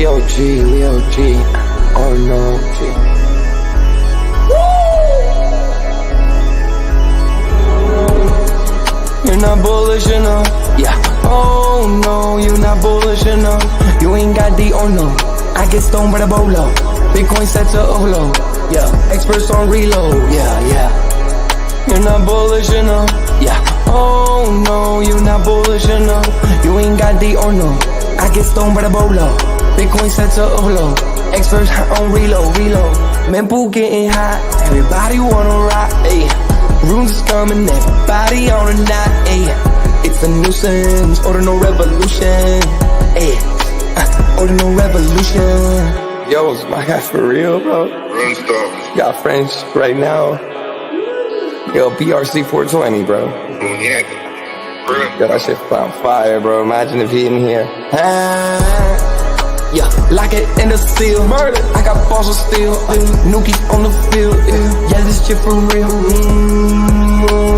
we OG, we OG. Oh no, G. You're not bullish enough, yeah. Oh no, you're not bullish enough. You ain't got the oh no. I get stoned by the bolo. Bitcoin set to Olo, yeah. Experts on reload, yeah. You're not bullish enough, yeah. Oh no, you're not bullish enough. You ain't got the oh no. I get stoned by the bolo. Bitcoin set to Olo. Experts on reload. Mempool getting hot. Everybody wanna rock, ayy. Runes is coming, everybody on a knot, ayy. It's a nuisance, Ordinal Revolution, ayy. Ordinal Revolution. Yo, is my guy for real, bro? Got French right now. Yo, BRC 420, bro. Yo, that shit on fire, bro. Imagine if he in here. Yeah, lock it in the seal. Murder. I got balls of steel. Nookies on the field. Yeah, this shit for real.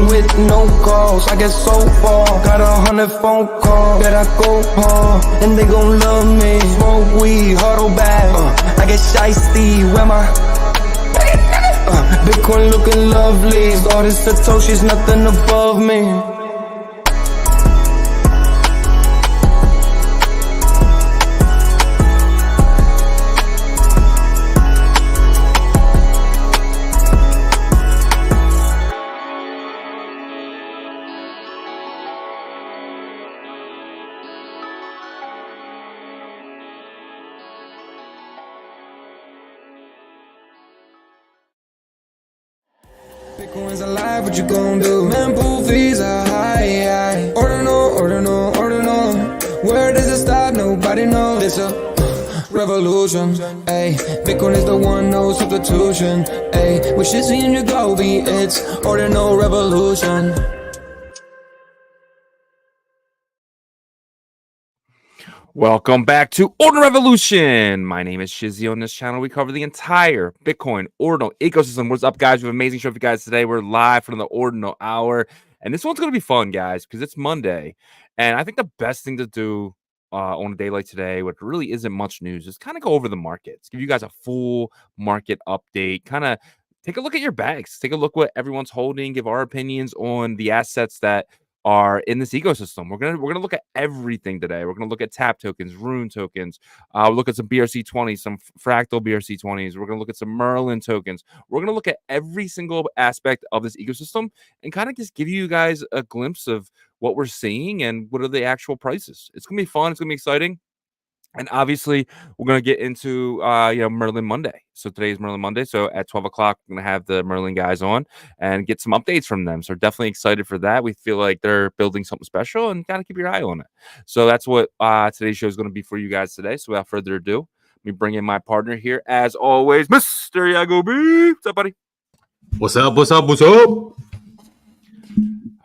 With no calls, I get so far. Got 100 phone calls that I go hard, and they gon' love me. Smoke weed, huddle back. I get shiesty. Where my Bitcoin looking lovely. All this Satoshi's nothing above me. Bitcoin's alive, what you gon' do? Mempool fees are high. Ordinal. Where does it stop? Nobody knows. It's a revolution, ayy. Bitcoin is the one, no substitution, ayy. With Shizzy and Yagobi, it's Ordinal Revolution. Welcome back to Ordinal Revolution. My name is Shizzy. On this channel, we cover the entire Bitcoin Ordinal ecosystem. What's up, guys? We have an amazing show for you guys today. We're live from the Ordinal Hour, and this one's going to be fun, guys, because it's Monday. And I think the best thing to do on a day like today, what really isn't much news, is kind of go over the markets, give you guys a full market update, kind of take a look at your bags, take a look what everyone's holding, give our opinions on the assets that are in this ecosystem. We're gonna look at everything today. We're gonna look at tap tokens, rune tokens. We'll look at some BRC20s, some fractal BRC20s. We're gonna look at some Merlin tokens. We're gonna look at every single aspect of this ecosystem and kind of just give you guys a glimpse of what we're seeing and what are the actual prices. It's gonna be fun. It's gonna be exciting. And obviously, we're going to get into, Merlin Monday. So today's Merlin Monday. So at 12 o'clock, we're going to have the Merlin guys on and get some updates from them. So we're definitely excited for that. We feel like they're building something special and got to keep your eye on it. So that's what today's show is going to be for you guys today. So without further ado, let me bring in my partner here, as always, Mr. Yagobi. What's up, buddy? What's up?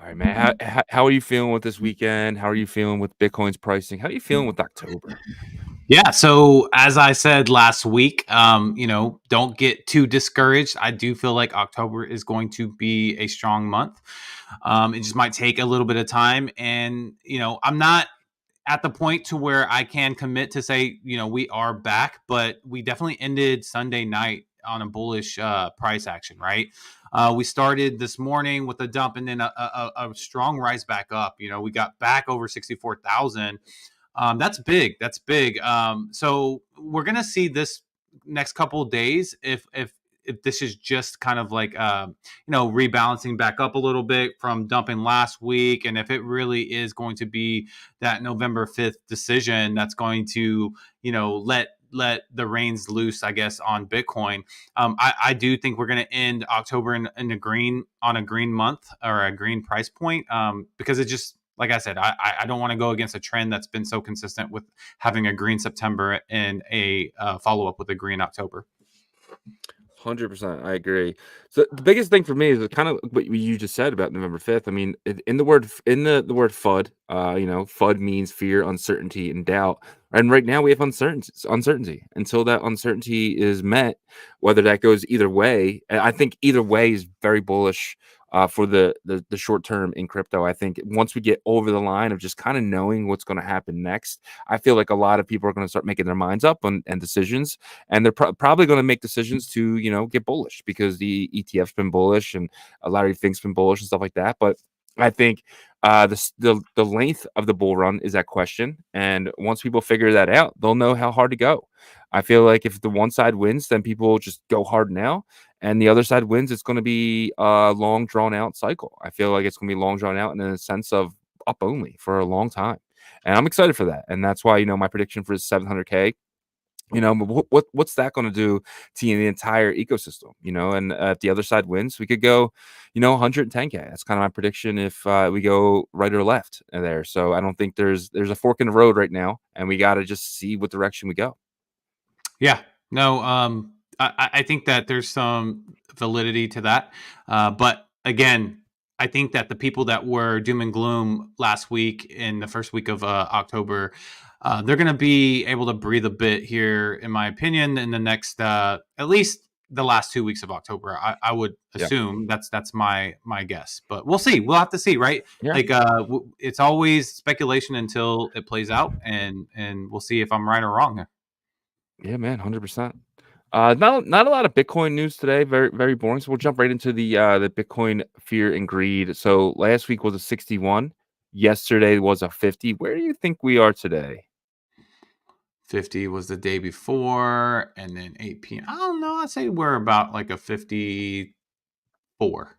All right, man. How are you feeling with this weekend? How are you feeling with Bitcoin's pricing? How are you feeling with October? Yeah, so as I said last week, don't get too discouraged. I do feel like October is going to be a strong month. It just might take a little bit of time. And, I'm not at the point to where I can commit to say, we are back, but we definitely ended Sunday night on a bullish price action, right? We started this morning with a dump and then a strong rise back up. We got back over 64,000. That's big. So we're gonna see this next couple of days if this is just kind of like rebalancing back up a little bit from dumping last week, and if it really is going to be that November 5th decision that's going to let the reins loose, I guess, on Bitcoin. I do think we're going to end October in a green month or a green price point, because it just, like I said, I don't want to go against a trend that's been so consistent with having a green September and a follow-up with a green October. 100%, I agree. So the biggest thing for me is kind of what you just said about November 5th. I mean, in the word FUD, FUD means fear, uncertainty, and doubt. And right now we have uncertainty. Until that uncertainty is met, whether that goes either way, I think either way is very bullish for the short term in crypto. I think once we get over the line of just kind of knowing what's going to happen next, I feel like a lot of people are going to start making their minds up and decisions, and they're probably going to make decisions to get bullish because the ETF's been bullish and a lot of things been bullish and stuff like that. But I think the length of the bull run is that question, and once people figure that out, they'll know how hard to go. I feel like if the one side wins, then people just go hard now, and the other side wins, it's going to be a long drawn out cycle. I feel like it's going to be long drawn out in a sense of up only for a long time, and I'm excited for that. And that's why my prediction for 700K. What's that going to do to the entire ecosystem? And if the other side wins, we could go 110K. That's kind of my prediction if we go right or left there. So I don't think there's a fork in the road right now, and we got to just see what direction we go. Yeah, no, I think that there's some validity to that. But again, I think that the people that were doom and gloom last week in the first week of October, they're going to be able to breathe a bit here, in my opinion, in the next, at least the last 2 weeks of October. I would assume that's my guess, but we'll see. We'll have to see, right? Yeah. Like it's always speculation until it plays out, and we'll see if I'm right or wrong. Yeah, man, 100%. Not a lot of Bitcoin news today. Very very boring. So we'll jump right into the Bitcoin fear and greed. So last week was a 61. Yesterday was a 50. Where do you think we are today? 50 was the day before, and then 8 p.m. I don't know. I'd say we're about like a 54.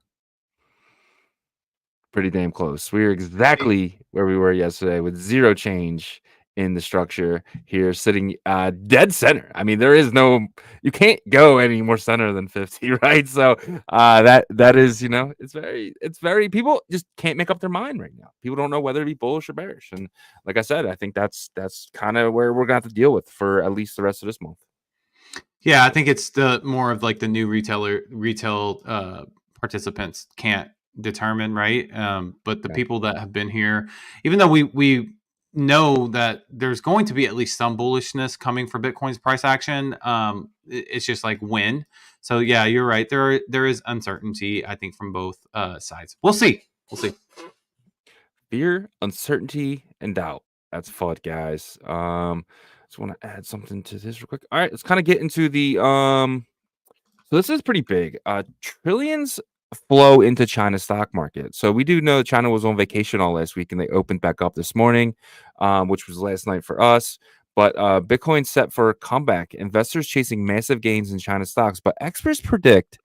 Pretty damn close. We are exactly where we were yesterday with zero change in the structure here, sitting dead center. I mean, you can't go any more center than 50, right? So that is, it's very, people just can't make up their mind right now. People don't know whether to be bullish or bearish. And like I said, I think that's kind of where we're gonna have to deal with for at least the rest of this month. Yeah, I think it's the more of like the new retail participants can't determine, right? But the Okay. people that have been here, even though we know that there's going to be at least some bullishness coming for Bitcoin's price action, it's just like when. So yeah, you're right. There is uncertainty, I think, from both sides. We'll see. We'll see. Fear, uncertainty, and doubt. That's FUD, guys. Just want to add something to this real quick. All right, let's kind of get into the so this is pretty big. Trillions flow into China's stock market. So we do know China was on vacation all last week and they opened back up this morning, which was last night for us. But Bitcoin set for a comeback. Investors chasing massive gains in China stocks, but experts predict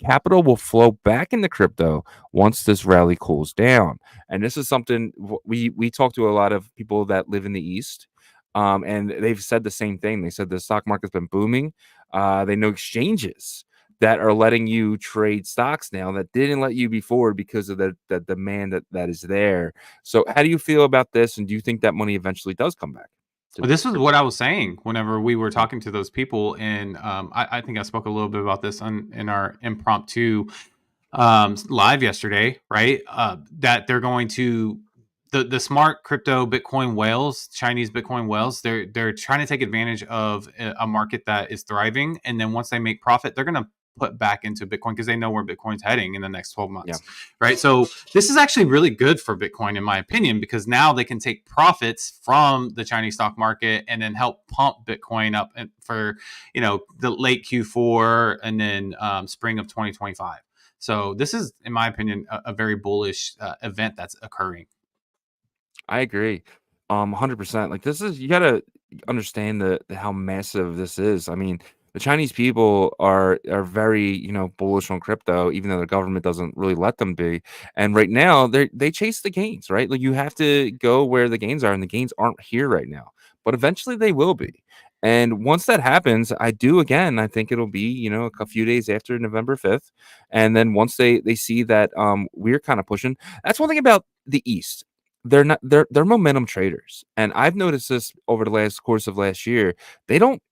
capital will flow back into crypto once this rally cools down. And this is something we talk to a lot of people that live in the East, and they've said the same thing. They said the stock market's been booming. They know exchanges that are letting you trade stocks now that didn't let you before because of the demand that is there. So how do you feel about this? And do you think that money eventually does come back? Well, this is what I was saying whenever we were talking to those people, and I think I spoke a little bit about this in our impromptu live yesterday, right? That they're going to the smart crypto Bitcoin whales, Chinese Bitcoin whales. They're trying to take advantage of a market that is thriving, and then once they make profit, they're going to put back into Bitcoin because they know where Bitcoin's heading in the next 12 months, right? So this is actually really good for Bitcoin, in my opinion, because now they can take profits from the Chinese stock market and then help pump Bitcoin up for the late Q4 and then spring of 2025. So this is, in my opinion, a very bullish event that's occurring. I agree. 100%. Like this is, you gotta understand how massive this is. I mean, the Chinese people are very, bullish on crypto, even though the government doesn't really let them be. And right now they chase the gains, right? Like you have to go where the gains are, and the gains aren't here right now. But eventually they will be. And once that happens, I think it'll be, a few days after November 5th. And then once they see that we're kind of pushing, that's one thing about the East. They're momentum traders, and I've noticed this over the last course of last year. They don't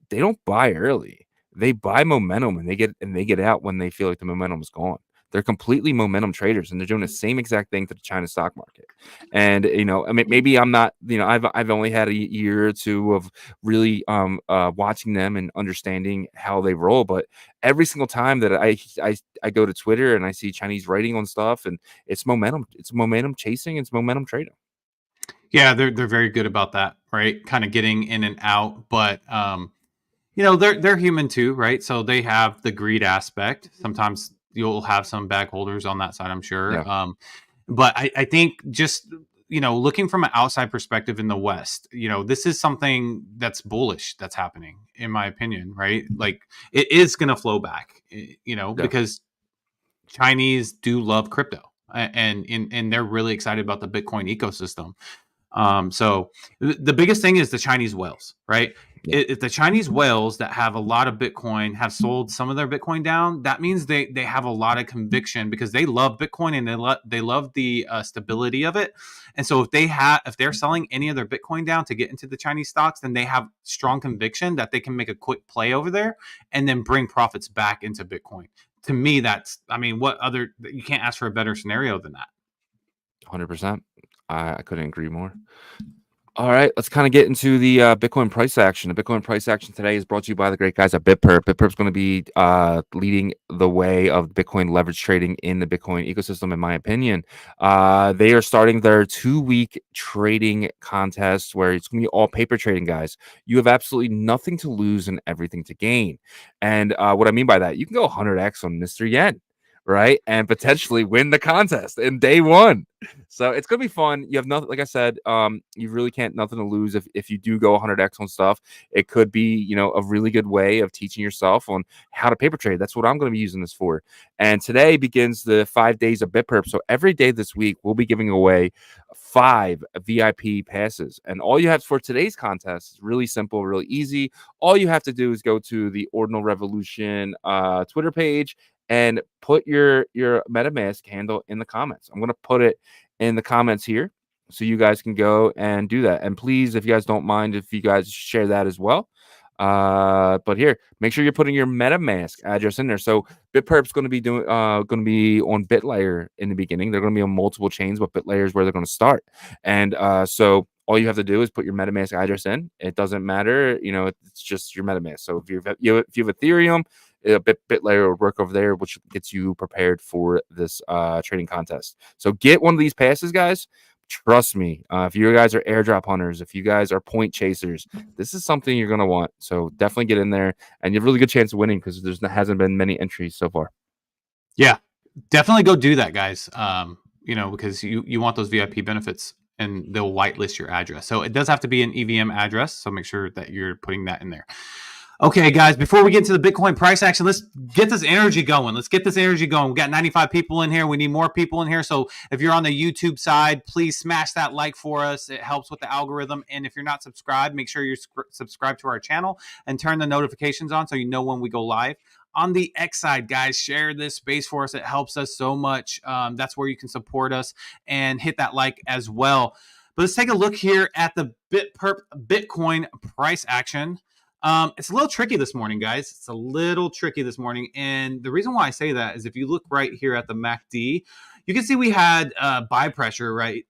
buy early. They buy momentum, and they get out when they feel like the momentum is gone. They're completely momentum traders, and they're doing the same exact thing to the China stock market. And I mean, maybe I'm not. I've only had a year or two of really watching them and understanding how they roll. But every single time that I go to Twitter and I see Chinese writing on stuff, and it's momentum. It's momentum chasing. It's momentum trading. Yeah, they're very good about that, right? Kind of getting in and out, but they're human too, right? So they have the greed aspect. Sometimes you'll have some bag holders on that side, I'm sure. Yeah. But I think just looking from an outside perspective in the West, this is something that's bullish that's happening, in my opinion, right? Like it is going to flow back, Yeah. because Chinese do love crypto, and they're really excited about the Bitcoin ecosystem. So the biggest thing is the Chinese whales, right? Yeah. If the Chinese whales that have a lot of Bitcoin have sold some of their Bitcoin down, that means they have a lot of conviction because they love Bitcoin and they love the stability of it. And so if they're selling any of their Bitcoin down to get into the Chinese stocks, then they have strong conviction that they can make a quick play over there and then bring profits back into Bitcoin. To me, you can't ask for a better scenario than that. 100%. I couldn't agree more. All right, let's kind of get into the Bitcoin price action. The Bitcoin price action today is brought to you by the great guys at BitPerp. BitPerp's going to be leading the way of Bitcoin leverage trading in the Bitcoin ecosystem, in my opinion. They are starting their 2-week trading contest where it's going to be all paper trading, guys. You have absolutely nothing to lose and everything to gain. And what I mean by that, you can go 100x on Mr. Yen, right? And potentially win the contest in day one. So it's gonna be fun. You have nothing, like I said, you really can't nothing to lose if you do go 100x on stuff. It could be, a really good way of teaching yourself on how to paper trade. That's what I'm gonna be using this for. And today begins the 5 days of BitPerp. So every day this week, we'll be giving away 5 VIP passes. And all you have for today's contest is really simple, really easy. All you have to do is go to the Ordinal Revolution Twitter page and put your MetaMask handle in the comments. I'm going to put it in the comments here so you guys can go and do that. And please, if you guys don't mind, if you guys share that as well. But here, make sure you're putting your MetaMask address in there. So BitPerp's going to be on BitLayer in the beginning. They're going to be on multiple chains, but BitLayer is where they're going to start. And so all you have to do is put your MetaMask address in. It doesn't matter, it's just your MetaMask. So if you have Ethereum, BitLayer will work over there, which gets you prepared for this trading contest. So get one of these passes, guys. Trust me, if you guys are airdrop hunters, if you guys are point chasers, this is something you're going to want. So definitely get in there, and you have a really good chance of winning because hasn't been many entries so far. Yeah, definitely go do that, guys. Because you want those VIP benefits, and they'll whitelist your address. So it does have to be an EVM address. So make sure that you're putting that in there. Okay, guys, before we get into the Bitcoin price action, let's get this energy going. We got 95 people in here. We need more people in here. So if you're on the YouTube side, please smash that like for us. It helps with the algorithm. And if you're not subscribed, make sure you're subscribed to our channel and turn the notifications on so you know when we go live. On the X side, guys, share this space for us. It helps us so much. That's where you can support us, and hit that like as well. But let's take a look here at the BitPerp Bitcoin price action. It's a little tricky this morning, guys. It's a little tricky this morning. And the reason why I say that is if you look right here at the MACD, you can see we had buy pressure, right?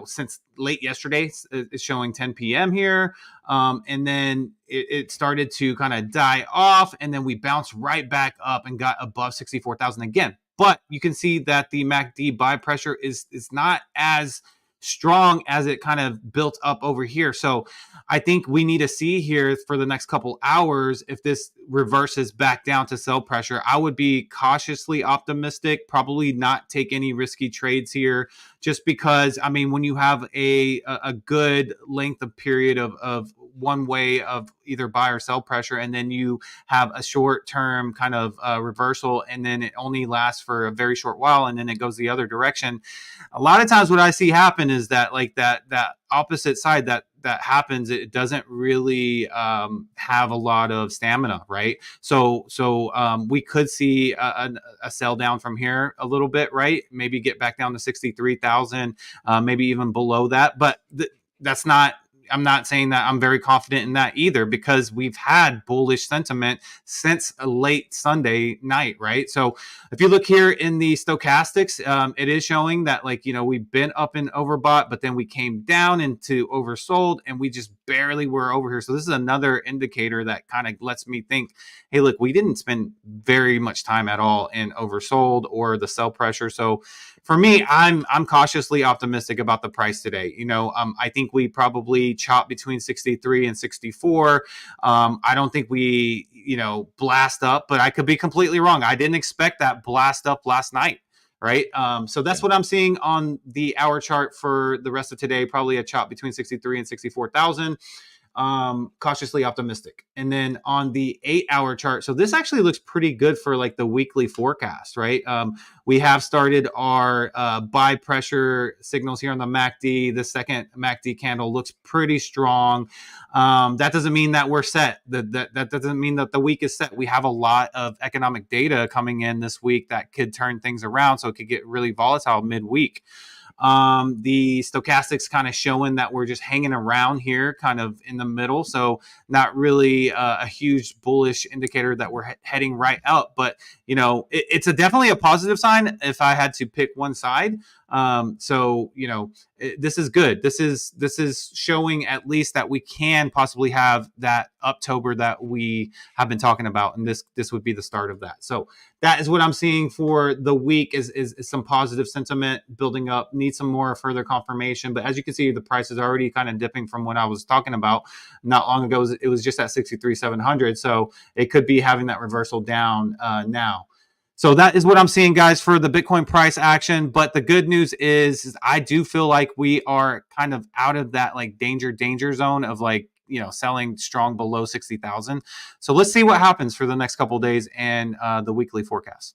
Since late yesterday, it's showing 10 p.m. here. And then it started to kind of die off. And then we bounced right back up and got above 64,000 again. But you can see that the MACD buy pressure is not as strong as it kind of built up over here. So I think we need to see here for the next couple hours if this reverses back down to sell pressure. I would be cautiously optimistic, probably not take any risky trades here, just because, when you have a good length of period of one way of either buy or sell pressure, and then you have a short-term kind of reversal, and then it only lasts for a very short while, and then it goes the other direction. A lot of times what I see happen is that that opposite side that happens, it doesn't really have a lot of stamina, right? So we could see a sell down from here a little bit, right? Maybe get back down to 63,000, maybe even below that, but that's not I'm not saying that I'm very confident in that either, because we've had bullish sentiment since a late Sunday night, right? So if you look here in the stochastics, it is showing that, like, we've been up and overbought, but then we came down into oversold, and we just barely were over here. So this is another indicator that kind of lets me think, hey, look, we didn't spend very much time at all in oversold or the sell pressure. So for me, I'm cautiously optimistic about the price today. I think we probably chop between 63 and 64. I don't think we, blast up, but I could be completely wrong. I didn't expect that blast up last night. Right. So that's what I'm seeing on the hour chart for the rest of today. Probably a chop between 63 and 64,000. Cautiously optimistic. And then on the 8-hour chart, so this actually looks pretty good for like the weekly forecast, right? We have started our buy pressure signals here on the MACD. The second MACD candle looks pretty strong. That doesn't mean that we're set. That doesn't mean that the week is set. We have a lot of economic data coming in this week that could turn things around, so it could get really volatile midweek. The stochastics kind of showing that we're just hanging around here kind of in the middle. So not really a huge bullish indicator that we're heading right up, but it's definitely a positive sign if I had to pick one side. This is good. This is showing at least that we can possibly have that October that we have been talking about, and this would be the start of that. So that is what I'm seeing for the week is some positive sentiment building up. Need some more further confirmation, but as you can see, the price is already kind of dipping from what I was talking about not long ago. It was just at 63,700, so it could be having that reversal down now. So that is what I'm seeing, guys, for the Bitcoin price action. But the good news is I do feel like we are kind of out of that like danger zone of like, selling strong below 60,000. So let's see what happens for the next couple of days and the weekly forecast.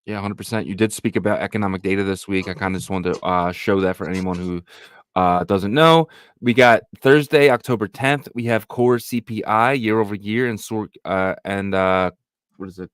Yeah, 100%. You did speak about economic data this week. I kind of just wanted to show that for anyone who doesn't know. We got Thursday, October 10th. We have core CPI year over year and what is it?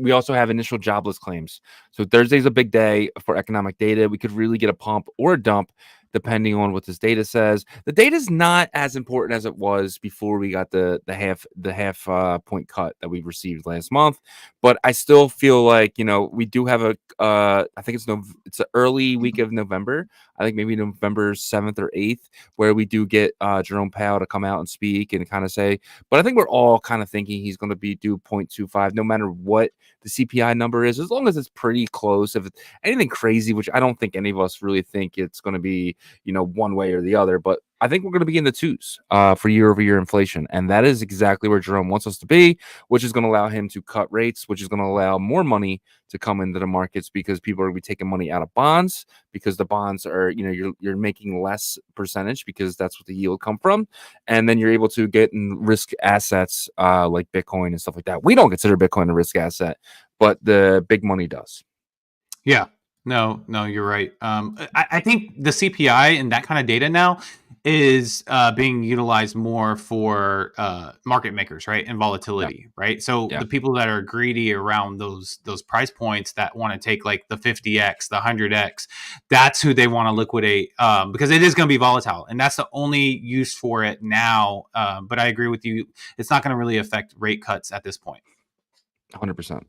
We also have initial jobless claims. So Thursday's a big day for economic data. We could really get a pump or a dump depending on what this data says. The data is not as important as it was before we got the half point cut that we received last month. But I still feel like we do have I think it's an early week of November. I think maybe November 7th or 8th, where we do get Jerome Powell to come out and speak and kind of say. But I think we're all kind of thinking he's going to be due 0.25, no matter what the CPI number is, as long as it's pretty close. If it's anything crazy, which I don't think any of us really think it's going to be, one way or the other, but I think we're going to be in the twos for year-over-year inflation, and that is exactly where Jerome wants us to be, which is going to allow him to cut rates, which is going to allow more money to come into the markets because people are going to be taking money out of bonds because the bonds are, you're making less percentage because that's what the yield come from, and then you're able to get in risk assets like Bitcoin and stuff like that. We don't consider Bitcoin a risk asset, but the big money does. Yeah. No, you're right. I think the CPI and that kind of data now is being utilized more for market makers, right, and volatility, right? So the people that are greedy around those price points that want to take like the 50x, the 100x, that's who they want to liquidate because it is going to be volatile, and that's the only use for it now. But I agree with you; it's not going to really affect rate cuts at this point. 100%.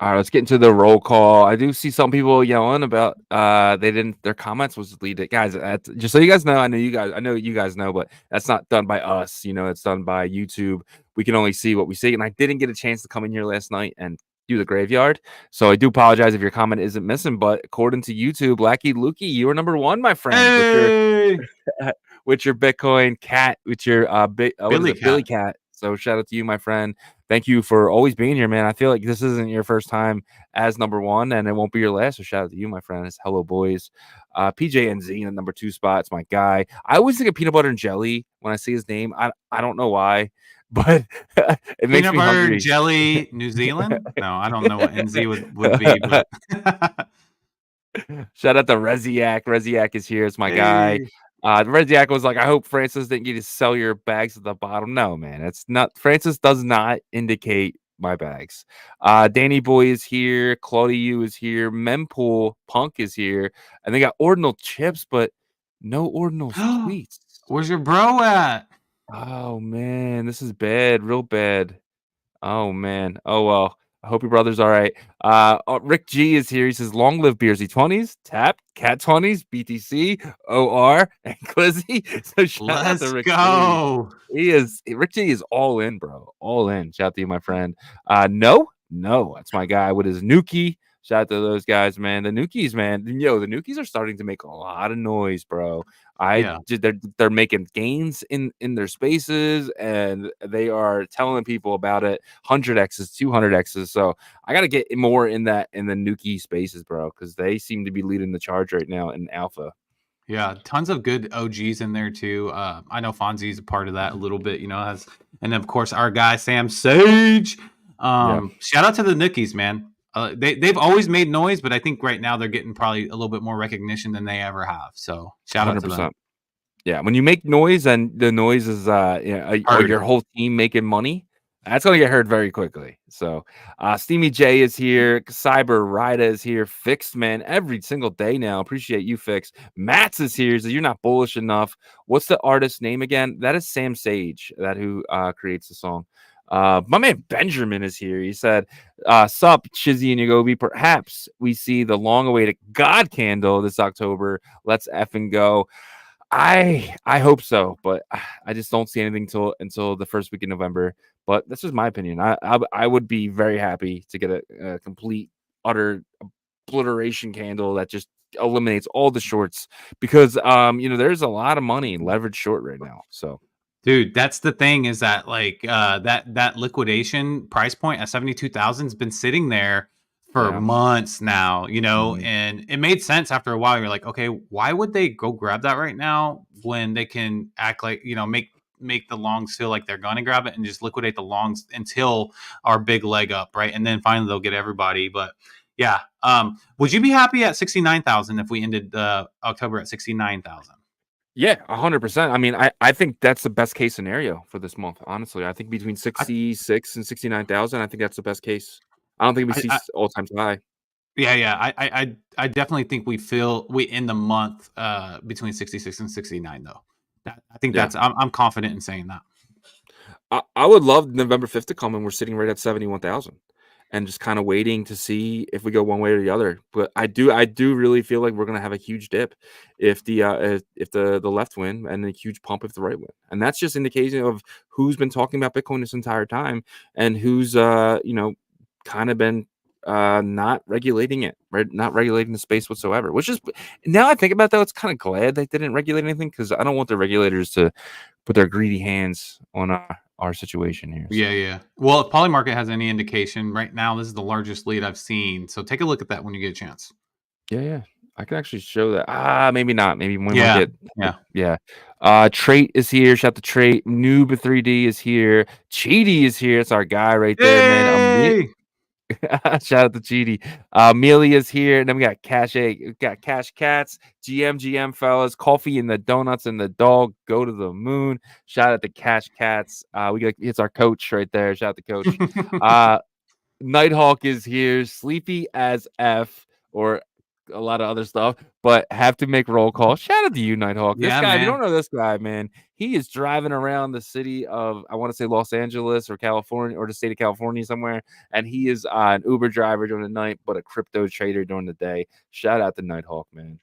All right, let's get into the roll call. I do see some people yelling about their comments was deleted. Guys, just so you guys know, I know you guys know, but that's not done by us. It's done by YouTube. We can only see what we see. And I didn't get a chance to come in here last night and do the graveyard. So I do apologize if your comment isn't missing, but according to YouTube, Lackey Lukey, you are number one, my friend. Hey! With your Bitcoin cat, with your Billy Cat. So shout out to you, my friend. Thank you for always being here, man. I feel like this isn't your first time as number one, and it won't be your last. So shout out to you, my friend. It's hello, boys. PJNZ in the number 2 spot. It's my guy. I always think of peanut butter and jelly when I see his name. I don't know why, but it makes me hungry. Peanut butter and jelly, New Zealand? No, I don't know what NZ would be. But shout out to Reziak. Reziak is here. It's my guy. Reziak was like, I hope Francis didn't get to sell your bags at the bottom. No, man, it's not. Francis does not indicate my bags. Danny Boy is here. Claudia is here. Mempool Punk is here. And they got ordinal chips, but no ordinal tweets. Where's your bro at? Oh man, this is bad, real bad. Oh man. Oh well. I hope your brother's all right. Rick G is here. He says, "Long live Beersy 20s, Tap, Cat 20s, BTC, OR, and Clizzy." So shout out to Let's Rick G. go. Rick G is all in, bro. All in. Shout out to you, my friend. No, that's my guy with his Nuki. Shout out to those guys, man. The Nukis, man. Yo, the Nukis are starting to make a lot of noise, bro. Yeah. They're making gains in their spaces, and they are telling people about it. 100x's, 200x's. So I got to get more in the Nuki spaces, bro, because they seem to be leading the charge right now in alpha. Yeah, tons of good OGs in there too. I know Fonzie's a part of that a little bit, has, and of course our guy Sam Sage. Yeah, Shout out to the Nookies, man. They've always made noise, but I think right now they're getting probably a little bit more recognition than they ever have. So shout out to them. 100%. Yeah, when you make noise and the noise is your whole team making money, that's gonna get heard very quickly. So Steamy J is here, Cyber Rida is here, Fixed man every single day now. Appreciate you, Fixed. Mats is here. So you're not bullish enough. What's the artist's name again? That is Sam Sage, that who creates the song. My man Benjamin is here. He said, "Sup, Shizzy and Yagobi. Perhaps we see the long-awaited God Candle this October. Let's effing go." I hope so, but I just don't see anything until the first week in November. But this is my opinion. I would be very happy to get a complete utter obliteration candle that just eliminates all the shorts, because there's a lot of money leveraged short right now. So Dude, that's the thing, is that that liquidation price point at 72,000 has been sitting there for yeah. months now, Mhm. and it made sense after a while. You're like, okay, why would they go grab that right now when they can act like, make the longs feel like they're gonna grab it and just liquidate the longs until our big leg up, right? And then finally they'll get everybody. But yeah, would you be happy at 69,000 if we ended October at 69,000? Yeah, 100%. I mean, I think that's the best case scenario for this month. Honestly, I think between 66 and 69,000, I think that's the best case. I don't think we see all time high. Yeah. I definitely think we end the month between 66 and 69 though. I think Yeah. I'm confident in saying that. I would love November 5th to come and we're sitting right at 71,000 and just kind of waiting to see if we go one way or the other. But I do really feel like we're gonna have a huge dip if the left win, and a huge pump if the right win. And that's just indication of who's been talking about Bitcoin this entire time, and who's kind of been not regulating it, right? Not regulating the space whatsoever. Which is, now I think about that, it's kind of glad they didn't regulate anything, because I don't want the regulators to put their greedy hands on our situation here. So. Yeah. Well, if Polymarket has any indication, right now this is the largest lead I've seen. So take a look at that when you get a chance. Yeah. I can actually show that. Maybe not. Maybe we might get. Yeah. Trait is here. Shout out to Trait. Noob 3D is here. Cheaty is here. It's our guy right there, man. Yay! Shout out to Cheaty. Amelia is here. And then we got Cash Egg. We got Cash Cats. GM fellas. Coffee and the donuts and the dog go to the moon. Shout out to Cash Cats. It's our coach right there. Shout out to Coach. Nighthawk is here. Sleepy as F, or a lot of other stuff, but have to make roll call. Shout out to you, Nighthawk. This Yeah, guy, if you man. don't know this guy, man, he is driving around the city of, I want to say, Los Angeles or California, or the state of California somewhere, and he is an Uber driver during the night, but a crypto trader during the day. Shout out to Nighthawk, man.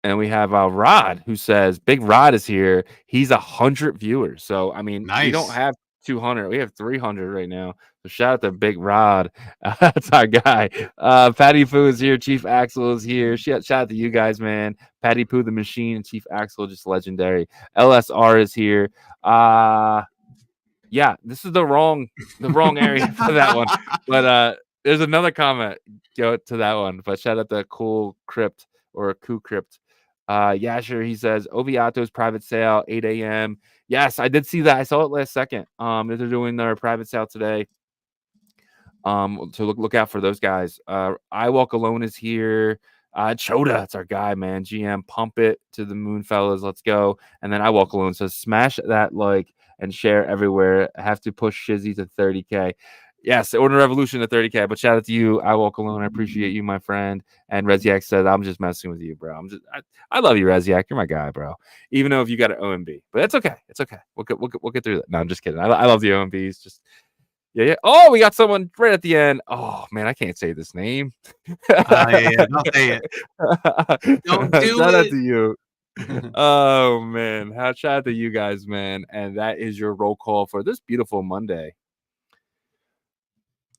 And we have Rod, who says, Big Rod is here. He's 100 viewers. So, I mean, we don't Nice. have 200. We have 300 right now. So shout out to Big Rod. That's our guy. Patty Poo is here. Chief Axel is here. Shout out to you guys, man. Patty Poo the Machine and Chief Axel, just legendary. LSR is here. Yeah, this is the wrong area for that one. But there's another comment go to that one. But shout out to Cool Crypt, or Coup Crypt. Yasher, he says, Oviato's private sale, 8 a.m. Yes, I did see that. I saw it last second. They're doing their private sale today. To look out for those guys. I Walk Alone is here. Choda, it's our guy, man. GM, pump it to the moon, fellas. Let's go. And then I Walk Alone says, smash that like and share everywhere. I have to push Shizzy to 30K. Yes, Ordinal Revolution at 30K. But shout out to you. I walk alone. I appreciate you, my friend. And Reziak said, I'm just messing with you, bro. I love you, Reziak. You're my guy, bro. Even though if you got an OMB, but it's okay. It's okay. We'll get through that. No, I'm just kidding. I love the OMBs. Just yeah. Oh, we got someone right at the end. Oh man, I can't say this name. Yeah, don't say it. Don't do Shout out it. to you. Oh man, shout out to you guys, man. And that is your roll call for this beautiful Monday.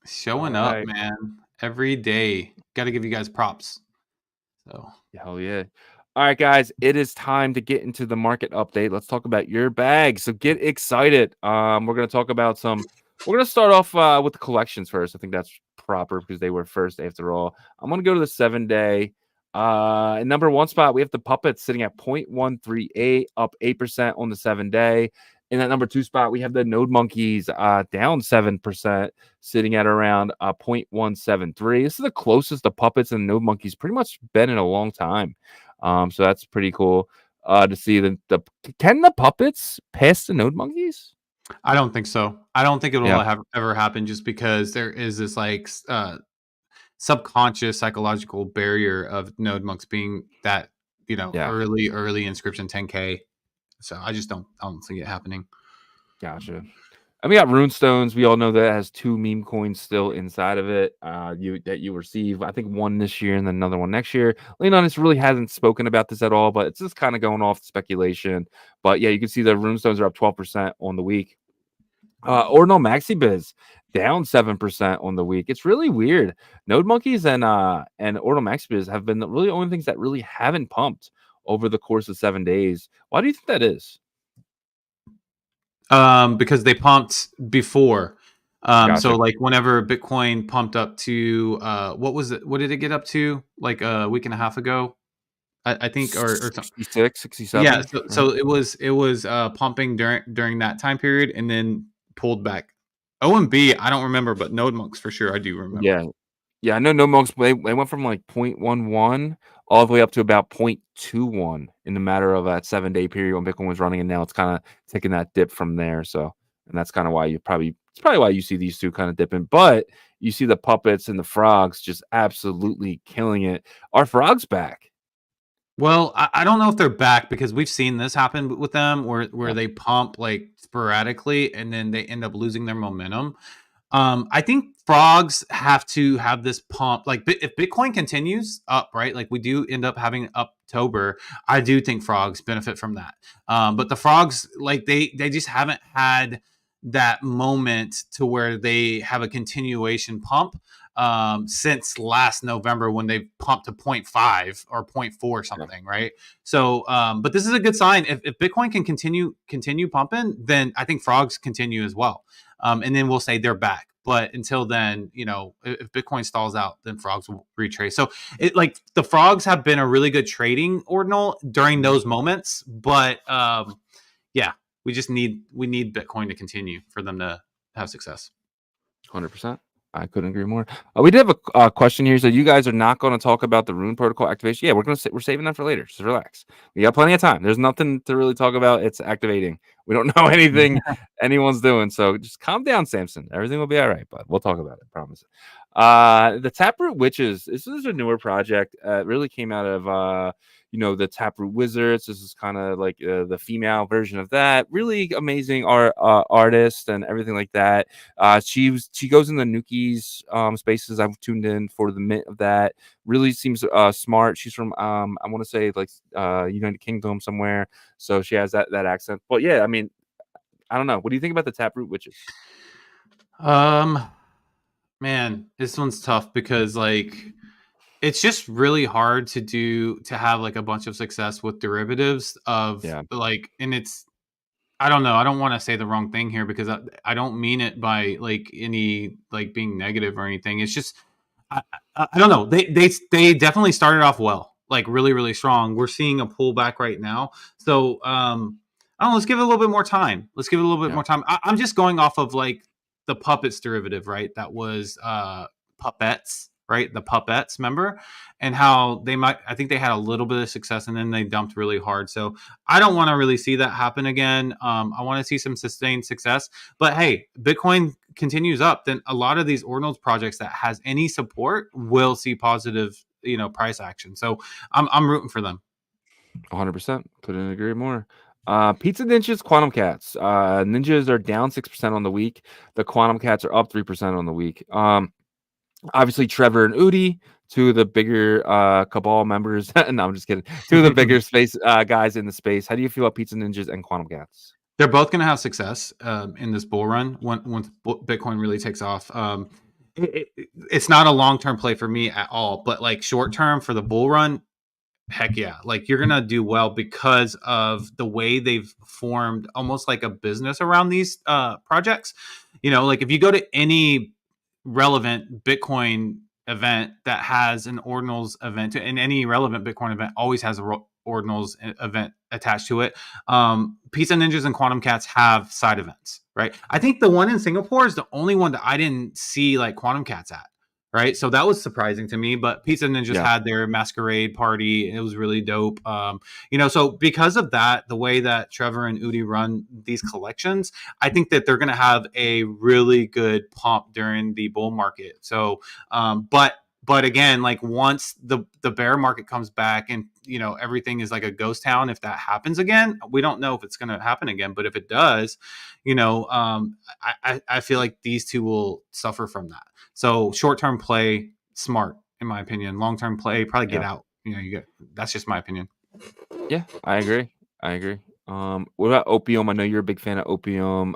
Showing All up, right. man, every day. Got to give you guys props. So Hell yeah. All right, guys, it is time to get into the market update. Let's talk about your bag. So get excited. We're going to talk about we're going to start off with the collections first. I think that's proper because they were first after all. I'm going to go to the 7-day. In number one spot, we have the puppets sitting at 0.138, up 8% on the 7-day. In that number two spot, we have the node monkeys down 7%, sitting at around 0.173. This is the closest the puppets and node monkeys pretty much been in a long time. So that's pretty cool to see. Can the puppets pass the node monkeys? I don't think so. I don't think it will Yeah. ever happen, just because there is this like subconscious psychological barrier of node monks being that Yeah. early inscription 10K. So I don't see it happening. Gotcha. And we got runestones. We all know that has 2 meme coins still inside of it. You receive, I think, one this year and then another one next year. Leonis really hasn't spoken about this at all, but it's just kind of going off speculation. But yeah, you can see the runestones are up 12% on the week. Ordinal Maxi Biz down 7% on the week. It's really weird. Node Monkeys and Ordinal Maxi Biz have been the really only things that really haven't pumped over the course of 7 days. Why do you think that is? Because they pumped before. Gotcha. So like whenever Bitcoin pumped up to what was it? What did it get up to? Like a week and a half ago, I think, or something. 66, 67. Yeah. So it was pumping during that time period and then pulled back. OMB, I don't remember, but Node Monks for sure I do remember. Yeah, I know no monks. They went from like 0.11 all the way up to about 0.21 in the matter of that 7-day period when Bitcoin was running, and now it's kind of taking that dip from there. So, and that's kind of why it's probably why you see these two kind of dipping. But you see the puppets and the frogs just absolutely killing it. Are frogs back? Well, I don't know if they're back, because we've seen this happen with them where they pump like sporadically and then they end up losing their momentum. I think frogs have to have this pump. Like if Bitcoin continues up, right? Like we do end up having October. I do think frogs benefit from that. But the frogs, like they just haven't had that moment to where they have a continuation pump since last November, when they pumped to 0.5 or 0.4 something, right? So, but this is a good sign. If Bitcoin can continue pumping, then I think frogs continue as well. And then we'll say they're back. But until then, if Bitcoin stalls out, then frogs will retrace. So like the frogs have been a really good trading ordinal during those moments. But yeah, we need Bitcoin to continue for them to have success. 100%. I couldn't agree more. We did have a question here. So you guys are not going to talk about the Rune Protocol activation? Yeah, we're saving that for later. Just relax. We got plenty of time. There's nothing to really talk about. It's activating. We don't know anything anyone's doing. So just calm down, Samson. Everything will be all right. But we'll talk about it. I promise. The Taproot Witches. This is a newer project. It really came out of the Taproot Wizards. This is kind of like the female version of that. Really amazing artist and everything like that. She goes in the Nuki's spaces. I've tuned in for the mint of that. Really seems smart. She's from I want to say like United Kingdom somewhere. So she has that accent. But yeah, I mean, I don't know. What do you think about the Taproot Witches? Man, this one's tough because like it's just really hard to have like a bunch of success with derivatives of like, and it's, I don't know. I don't want to say the wrong thing here because I don't mean it by like any like being negative or anything. It's just, I don't know. They definitely started off well, like really, really strong. We're seeing a pullback right now. So, I don't know, let's give it a little bit more time. More time. I'm just going off of like the puppets derivative, right? That was, puppets, right? The puppets, remember? And how I think they had a little bit of success and then they dumped really hard. So I don't want to really see that happen again. I want to see some sustained success. But hey, Bitcoin continues up, then a lot of these ordinals projects that has any support will see positive, price action. So I'm rooting for them. 100%. Couldn't agree more. Pizza Ninjas, Quantum Cats. Ninjas are down 6% on the week. The Quantum Cats are up 3% on the week. Obviously, Trevor and Udi, two of the bigger Cabal members. No, I'm just kidding. Two of the bigger space guys in the space. How do you feel about Pizza Ninjas and Quantum Cats? They're both going to have success in this bull run once Bitcoin really takes off. It's not a long-term play for me at all, but like short-term for the bull run, heck yeah. Like you're going to do well because of the way they've formed almost like a business around these projects. Like if you go to any relevant Bitcoin event that has an ordinals event, and any relevant Bitcoin event always has a ordinals event attached to it. Pizza Ninjas and Quantum Cats have side events, right? I think the one in Singapore is the only one that I didn't see like Quantum Cats at, right? So that was surprising to me, but Pizza Ninjas had their masquerade party. It was really dope. So because of that, the way that Trevor and Udi run these collections, I think that they're going to have a really good pump during the bull market. So, but again, like once the bear market comes back and everything is like a ghost town, if that happens again, we don't know if it's going to happen again. But if it does, I feel like these two will suffer from that. So short term play, smart in my opinion. Long term play, probably get out. That's just my opinion. Yeah, I agree. What about opium? I know you're a big fan of opium.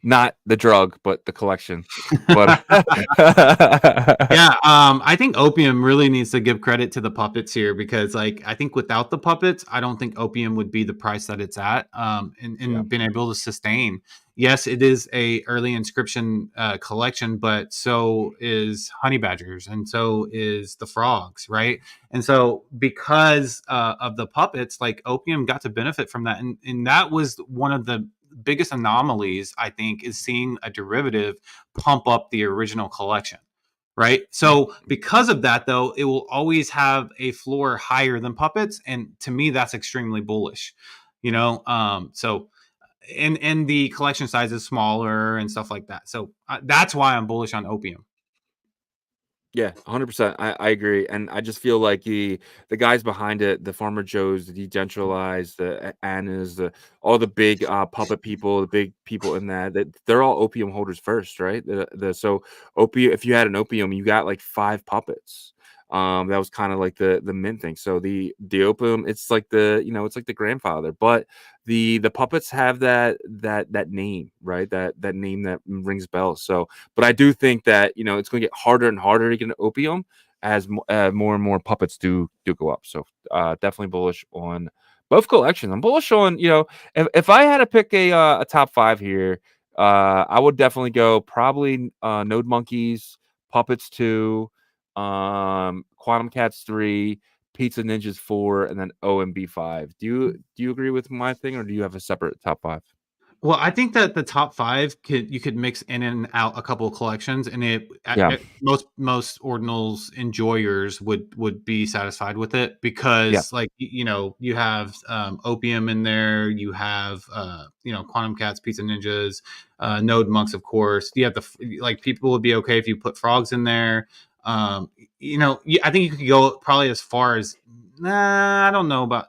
Not the drug, but the collection. But yeah, I think opium really needs to give credit to the puppets here because, like, I think without the puppets, I don't think opium would be the price that it's at. And being able to sustain. Yes, it is a early inscription collection, but so is honey badgers, and so is the frogs, right? And so because of the puppets, like opium got to benefit from that, and that was one of the biggest anomalies, I think, is seeing a derivative pump up the original collection, right? So because of that, though, it will always have a floor higher than puppets, and to me, that's extremely bullish. So and the collection size is smaller and stuff like that. So that's why I'm bullish on opium. Yeah, 100%. I agree, and I just feel like the guys behind it, the Farmer Joes, the Decentralized, the Annas, all the big puppet people, the big people in that they're all opium holders first, right? So opium, if you had an opium, you got like 5 puppets. That was kind of like the mint thing. So the opium, it's like it's like the grandfather, but the puppets have that name, right? That name that rings bells. So, but I do think that it's going to get harder and harder to get an opium as more and more puppets do go up. So definitely bullish on both collections. I'm bullish on if I had to pick a top 5 here, I would definitely go probably Node Monkeys, Puppets 2, Quantum Cats 3, Pizza Ninjas 4, and then OMB 5. Do you agree with my thing, or do you have a separate top 5? Well, I think that the top 5 you could mix in and out a couple of collections, and most ordinals enjoyers would be satisfied with it because, like you have opium in there, you have Quantum Cats, Pizza Ninjas, Node Monks, of course. You have people would be okay if you put frogs in there. I think you could go probably as far as I don't know about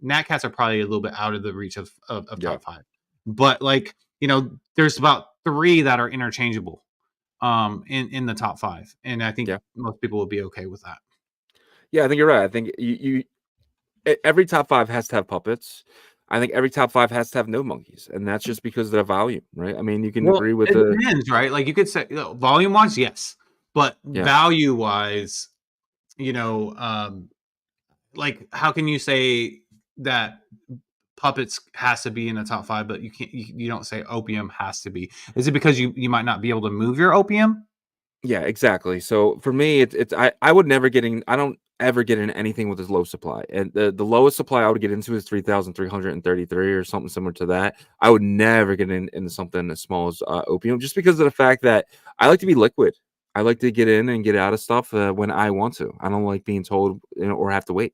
Nat Cats are probably a little bit out of the reach of top 5. But there's about 3 that are interchangeable in the top 5, and I think most people will be okay with that. Yeah, I think you're right. I think you every top 5 has to have puppets. I think every top 5 has to have Node Monkeys, and that's just because of the volume, right? I mean, you can agree with it depends, right? Like you could say volume wise, yes, but value wise, like how can you say that puppets has to be in the top 5, but you don't say opium has to be? Is it because you might not be able to move your opium? Yeah, exactly. So for me, I would never I don't ever get in anything with this low supply, and the lowest supply I would get into is 3,333 or something similar to that. I would never get into something as small as opium, just because of the fact that I like to be liquid. I like to get in and get out of stuff when I want to. I don't like being told or have to wait.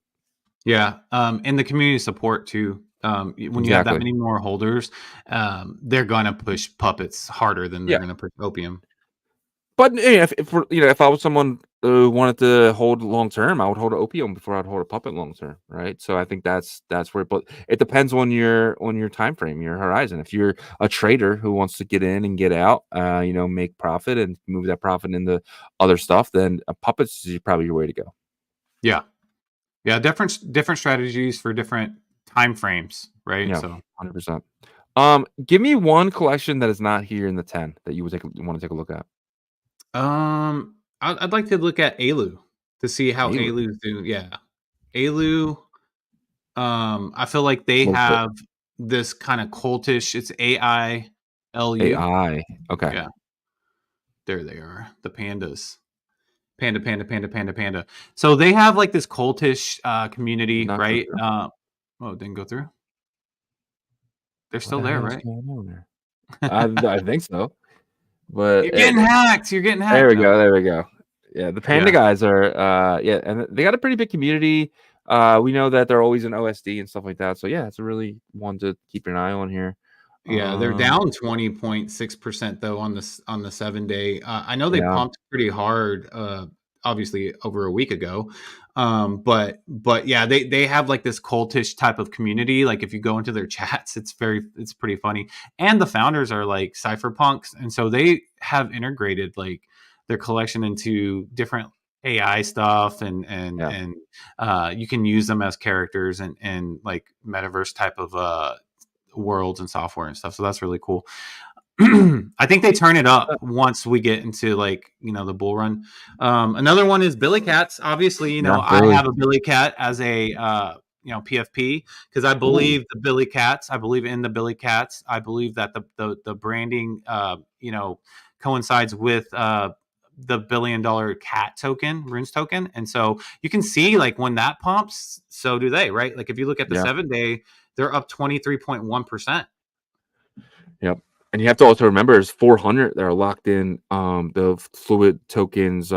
Yeah, and the community support too. When you have that Exactly. many more holders, they're gonna push puppets harder than they're Yeah. gonna push opium. But yeah, if we're, if I was someone who wanted to hold long term, I would hold an opium before I'd hold a puppet long term, right? So I think that's where, but it depends on your time frame, your horizon. If you're a trader who wants to get in and get out, make profit and move that profit into other stuff, then puppets is probably your way to go. Yeah, yeah, different strategies for different time frames, right? Yeah, So, 100%. Give me one collection that is not here in the 10 that you want to take a look at. I'd like to look at Alu to see how Alien. Alu's doing. Yeah, Alu. I feel like they What was it? have this kind of cultish. It's AILU. AI. Okay. Yeah, there they are, the pandas. Panda, panda, panda, panda, panda. So they have like this cultish Did community, not go right? through. Oh, it didn't go through. They're What still the there, hell's right? going on there? I think so, but You're getting hacked. You're getting there hacked. we No. go. There we go. Yeah, the panda Yeah. guys are yeah, and they got a pretty big community. We know that they're always in OSD and stuff like that. So yeah, it's a really one to keep an eye on here. Yeah, they're Um, down 20.6% though on the 7-day. I know they yeah, pumped pretty hard, obviously over a week ago. But yeah, they have like this cultish type of community. Like if you go into their chats, it's pretty funny. And the founders are like cypherpunks, and so they have integrated like their collection into different AI stuff, yeah. and you can use them as characters and like metaverse type of worlds and software and stuff. So that's really cool. I think they turn it up once we get into like the bull run. Another one is Billy Cats. Obviously, Yeah, I Billy. have a Billy Cat as a PFP because I Ooh, believe the Billy Cats. I believe in the Billy Cats. I believe that the branding coincides with the $1 billion cat token, runes token, and so you can see like when that pumps, so do they, right? Like if you look at the yeah. 7-day, they're up 23.1%. Yep. And you have to also remember is 400 that are locked in the fluid tokens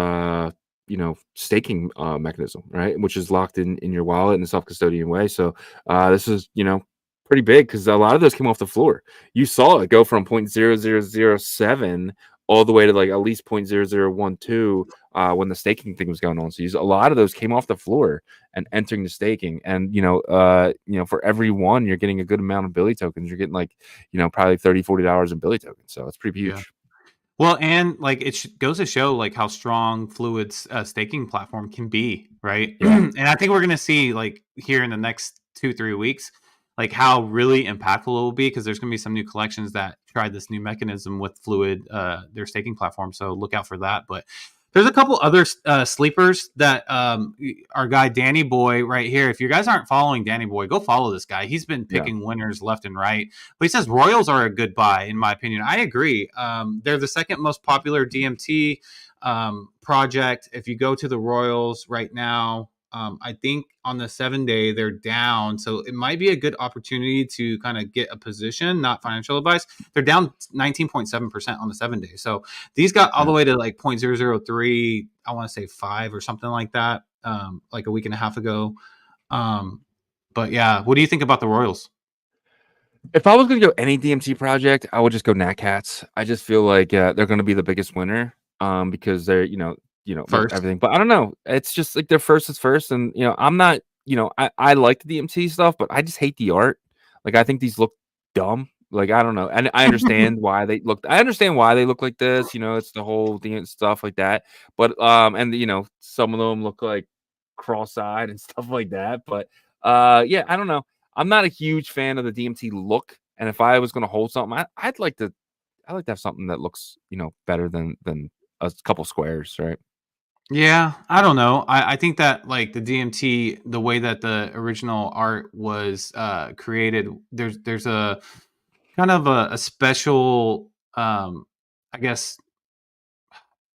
staking mechanism, right? Which is locked in your wallet in a self-custodian way. So this is, pretty big because a lot of those came off the floor. You saw it go from 0.0007 all the way to like at least 0.0012 when the staking thing was going on. So a lot of those came off the floor and entering the staking. And for every one, you're getting a good amount of Billy tokens. You're getting like probably $30-$40 in Billy tokens. So it's pretty Yeah. huge. Well, and like goes to show like how strong Fluid's staking platform can be, right? Yeah. And I think we're gonna see like here in the next 2-3 weeks, like how really impactful it will be because there's gonna be some new collections that tried this new mechanism with Fluid, their staking platform. So look out for that. But there's a couple other sleepers that our guy Danny Boy right here. If you guys aren't following Danny Boy, go follow this guy. He's been Yeah. picking winners left and right. But he says Royals are a good buy, in my opinion. I agree. They're the second most popular DMT project. If you go to the Royals right now, I think on the 7-day they're down. So it might be a good opportunity to kind of get a position, not financial advice. They're down 19.7% on the 7-day. So these got all Yeah. the way to like 0.003, I want to say 5 or something like that, like a week and a half ago. But yeah, what do you think about the Royals? If I was going to go any DMT project, I would just go Nat Cats. I just feel like they're going to be the biggest winner because they're, First. everything. But I don't know. It's just like their first is first. And, I'm not, I like the DMT stuff, but I just hate the art. Like, I think these look dumb. Like, I don't know. And I understand why they look like this. It's the whole thing and stuff like that. But, and, some of them look like cross-eyed and stuff like that. But, yeah, I don't know. I'm not a huge fan of the DMT look, and if I was going to hold something, I'd like to have something that looks, better than a couple squares, right? Yeah, I don't know. I think that like the DMT, the way that the original art was created, there's a kind of a special, I guess,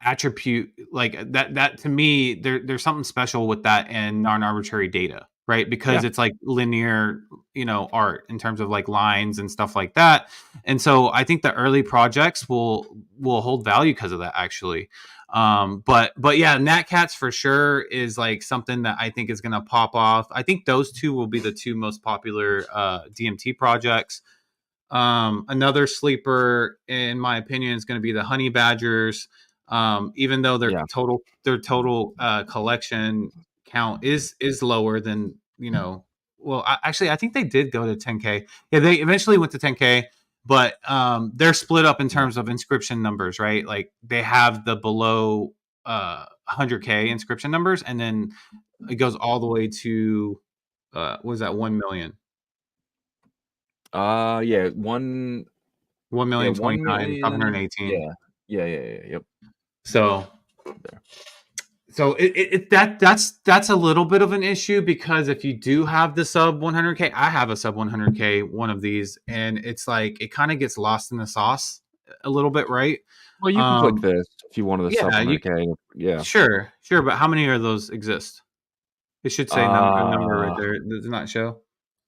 attribute like that to me. There's something special with that and non-arbitrary data, right? Because it's like linear, art in terms of like lines and stuff like that. And so I think the early projects will hold value because of that, actually. But yeah, Nat Cats for sure is like something that I think is going to pop off. I think those two will be the two most popular DMT projects. Another sleeper, in my opinion, is going to be the Honey Badgers. Even though their total collection count is lower than Well, actually, I think they did go to 10K. Yeah, they eventually went to 10K, but they're split up in terms of inscription numbers, right? Like they have the below 100K inscription numbers, and then it goes all the way to what was that 1 million? Yeah, one. One Yeah, million twenty one nine five hundred million. eighteen. Yeah. Yep. So There. so that's a little bit of an issue, because if you do have the sub 100K, I have a sub 100K one of these, and it's like it kind of gets lost in the sauce a little bit, right? Well, you can click Um, this if you wanted the sub yeah, you 100K. Yeah. sure, but how many of those exist? It should say a number right Uh there. Does it not show?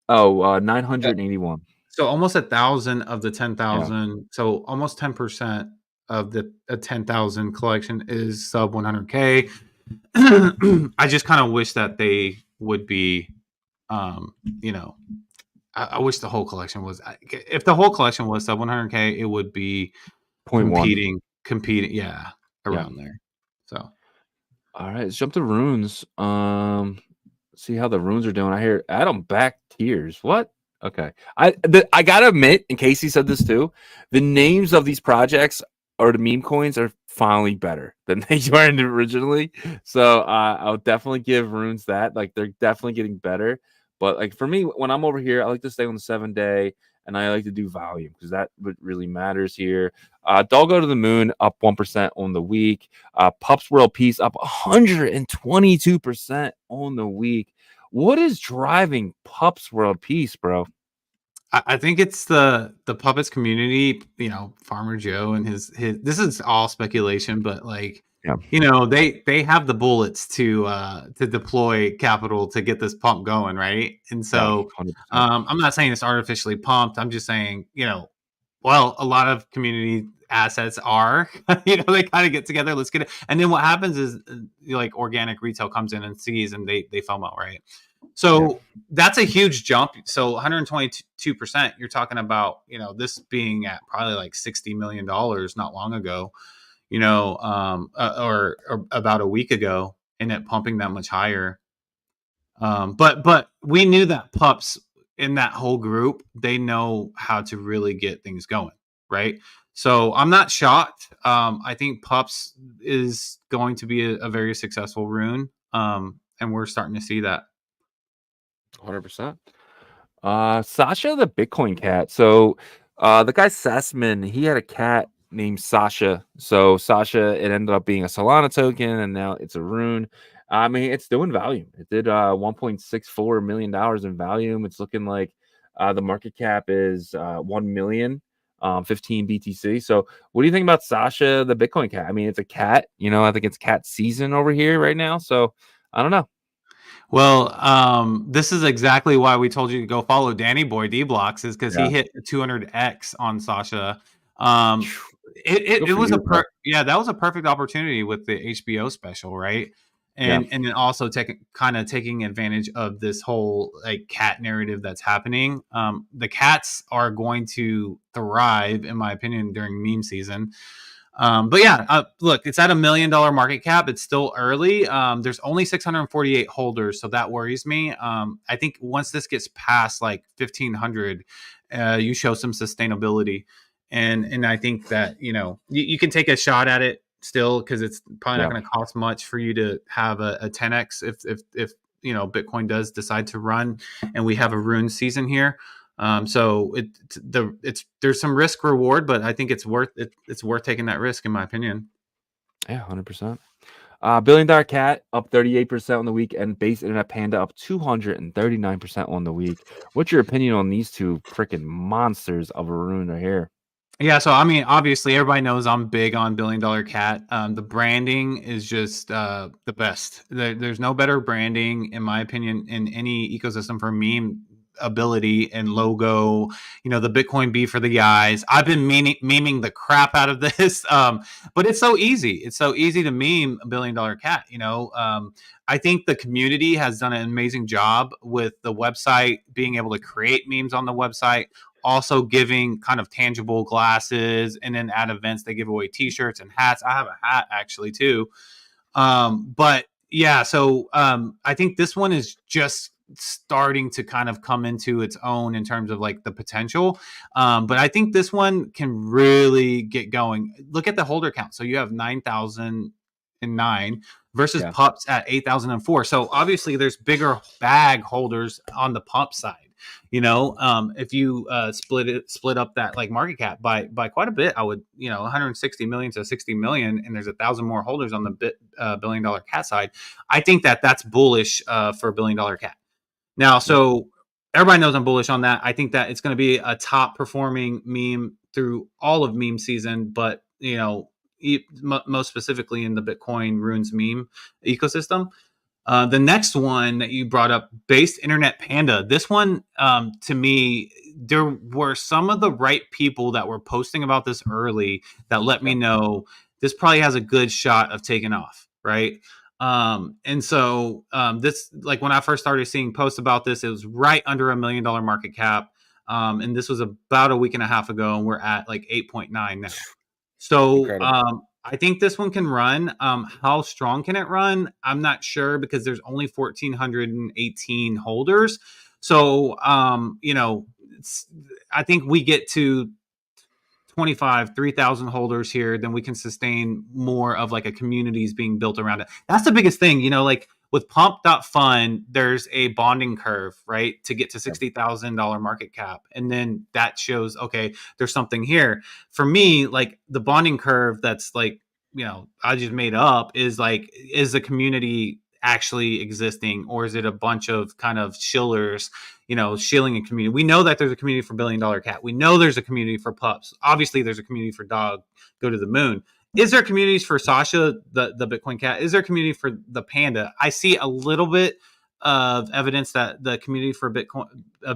981. So almost 1,000 of the Yeah. 10,000. So almost 10% of the 10,000 collection is sub 100K. I just kind of wish that they would be, um, you know, I wish the whole collection was. If the whole collection was sub 100K, it would be Point one. competing, yeah, Yeah. around there. So All right, let's jump to runes. See how the runes are doing. I hear Adam back tears. What? Okay. I gotta admit, and Casey said this too, the names of these projects or the meme coins are finally better than they were originally. So I'll definitely give runes that. Like they're definitely getting better. But like for me, when I'm over here, I like to stay on the 7-day and I like to do volume because that really matters here. Doggo to the Moon up 1% on the week. Pups World Peace up 122% on the week. What is driving Pups World Peace, bro? I think it's the puppets community, Farmer Joe and his this is all speculation, but like, Yeah. they have the bullets to deploy capital to get this pump going, right? And so 100%. I'm not saying it's artificially pumped. I'm just saying, well, a lot of community assets are, they kind of get together, let's get it. And then what happens is like organic retail comes in and sees, and they FOMO, right? So that's a huge jump. So 122%, you're talking about, this being at probably like $60 million not long ago, or about a week ago, and it pumping that much higher. But we knew that pups in that whole group, they know how to really get things going, right? So I'm not shocked. I think pups is going to be a very successful rune, and we're starting to see that. 100%. Sasha the Bitcoin cat. So the guy Sassman, he had a cat named Sasha. So Sasha, it ended up being a Solana token, and now it's a rune. I mean, it's doing volume. It did $1.64 million in volume. It's looking like the market cap is 1 million, 15 BTC. So what do you think about Sasha the Bitcoin cat? I mean, it's a cat. I think it's cat season over here right now. So I don't know. Well, this is exactly why we told you to go follow Danny Boy D Blocks, is because he hit 200x on Sasha. It was that was a perfect opportunity with the HBO special, right? And then also taking advantage of this whole like cat narrative that's happening. The cats are going to thrive, in my opinion, during meme season. But yeah, look, it's at $1 million market cap. It's still early. There's only 648 holders, so that worries me. I think once this gets past like 1,500, you show some sustainability, and I think that you can take a shot at it still, because it's probably not going to cost much for you to have a 10x if Bitcoin does decide to run, and we have a rune season here. So there's some risk reward, but I think it's worth it. It's worth taking that risk, in my opinion. Yeah, 100%. $1 billion cat up 38% on the week, and base internet panda up 239% on the week. What's your opinion on these two freaking monsters of a rune right here? Yeah, so I mean, obviously, everybody knows I'm big on Billion Dollar Cat. The branding is just the best. There's no better branding, in my opinion, in any ecosystem for meme ability and logo. You know, the Bitcoin B for the guys. I've been memeing the crap out of this, but it's so easy. It's so easy to meme a Billion Dollar Cat. I think the community has done an amazing job with the website, being able to create memes on the website, also giving kind of tangible glasses, and then at events they give away t-shirts and hats. I have a hat actually too. But yeah, so I think this one is just starting to kind of come into its own in terms of like the potential. But I think this one can really get going. Look at the holder count. So you have 9,009 versus Yeah. pups at 8,004. So obviously there's bigger bag holders on the pump side. If you split up that like market cap by quite a bit, I would 160 million to 60 million, and there's 1,000 more holders on the billion dollar cat side. I think that's bullish for a billion dollar cat. Now, so everybody knows I'm bullish on that. I think that it's going to be a top performing meme through all of meme season, but most specifically in the Bitcoin runes meme ecosystem. The next one that you brought up, Based Internet Panda. This one, to me, there were some of the right people that were posting about this early that let me know this probably has a good shot of taking off, right? And so this, like when I first started seeing posts about this, it was right under $1 million market cap. And this was about a week and a half ago, and we're at like 8.9 now. So I think this one can run. How strong can it run? I'm not sure, because there's only 1,418 holders. So, I think we get to 3,000 holders here, then we can sustain more of like a communities being built around it. That's the biggest thing, like with pump.fun, there's a bonding curve, right? To get to $60,000 market cap. And then that shows, okay, there's something here. For me, like the bonding curve that's like, I just made up is like, is the community actually existing, or is it a bunch of kind of shillers, shilling a community? We know that there's a community for Billion Dollar Cat. We know there's a community for pups. Obviously, there's a community for dog go to the moon. Is there communities for Sasha, the Bitcoin cat? Is there a community for the panda? I see a little bit of evidence that the community for Bitcoin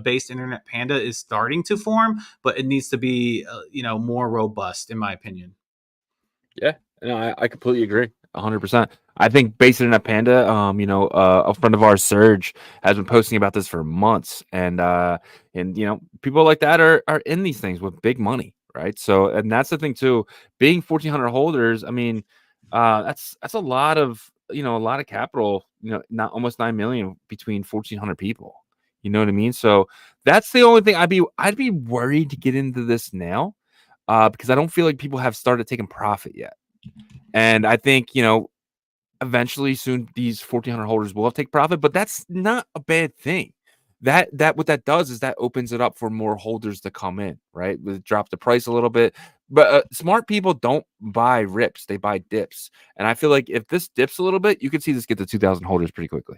based internet panda is starting to form, but it needs to be, more robust, in my opinion. Yeah, no, I completely agree, 100%. I think Based Internet Panda, a friend of ours, Serge, has been posting about this for months, and people like that are in these things with big money, right? So, and that's the thing too. Being 1,400 holders, I mean, that's a lot of capital. Not almost 9 million between 1,400 people. You know what I mean? So that's the only thing I'd be worried to get into this now, because I don't feel like people have started taking profit yet. And I think, eventually soon these 1,400 holders will take profit, but that's not a bad thing. That what that does is that opens it up for more holders to come in, right? Drop the price a little bit. But smart people don't buy rips, they buy dips. And I feel like if this dips a little bit, you could see this get to 2,000 holders pretty quickly.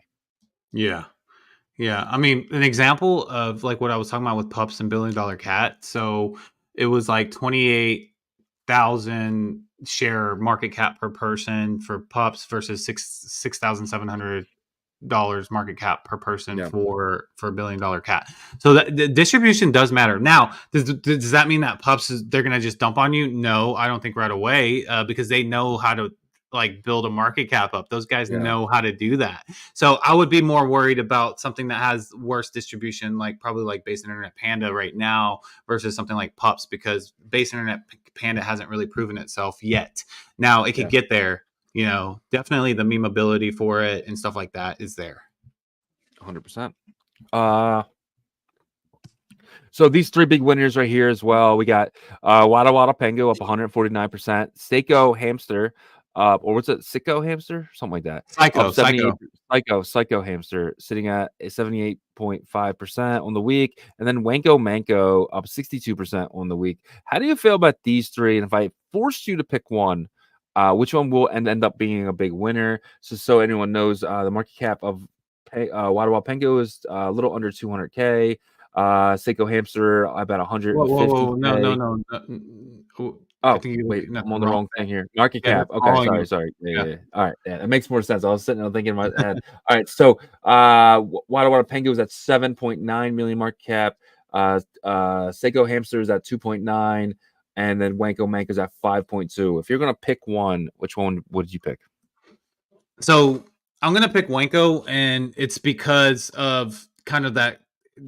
Yeah. Yeah. I mean, an example of like what I was talking about with pups and Billion Dollar Cat. So it was like 28,000 share market cap per person for pups versus $6,700 market cap per person for Billion Dollar Cat. So the distribution does matter. Now, does that mean that pups they're going to just dump on you? No, I don't think right away, because they know how to like build a market cap up. Those guys know how to do that. So I would be more worried about something that has worse distribution, like probably like Base Internet Panda right now versus something like pups, because Base Internet Panda hasn't really proven itself yet. Now it could get there. Definitely the meme ability for it and stuff like that is there. 100%. So these three big winners right here as well. We got Wada Wada Pengu up 149%. Seiko Hamster, or what's it? Sicko Hamster? Something like that. Psycho Hamster sitting at 78.5% on the week. And then Wanko Manko up 62% on the week. How do you feel about these three? And if I forced you to pick one, which one will end up being a big winner? So anyone knows, the market cap of Wada Wada Pengu is a little under 200K. Seiko Hamster about Whoa, whoa, whoa, 150K. no. I Oh, think you're wait, looking at I'm the on the wrong wrong thing thing. here. Market Yeah, cap. that's Okay, following you. sorry. Yeah, Yeah. yeah, yeah. All right, yeah, that makes more sense. I was sitting there thinking in my head. All right, so Wada Wada Pengu is at 7.9 million market cap. Seiko Hamster is at 2.9, and then Wanko Mank is at 5.2. If you're gonna pick one, which one would you pick? So I'm gonna pick Wanko, and it's because of kind of that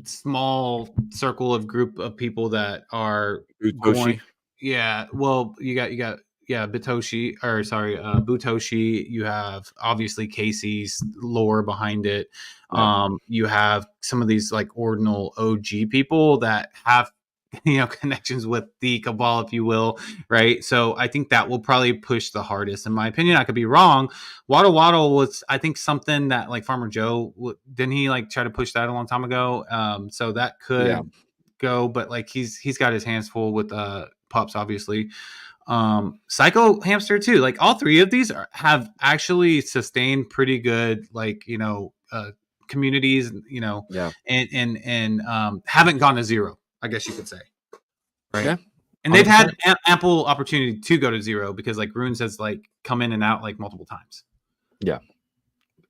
small circle of group of people that are going. Utoshi. Yeah, well, you got Bitoshi, or sorry, Butoshi. You have obviously Casey's lore behind it. Yeah. You have some of these like ordinal OG people that have connections with the cabal, if you will, right? So I think that will probably push the hardest, in my opinion. I could be wrong. Waddle Waddle was, I think, something that like Farmer Joe didn't he like try to push that a long time ago? So that Yeah. could go, but like he's got his hands full with pups, obviously. Psycho Hamster too. Like all three of these have actually sustained pretty good, like communities, Yeah. and haven't gone to zero, I guess you could say, right? Yeah. And they've had 100%. ample opportunity to go to zero because like Runes has like come in and out like multiple times. Yeah.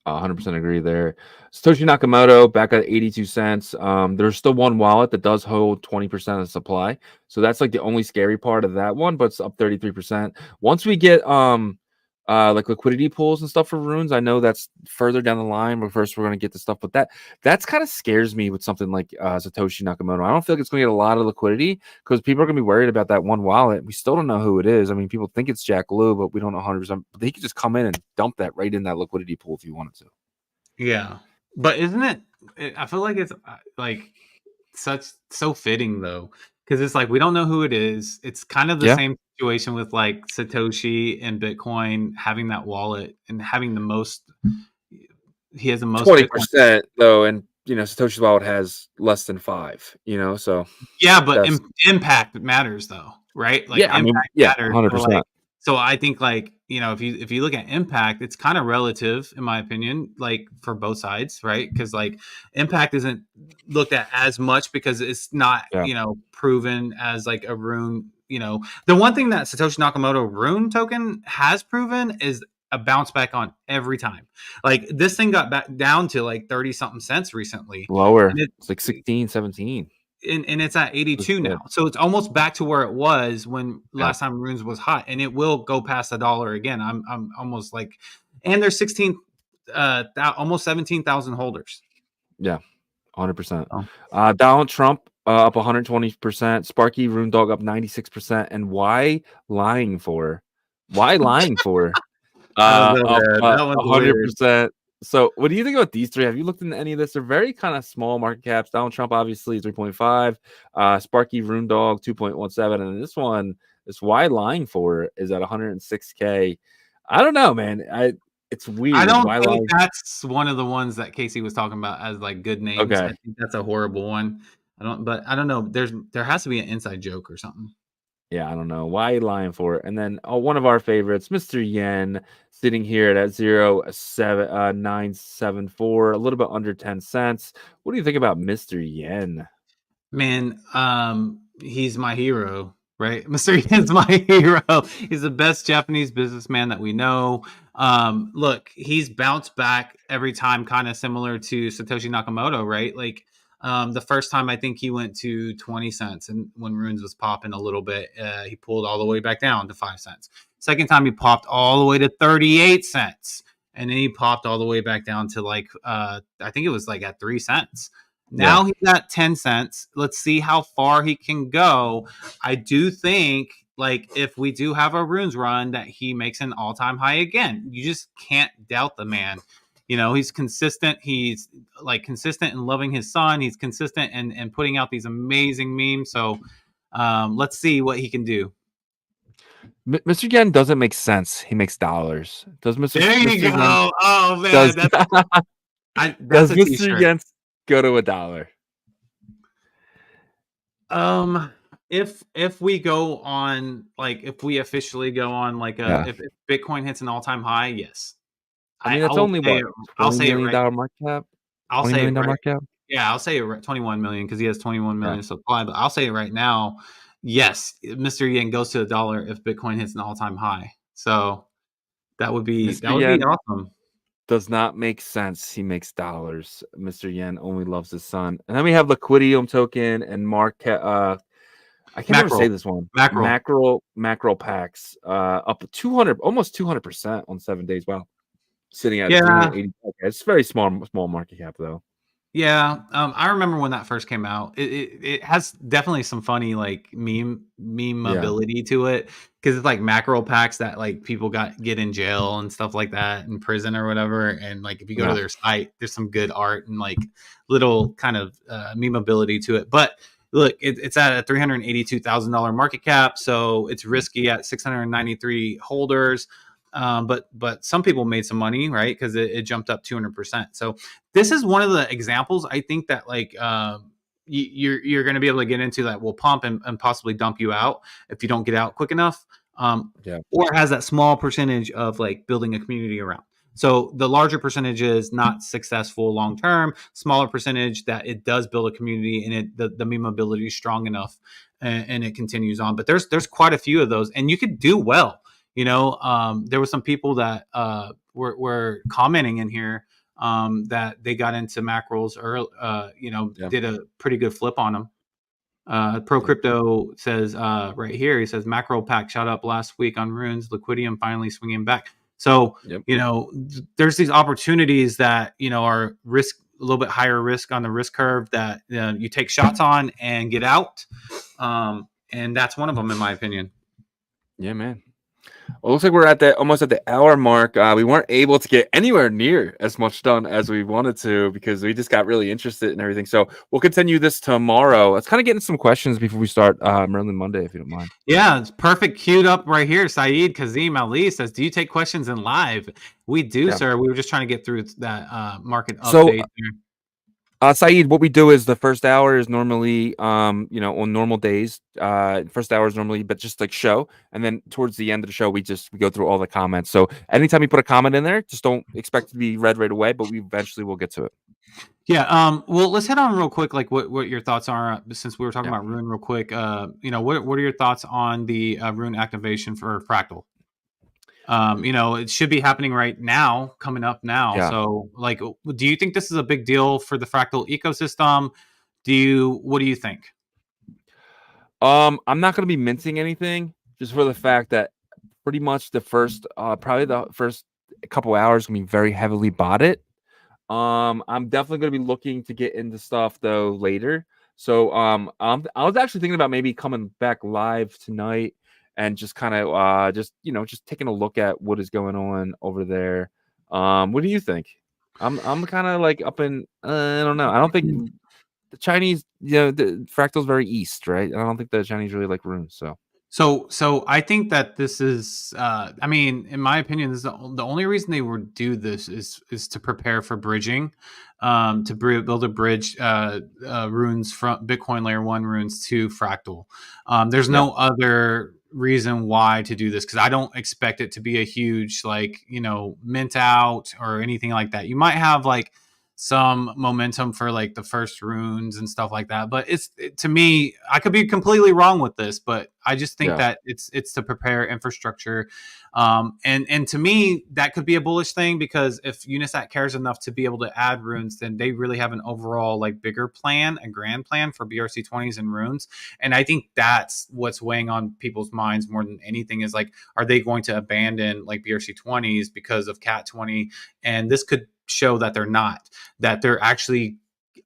100% agree there. Satoshi Nakamoto back at 82 cents. There's still one wallet that does hold 20% of the supply. So that's like the only scary part of that one, but it's up 33%. Once we get like liquidity pools and stuff for runes, I know that's further down the line, but first we're going to get the stuff. But that's kind of scares me with something like Satoshi Nakamoto. I don't feel like it's going to get a lot of liquidity because people are going to be worried about that one wallet. We still don't know who it is. I mean, people think it's Jack Lou, but we don't know 100%. But he could just come in and dump that right in that liquidity pool if you wanted to. Yeah, but isn't it? I feel like it's like so fitting though, because it's like we don't know who it is. It's kind of the same situation with like Satoshi and Bitcoin having that wallet and having the most. He has the most 20% though, and Satoshi's wallet has less than 5. So yeah, but impact matters though, right? Like I mean, impact matters. 100%. So I think like if you look at impact, it's kind of relative in my opinion, like for both sides, right? Because like impact isn't looked at as much because it's not proven as like a rune. The one thing that Satoshi Nakamoto rune token has proven is a bounce back on every time. Like this thing got back down to like 30 something cents recently. Lower. It's like 16, 17. And it's at 82 now. So it's almost back to where it was when last time runes was hot, and it will go past $1 again. I'm almost like, and there's 16 almost 17,000 holders. Yeah. 100%. Donald Trump up 120%, Sparky Rune Dog up 96%. And why lying for? Up 100%. So what do you think about these three? Have you looked into any of this? They're very kind of small market caps. Donald Trump obviously 3.5, Sparky Rune Dog 2.17, and this one, this why lying for is at 106K. I don't know, man. It's weird. I don't think that's one of the ones that Casey was talking about as like good names. Okay. I think that's a horrible one. I don't know. There has to be an inside joke or something. Yeah, I don't know. Why are you lying for it? And then one of our favorites, Mr. Yen, sitting here at 0.974, a little bit under 10 cents. What do you think about Mr. Yen? Man, he's my hero, right? Mr. Yen's my hero. He's the best Japanese businessman that we know. Look, he's bounced back every time, kind of similar to Satoshi Nakamoto, right? Like, the first time I think he went to 20 cents, and when runes was popping a little bit, he pulled all the way back down to 5 cents. Second time he popped all the way to 38 cents, and then he popped all the way back down to like I think it was like at 3 cents. Now he's at 10 cents. Let's see how far he can go. I do think like if we do have a runes run that he makes an all-time high again. You just can't doubt the man. He's consistent. He's like consistent in loving his son. He's consistent and putting out these amazing memes. So let's see what he can do. Mr. Yen doesn't make sense. He makes dollars. Does Mr. There you Mr. go. Yen, oh man, does, that's does Mr. Yen go to $1? If we go on, like if we officially go on like if Bitcoin hits an all-time high, yes. I mean, that's only what, $20 million market cap? I'll say market cap? Yeah, I'll say 21 million because he has 21 Yeah. million supply. But I'll say it right now, yes, Mr. Yen goes to $1 if Bitcoin hits an all-time high. So Mr. that would be Yen awesome. does not make sense. He makes dollars. Mr. Yen only loves his son. And then we have Liquidium token and I can never say Mackerel, this one. mackerel. Macro packs up 200 almost 200% on 7 days. Wow. Sitting at Yeah, 380. Okay, it's very small market cap though. yeah. I remember when that first came out. It has definitely some funny like meme Yeah. ability to it because it's like mackerel packs that like people get in jail and stuff like that in prison or whatever. And like if you go to Yeah. their site, there's some good art and like little kind of meme ability to it. But look, it's at a $382,000 market cap, so it's risky at 693 holders. But some people made some money, right? Because it jumped up 200%. So this is one of the examples I think that like you're going to be able to get into that will pump and possibly dump you out if you don't get out quick enough, Yeah. or has that small percentage of like building a community around. So the larger percentage is not successful long term, smaller percentage that it does build a community and the meme ability is strong enough and it continues on. But there's quite a few of those, and you could do well. There were some people that were commenting in here that they got into mackerels early, Yeah. did a pretty good flip on them. Pro Yep. Crypto says right here, he says macro pack shot up last week on runes, Liquidium finally swinging back. So, Yep. there's these opportunities that, are risk a little bit higher risk on the risk curve that you take shots on and get out. And that's one of them, in my opinion. Yeah, man. Well, looks like we're at almost at the hour mark. We weren't able to get anywhere near as much done as we wanted to because we just got really interested in everything. So we'll continue this tomorrow. Let's kind of get into some questions before we start Merlin Monday, if you don't mind. Yeah, it's perfect. Queued up right here. Saeed Kazim Ali says, "Do you take questions in live?" We do, Yeah. sir. We were just trying to get through that market So, update. Saeed, what we do is the first hour is normally, on normal days. First hour is normally, but just like show, and then towards the end of the show, we go through all the comments. So anytime you put a comment in there, just don't expect it to be read right away, but we eventually will get to it. Yeah. Well, let's head on real quick. Like, what your thoughts are since we were talking Yeah. about Rune real quick. What are your thoughts on the Rune activation for Fractal? It should be happening right now, coming up now. Yeah. So, like, do you think this is a big deal for the Fractal ecosystem? What do you think? I'm not going to be minting anything just for the fact that pretty much probably the first couple hours going to be very heavily botted. I'm definitely going to be looking to get into stuff though later. So I was actually thinking about maybe coming back live tonight and just kind of just taking a look at what is going on over there. What do you think? I'm kind of like up in I don't know. I don't think the Chinese, the Fractal's very east, right? I don't think the Chinese really like runes. So I think that this is, I mean, in my opinion, this is the only reason they would do this is to prepare for bridging, build a bridge, runes from Bitcoin layer 1 runes to Fractal. There's Yeah. no other reason why to do this because I don't expect it to be a huge mint out or anything like that. You might have like some momentum for like the first runes and stuff like that, but to me, I could be completely wrong with this, but I just think Yeah. that it's to prepare infrastructure, and to me that could be a bullish thing because if Unisat cares enough to be able to add runes, then they really have an overall like bigger plan, a grand plan for BRC20s and runes, and I think that's what's weighing on people's minds more than anything is like, are they going to abandon like BRC20s because of Cat 20? And this could show that they're not, that they're actually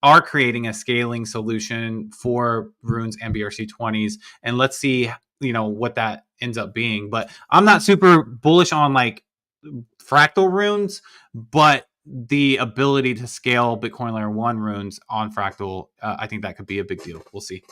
are creating a scaling solution for runes and BRC20s. And let's see, what that ends up being. But I'm not super bullish on like Fractal runes, but the ability to scale Bitcoin layer 1 runes on Fractal, I think that could be a big deal. We'll see.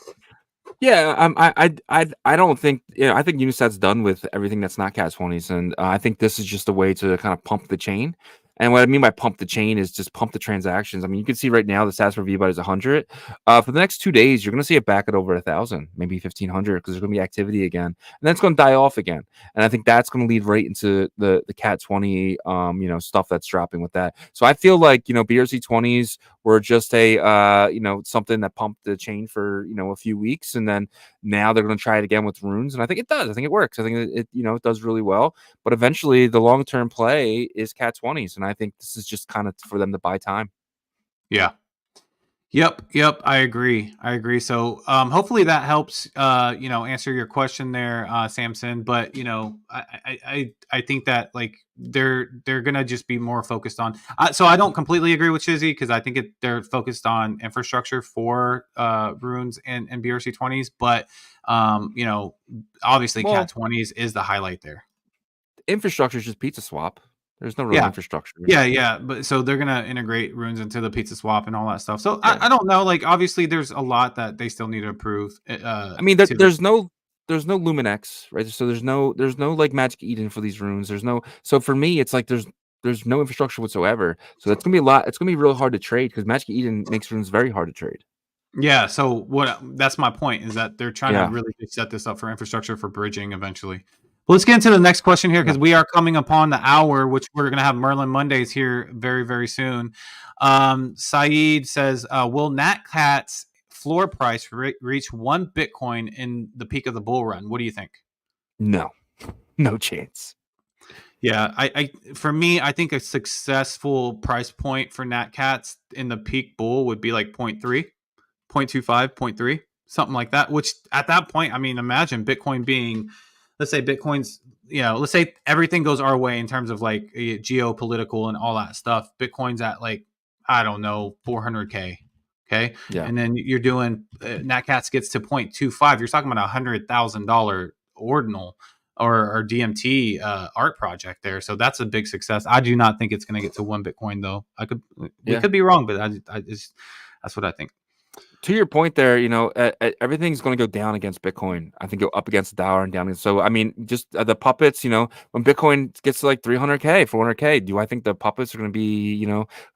Yeah, I don't think I think Unisat's done with everything that's not Cat 20s, and I think this is just a way to kind of pump the chain. And what I mean by pump the chain is just pump the transactions. I mean, you can see right now the stats for VBUT is 100. For the next 2 days, you're going to see it back at over 1,000, maybe 1,500, because there's going to be activity again, and then it's going to die off again. And I think that's going to lead right into the Cat 20, stuff that's dropping with that. So I feel like BRC 20s were just a something that pumped the chain for a few weeks, and then now they're going to try it again with runes, and I think it does. I think it works. I think it does really well. But eventually, the long term play is Cat 20s, and I think this is just kind of for them to buy time. Yeah. Yep. I agree. So hopefully that helps answer your question there, Samson. But I think that like they're gonna just be more focused on so I don't completely agree with Shizzy, because I think they're focused on infrastructure for runes and BRC 20s, but obviously Cat 20s is the highlight there. Infrastructure is just pizza swap. There's no real infrastructure. Yeah. But so they're gonna integrate runes into the pizza swap and all that stuff. So I don't know. Like obviously, there's a lot that they still need to improve. I mean, there's no Luminex, right? So there's no like Magic Eden for these runes. There's no. So for me, it's like there's no infrastructure whatsoever. So that's gonna be a lot. It's gonna be real hard to trade because Magic Eden makes runes very hard to trade. Yeah. So that's my point, is that they're trying to really set this up for infrastructure for bridging eventually. Well, let's get into the next question here, because we are coming upon the hour, which we're going to have Merlin Mondays here very, very soon. Saeed says, will NatCat's floor price reach 1 Bitcoin in the peak of the bull run? What do you think? No chance. Yeah, for me, I think a successful price point for NatCats in the peak bull would be like 0.3, 0.25, 0.3, something like that. Which at that point, I mean, imagine Bitcoin being, let's say Bitcoin's, let's say everything goes our way in terms of like geopolitical and all that stuff. Bitcoin's at like, I don't know, 400K. Okay. Yeah. And then you're doing, NatCats gets to 0.25. You're talking about $100,000 ordinal or DMT art project there. So that's a big success. I do not think it's going to get to 1 Bitcoin though. We could be wrong, but that's what I think. To your point there, everything's going to go down against Bitcoin. I think go up against the dollar and down. So, I mean, just the puppets, when Bitcoin gets to like 300K, 400K, do I think the puppets are going to be,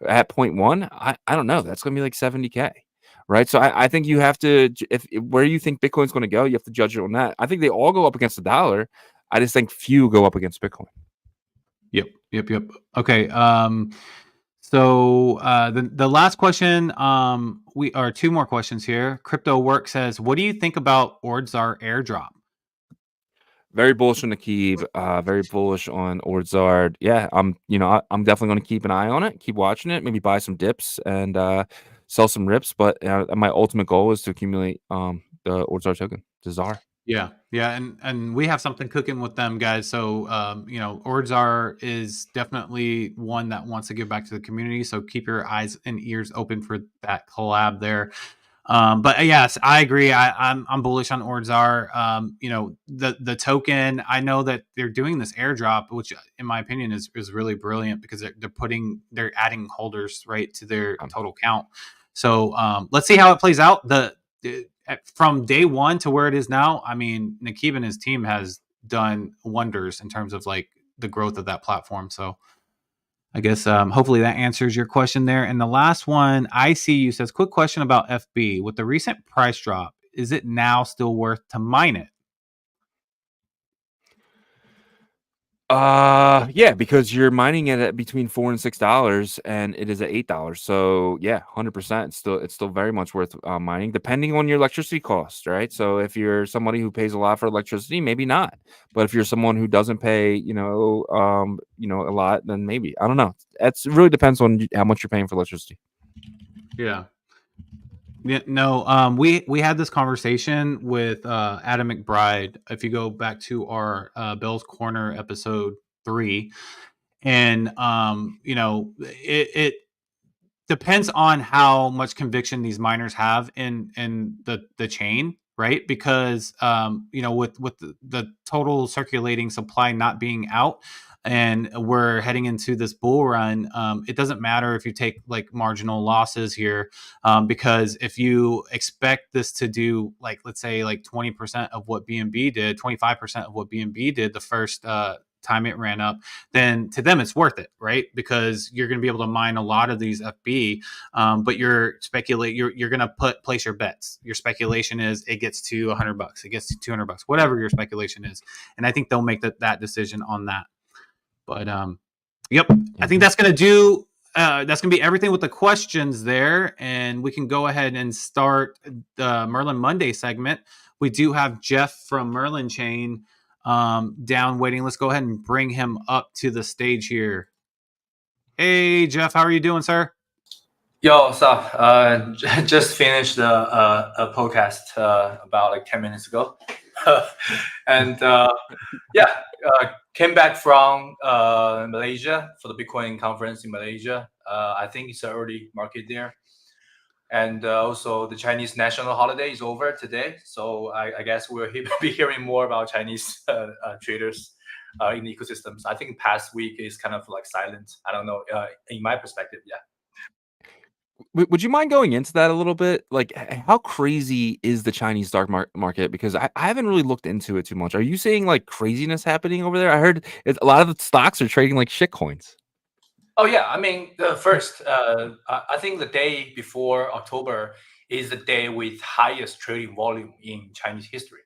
at 0.1? I don't know. That's going to be like 70K, right? So I think you have to, if where you think Bitcoin's going to go, you have to judge it on that. I think they all go up against the dollar. I just think few go up against Bitcoin. Yep. Okay. So the last question, we are 2 more questions here. Crypto Work says, what do you think about Ordzar airdrop? Very bullish on Nakib, very bullish on Ordzard. Yeah, I'm definitely going to keep an eye on it, keep watching it, maybe buy some dips and sell some rips. But my ultimate goal is to accumulate the Ordzar token, the Czar. Yeah, and we have something cooking with them, guys. So Ordzar is definitely one that wants to give back to the community. So keep your eyes and ears open for that collab there. But yes, I agree. I'm bullish on Ordzar. The token, I know that they're doing this airdrop, which in my opinion is really brilliant, because they're adding holders right to their total count. So let's see how it plays out. From day one to where it is now, I mean, Nakib and his team has done wonders in terms of like the growth of that platform. So I guess hopefully that answers your question there. And the last one, ICU says, quick question about FB. With the recent price drop, is it now still worth to mine it? Yeah, because you're mining it at between $4 and $6, and it is at $8. So yeah, 100%. It's still very much worth mining, depending on your electricity cost, right? So if you're somebody who pays a lot for electricity, maybe not. But if you're someone who doesn't pay, a lot, then maybe. I don't know. It really depends on how much you're paying for electricity. Yeah. Yeah, no, we had this conversation with Adam McBride. If you go back to our Bell's Corner episode 3, and it depends on how much conviction these miners have in the chain, right? Because with the total circulating supply not being out, and we're heading into this bull run, it doesn't matter if you take like marginal losses here, because if you expect this to do like, let's say like 20% of what BNB did, 25% of what BNB did the first time it ran up, then to them it's worth it, right? Because you're going to be able to mine a lot of these FB, but you're going to place your bets. Your speculation is it gets to $100, it gets to $200, whatever your speculation is, and I think they'll make that decision on that. But yep, I think that's going to do that's going to be everything with the questions there. And we can go ahead and start the Merlin Monday segment. We do have Jeff from Merlin Chain down waiting. Let's go ahead and bring him up to the stage here. Hey, Jeff, how are you doing, sir? Yo, what's up? Just finished a podcast about like 10 minutes ago. And came back from Malaysia for the Bitcoin conference in Malaysia. I think it's an early market there. And also the Chinese national holiday is over today. So I guess we'll be hearing more about Chinese traders in the ecosystems. I think past week is kind of like silent. I don't know, in my perspective, yeah. Would you mind going into that a little bit? Like, how crazy is the Chinese stock market? Because I haven't really looked into it too much. Are you seeing like craziness happening over there? I heard a lot of the stocks are trading like shit coins. Oh yeah, I mean, first, I think the day before October is the day with highest trading volume in Chinese history.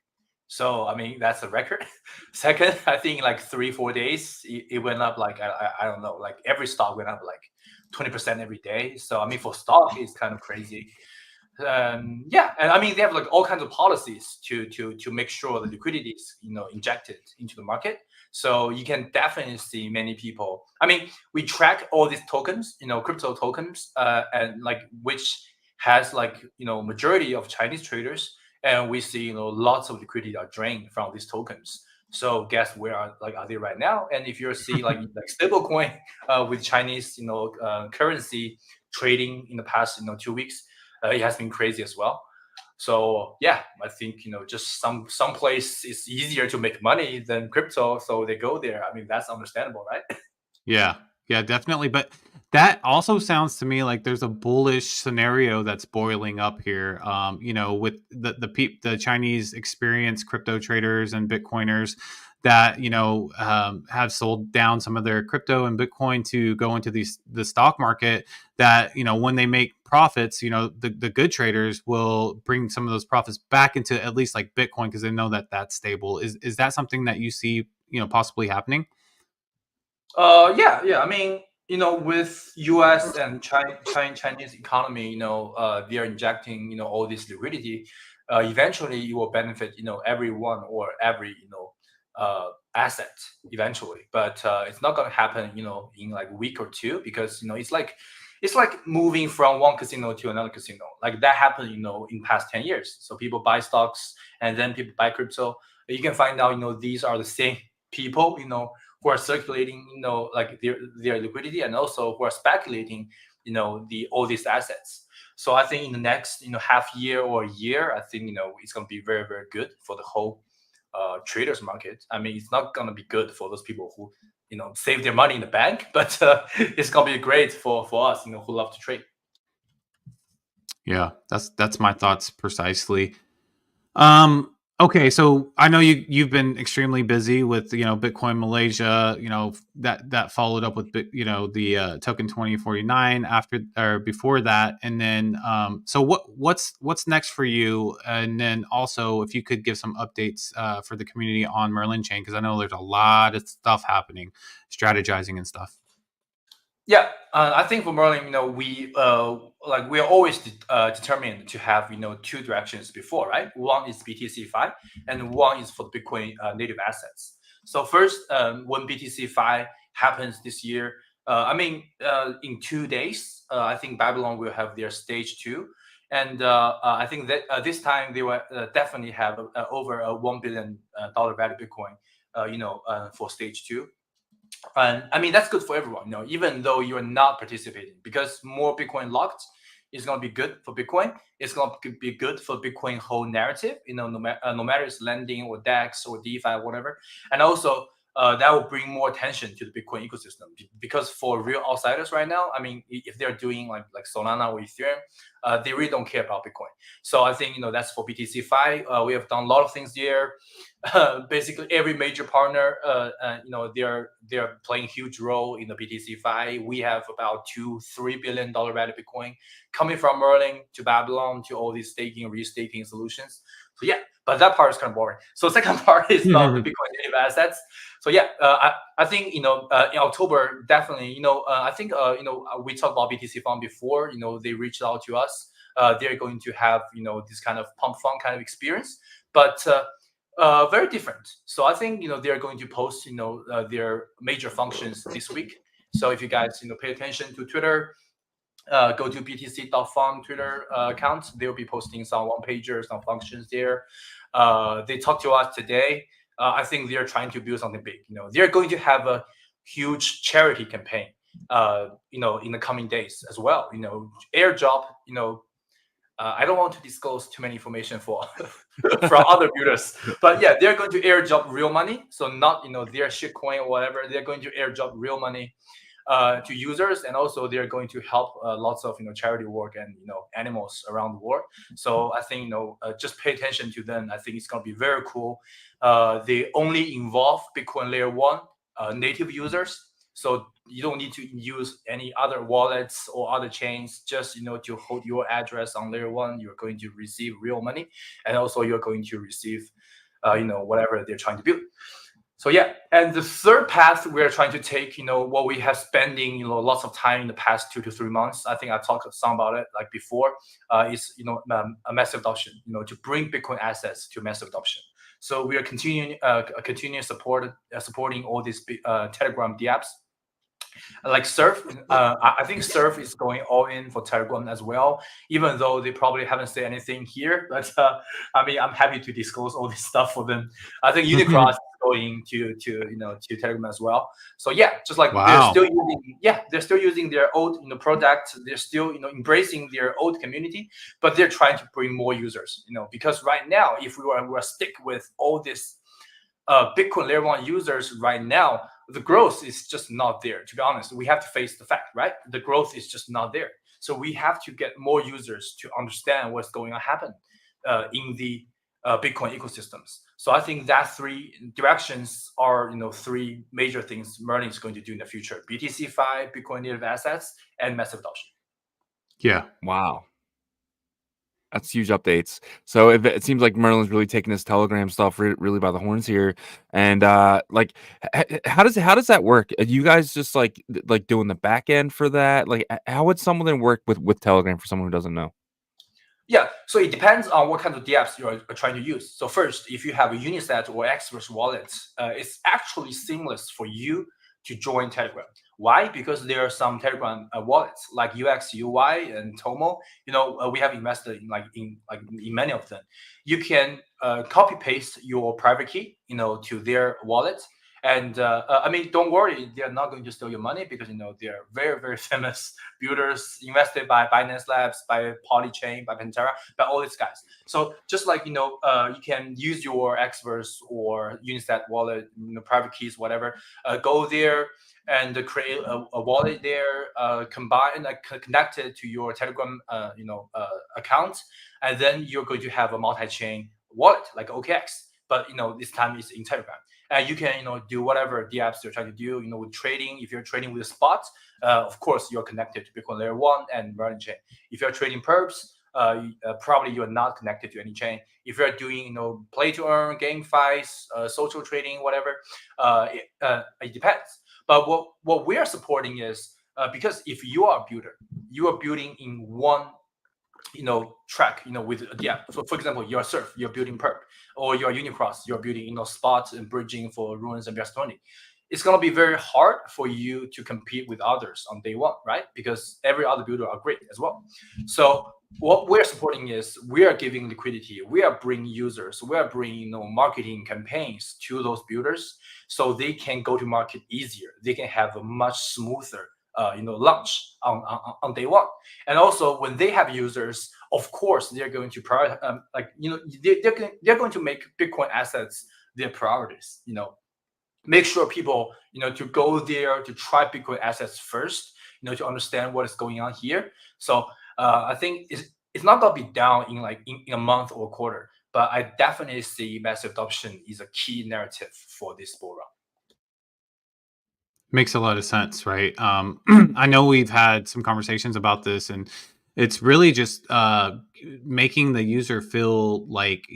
So I mean, that's a record. Second, I think like 3-4 days, it went up like I don't know, like every stock went up like 20% every day. So I mean, for stock, it's kind of crazy. And I mean, they have like all kinds of policies to make sure the liquidity is injected into the market. So you can definitely see many people. I mean, we track all these tokens, crypto tokens, and like which has like majority of Chinese traders, and we see lots of liquidity are drained from these tokens. So guess where are they right now? And if you see like stablecoin with Chinese currency trading in the past 2 weeks, it has been crazy as well. So yeah, I think just some place is easier to make money than crypto, so they go there. I mean, that's understandable, right? Yeah, definitely. But that also sounds to me like there's a bullish scenario that's boiling up here. With the Chinese experienced crypto traders and Bitcoiners that have sold down some of their crypto and Bitcoin to go into the stock market. That when they make profits, the good traders will bring some of those profits back into at least like Bitcoin because they know that that's stable. Is that something that you see possibly happening? Yeah. I mean, with U.S. and Chinese economy, they are injecting, all this liquidity. Eventually, it will benefit, everyone or every, asset eventually. But it's not going to happen, in like a week or two because it's like moving from one casino to another casino. Like that happened, in past 10 years. So people buy stocks and then people buy crypto. You can find out, these are the same people, who are circulating, like their liquidity, and also who are speculating, all these assets. So I think in the next, half year or a year, I think it's going to be very, very good for the whole traders market. I mean, it's not going to be good for those people who save their money in the bank, but it's going to be great for us, who love to trade. Yeah, that's my thoughts precisely. Okay, so I know you've been extremely busy with Bitcoin Malaysia, that followed up with the token 2049 after or before that, and then so what's next for you, and then also if you could give some updates for the community on Merlin Chain because I know there's a lot of stuff happening, strategizing and stuff. Yeah, I think for Merlin, we are always determined to have two directions before, right? One is BTC-5, and one is for Bitcoin native assets. So first, when BTC-5 happens this year, in 2 days, I think Babylon will have their stage 2, and I think that this time they will definitely have over a $1 billion value Bitcoin, for stage 2. And I mean, that's good for everyone, even though you're not participating, because more Bitcoin locked is going to be good for Bitcoin. It's going to be good for Bitcoin whole narrative, no matter it's lending or DEX or DeFi, whatever. And also, that will bring more attention to the Bitcoin ecosystem because for real outsiders right now, I mean, if they're doing like Solana or Ethereum, they really don't care about Bitcoin. So I think that's for BTC-5. We have done a lot of things there. Basically, every major partner, they're playing a huge role in the BTC-5. We have about $2-3 billion value Bitcoin coming from Merlin to Babylon to all these staking, restaking solutions. So yeah, but that part is kind of boring. So second part is about the Bitcoin native assets. So yeah, I think in October definitely. I think we talked about BTC Fund before. They reached out to us. They're going to have this kind of pump fund kind of experience, but very different. So I think they're going to post their major functions this week. So if you guys pay attention to Twitter, go to btc.fund Twitter account. They'll be posting some one pagers, some functions there. They talked to us today. I think they're trying to build something big. They're going to have a huge charity campaign. In the coming days as well. Airdrop. I don't want to disclose too many information for from other builders, but yeah, they're going to airdrop real money. So not their shitcoin or whatever. They're going to airdrop real money to users, and also they're going to help lots of charity work and animals around the world. So I think just pay attention to them. I think it's going to be very cool. They only involve Bitcoin Layer 1 native users, so you don't need to use any other wallets or other chains. Just to hold your address on Layer 1, you're going to receive real money, and also you're going to receive whatever they're trying to build. So yeah, and the third path we're trying to take, what we have spending, lots of time in the past 2 to 3 months. I think I talked some about it like before. Is a massive adoption, to bring Bitcoin assets to massive adoption. So we are continuing supporting all these Telegram dApps. Like Surf, I think Surf is going all in for Telegram as well, even though they probably haven't said anything here. But I'm happy to disclose all this stuff for them. I think Unicross is going to Telegram as well. So yeah, just like Wow. they're still using their old product. They're still embracing their old community, but they're trying to bring more users. Because right now, if we were stick with all this Bitcoin Layer 1 users right now, the growth is just not there. To be honest, we have to face the fact, right? The growth is just not there. So we have to get more users to understand what's going to happen in the Bitcoin ecosystems. So I think that three directions are three major things Merlin is going to do in the future: BTC5, Bitcoin native assets, and massive adoption. Yeah. Wow. That's huge updates. So it seems like Merlin's really taking this Telegram stuff really by the horns here. And like, how does that work? Are you guys just like doing the back end for that? Like, how would someone work with Telegram for someone who doesn't know? Yeah, so it depends on what kind of dApps you're trying to use. So first, if you have a Unisat or Express wallet, it's actually seamless for you to join Telegram. Why? Because there are some Telegram wallets like UX, UI, and Tomo. We have invested in many of them. You can copy paste your private key, to their wallet. And don't worry, they're not going to steal your money, because they're very, very famous builders invested by Binance Labs, by Polychain, by Pantera, by all these guys. So just like you can use your Exverse or Unisat wallet, private keys, whatever. Go there and create a wallet there, connect it to your Telegram account, and then you're going to have a multi-chain wallet like OKX, but this time it's in Telegram. And you can do whatever dApps you're trying to do. With trading, if you're trading with spot, of course you're connected to Bitcoin Layer 1 and Merlin chain. If you're trading perps, probably you're not connected to any chain. If you're doing play to earn, GameFi, social trading, whatever, it depends. But what we are supporting is because if you are a builder, you are building in one track, with So for example, you're Surf, you're building perp, or you're Unicross, you're building spots and bridging for Ruins and BS20. It's going to be very hard for you to compete with others on day one, right? Because every other builder are great as well. So what we're supporting is we are giving liquidity, we are bringing users, we are bringing marketing campaigns to those builders, so they can go to market easier. They can have a much smoother launch on day one. And also when they have users, of course they're going to prioritize, they're going to make Bitcoin assets their priorities. Make sure people to go there to try Bitcoin assets first, to understand what is going on here. So I think it's not gonna be down in a month or a quarter, but I definitely see massive adoption is a key narrative for this bull run. Makes a lot of sense, right? I know we've had some conversations about this, and it's really just making the user feel like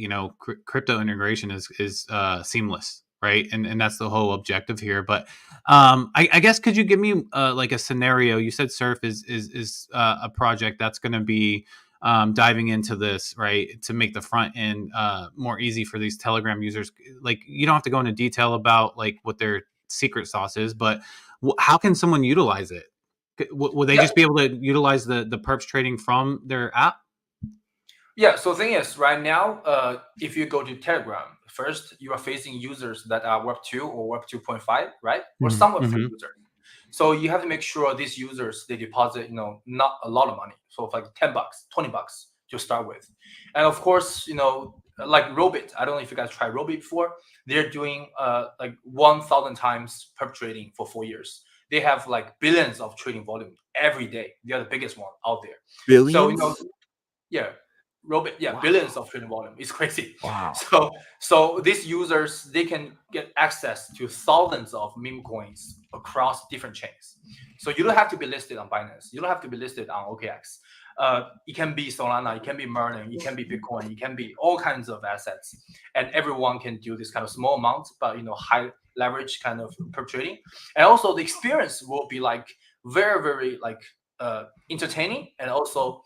crypto integration is seamless, right? And that's the whole objective here. But I guess could you give me like a scenario? You said Surf is a project that's going to be diving into this, right, to make the front end more easy for these Telegram users. Like, you don't have to go into detail about like what their secret sauce is, but how can someone utilize it? Will they just be able to utilize the perps trading from their app? Yeah, so the thing is, right now, if you go to Telegram, first you are facing users that are Web 2 or Web 2.5, right? Or some Web 3 users. So you have to make sure these users, they deposit, not a lot of money. So it's like $10, $20 to start with. And of course, like Robit, I don't know if you guys tried Robit before. They're doing like 1,000 times perp trading for 4 years. They have like billions of trading volume every day. They are the biggest one out there. Billions? So, yeah. Robit, yeah, Wow. billions of trading volume. It's crazy. Wow. So these users, they can get access to thousands of meme coins across different chains. So you don't have to be listed on Binance. You don't have to be listed on OKX. It can be Solana, it can be Merlin, it can be Bitcoin, it can be all kinds of assets, and everyone can do this kind of small amounts, but high leverage kind of perp trading. And also the experience will be like very, very like entertaining and also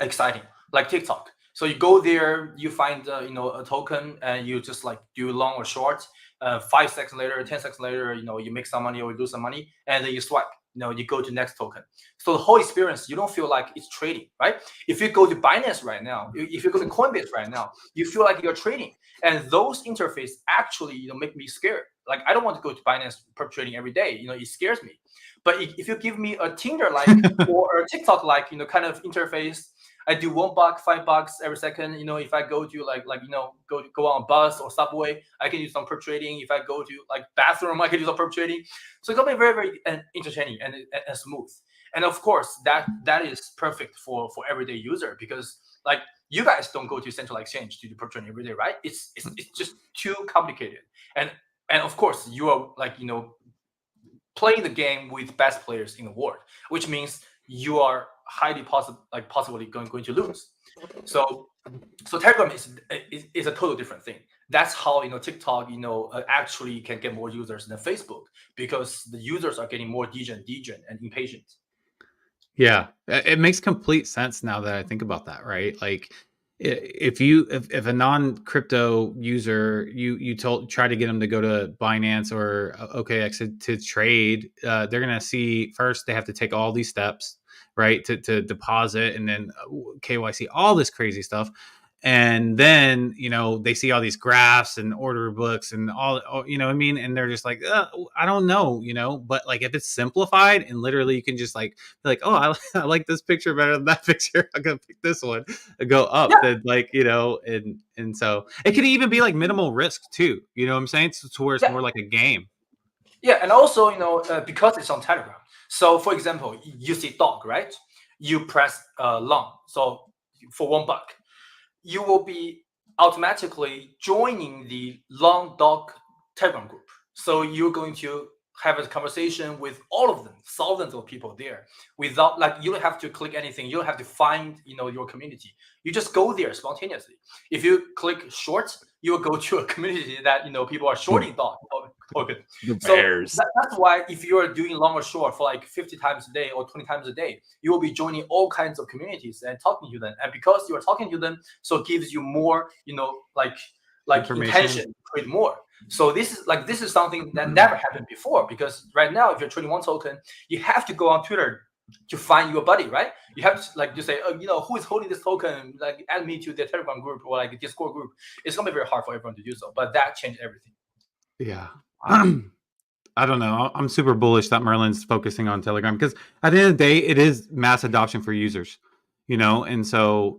exciting, like TikTok. So you go there, you find a token, and you just like do long or short. 5 seconds later, 10 seconds later, you make some money or you lose some money, and then you swipe. You go to next token. So the whole experience, you don't feel like it's trading, right? If you go to Binance right now, if you go to Coinbase right now, you feel like you're trading, and those interface actually make me scared. Like, I don't want to go to Binance perp trading every day. It scares me. But if you give me a Tinder-like or a TikTok-like, kind of interface, I do $1, $5 every second. If I go to go on a bus or subway, I can do some perp trading. If I go to like bathroom, I can do some perp trading. So it's gonna be very, very entertaining and smooth. And of course, that is perfect for everyday user, because like you guys don't go to central exchange to do perp trading every day, right? It's just too complicated. And of course, you are like playing the game with best players in the world, which means you are highly possibly going to lose. So Telegram is a total different thing. That's how TikTok actually can get more users than Facebook, because the users are getting more degen and impatient. Yeah, it makes complete sense now that I think about that, right? Like, if a non-crypto user, you try to get them to go to Binance or OKX to trade, they're gonna see first they have to take all these steps, right, to deposit, and then KYC, all this crazy stuff. And then they see all these graphs and order books and all what I mean, and they're just like, I don't know, but like if it's simplified and literally you can just like be like, oh, I like this picture better than that picture, I'm gonna pick this one and go up. Then like and so it could even be like minimal risk too, what I'm saying, to where it's more like a game. Yeah, and also because it's on Telegram. So for example, you see dog, right? You press long, so for $1, you will be automatically joining the long dog Telegram group. So you're going to have a conversation with all of them, thousands of people there, without like you don't have to click anything. You don't have to find your community. You just go there spontaneously. If you click short, you will go to a community that people are shorting dog token. So that's why if you are doing long or short for like 50 times a day or 20 times a day, you will be joining all kinds of communities and talking to them. And because you are talking to them, so it gives you more like intention to trade more. So this is something that never happened before, because right now, if you're trading one token, you have to go on Twitter to find your buddy, right? You have to like just say, who is holding this token? Like, add me to the Telegram group or like a Discord group. It's gonna be very hard for everyone to do so. But that changed everything. Yeah. I don't know. I'm super bullish that Merlin's focusing on Telegram, because at the end of the day, it is mass adoption for users, and so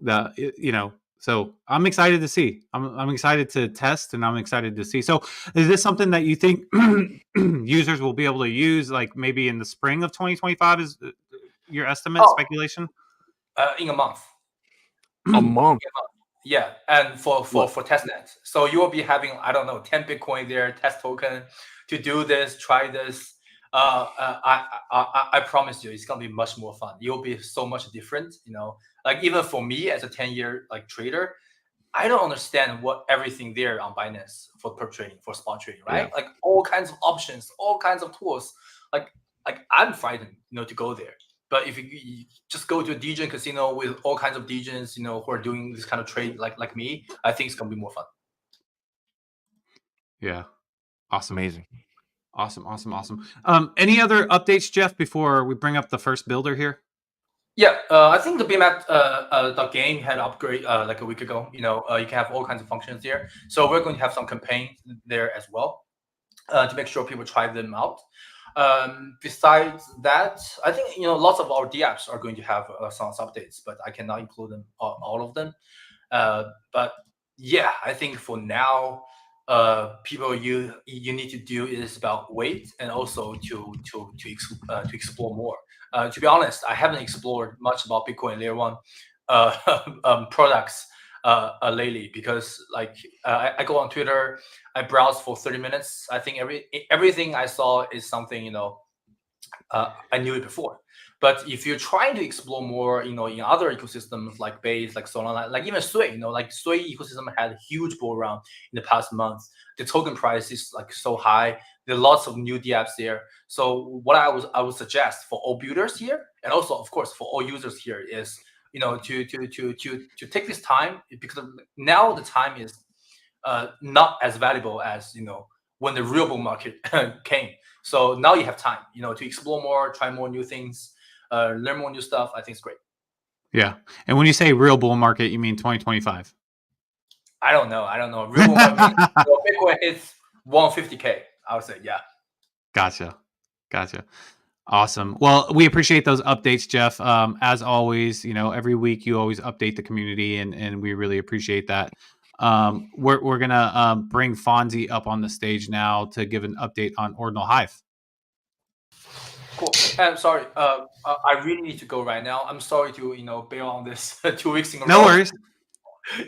so I'm excited to see. I'm excited to test, and I'm excited to see. So is this something that you think users will be able to use, like maybe in the spring of 2025? Is your estimate, speculation? In a month. A month. Yeah, and for testnet. So you will be having, I don't know, 10 Bitcoin there, test token to do this, try this. I promise you, it's gonna be much more fun. You'll be so much different. Like even for me as a 10-year like trader, I don't understand what everything there on Binance for perp trading, for spot trading, right? Yeah. Like all kinds of options, all kinds of tools. Like I'm frightened, to go there. But if you just go to a DJ casino with all kinds of DJs, who are doing this kind of trade like me, I think it's gonna be more fun. Yeah. Awesome. Amazing. Awesome. Any other updates, Jeff, before we bring up the first builder here? Yeah, I think the BMAP the game had upgrade like a week ago. You can have all kinds of functions there. So we're going to have some campaigns there as well to make sure people try them out. Besides that, I think lots of our DApps are going to have some updates, but I cannot include them all of them. But yeah, I think for now, people you need to do is about wait and also to explore more. To be honest, I haven't explored much about Bitcoin Layer 1 products lately because I go on Twitter, I browse for 30 minutes. I think everything I saw is something I knew it before. But if you're trying to explore more, in other ecosystems like Base, like Solana, like even Sui, like Sui ecosystem had a huge bull run in the past month. The token price is like so high. There are lots of new DApps there. So what I would suggest for all builders here, and also of course for all users here, is to take this time, because now the time is not as valuable as when the real bull market came. So now you have time, to explore more, try more new things, learn more new stuff. I think it's great. Yeah. And when you say real bull market, you mean 2025? I don't know. Real bull market means Bitcoin hits 150K. I would say, yeah. Gotcha. Awesome. Well, we appreciate those updates, Jeff. As always, every week you always update the community, and we really appreciate that. We're gonna bring Fonzie up on the stage now to give an update on Ordinal Hive. Cool. I'm sorry. I really need to go right now. I'm sorry to bail on this 2 weeks in a row. No worries.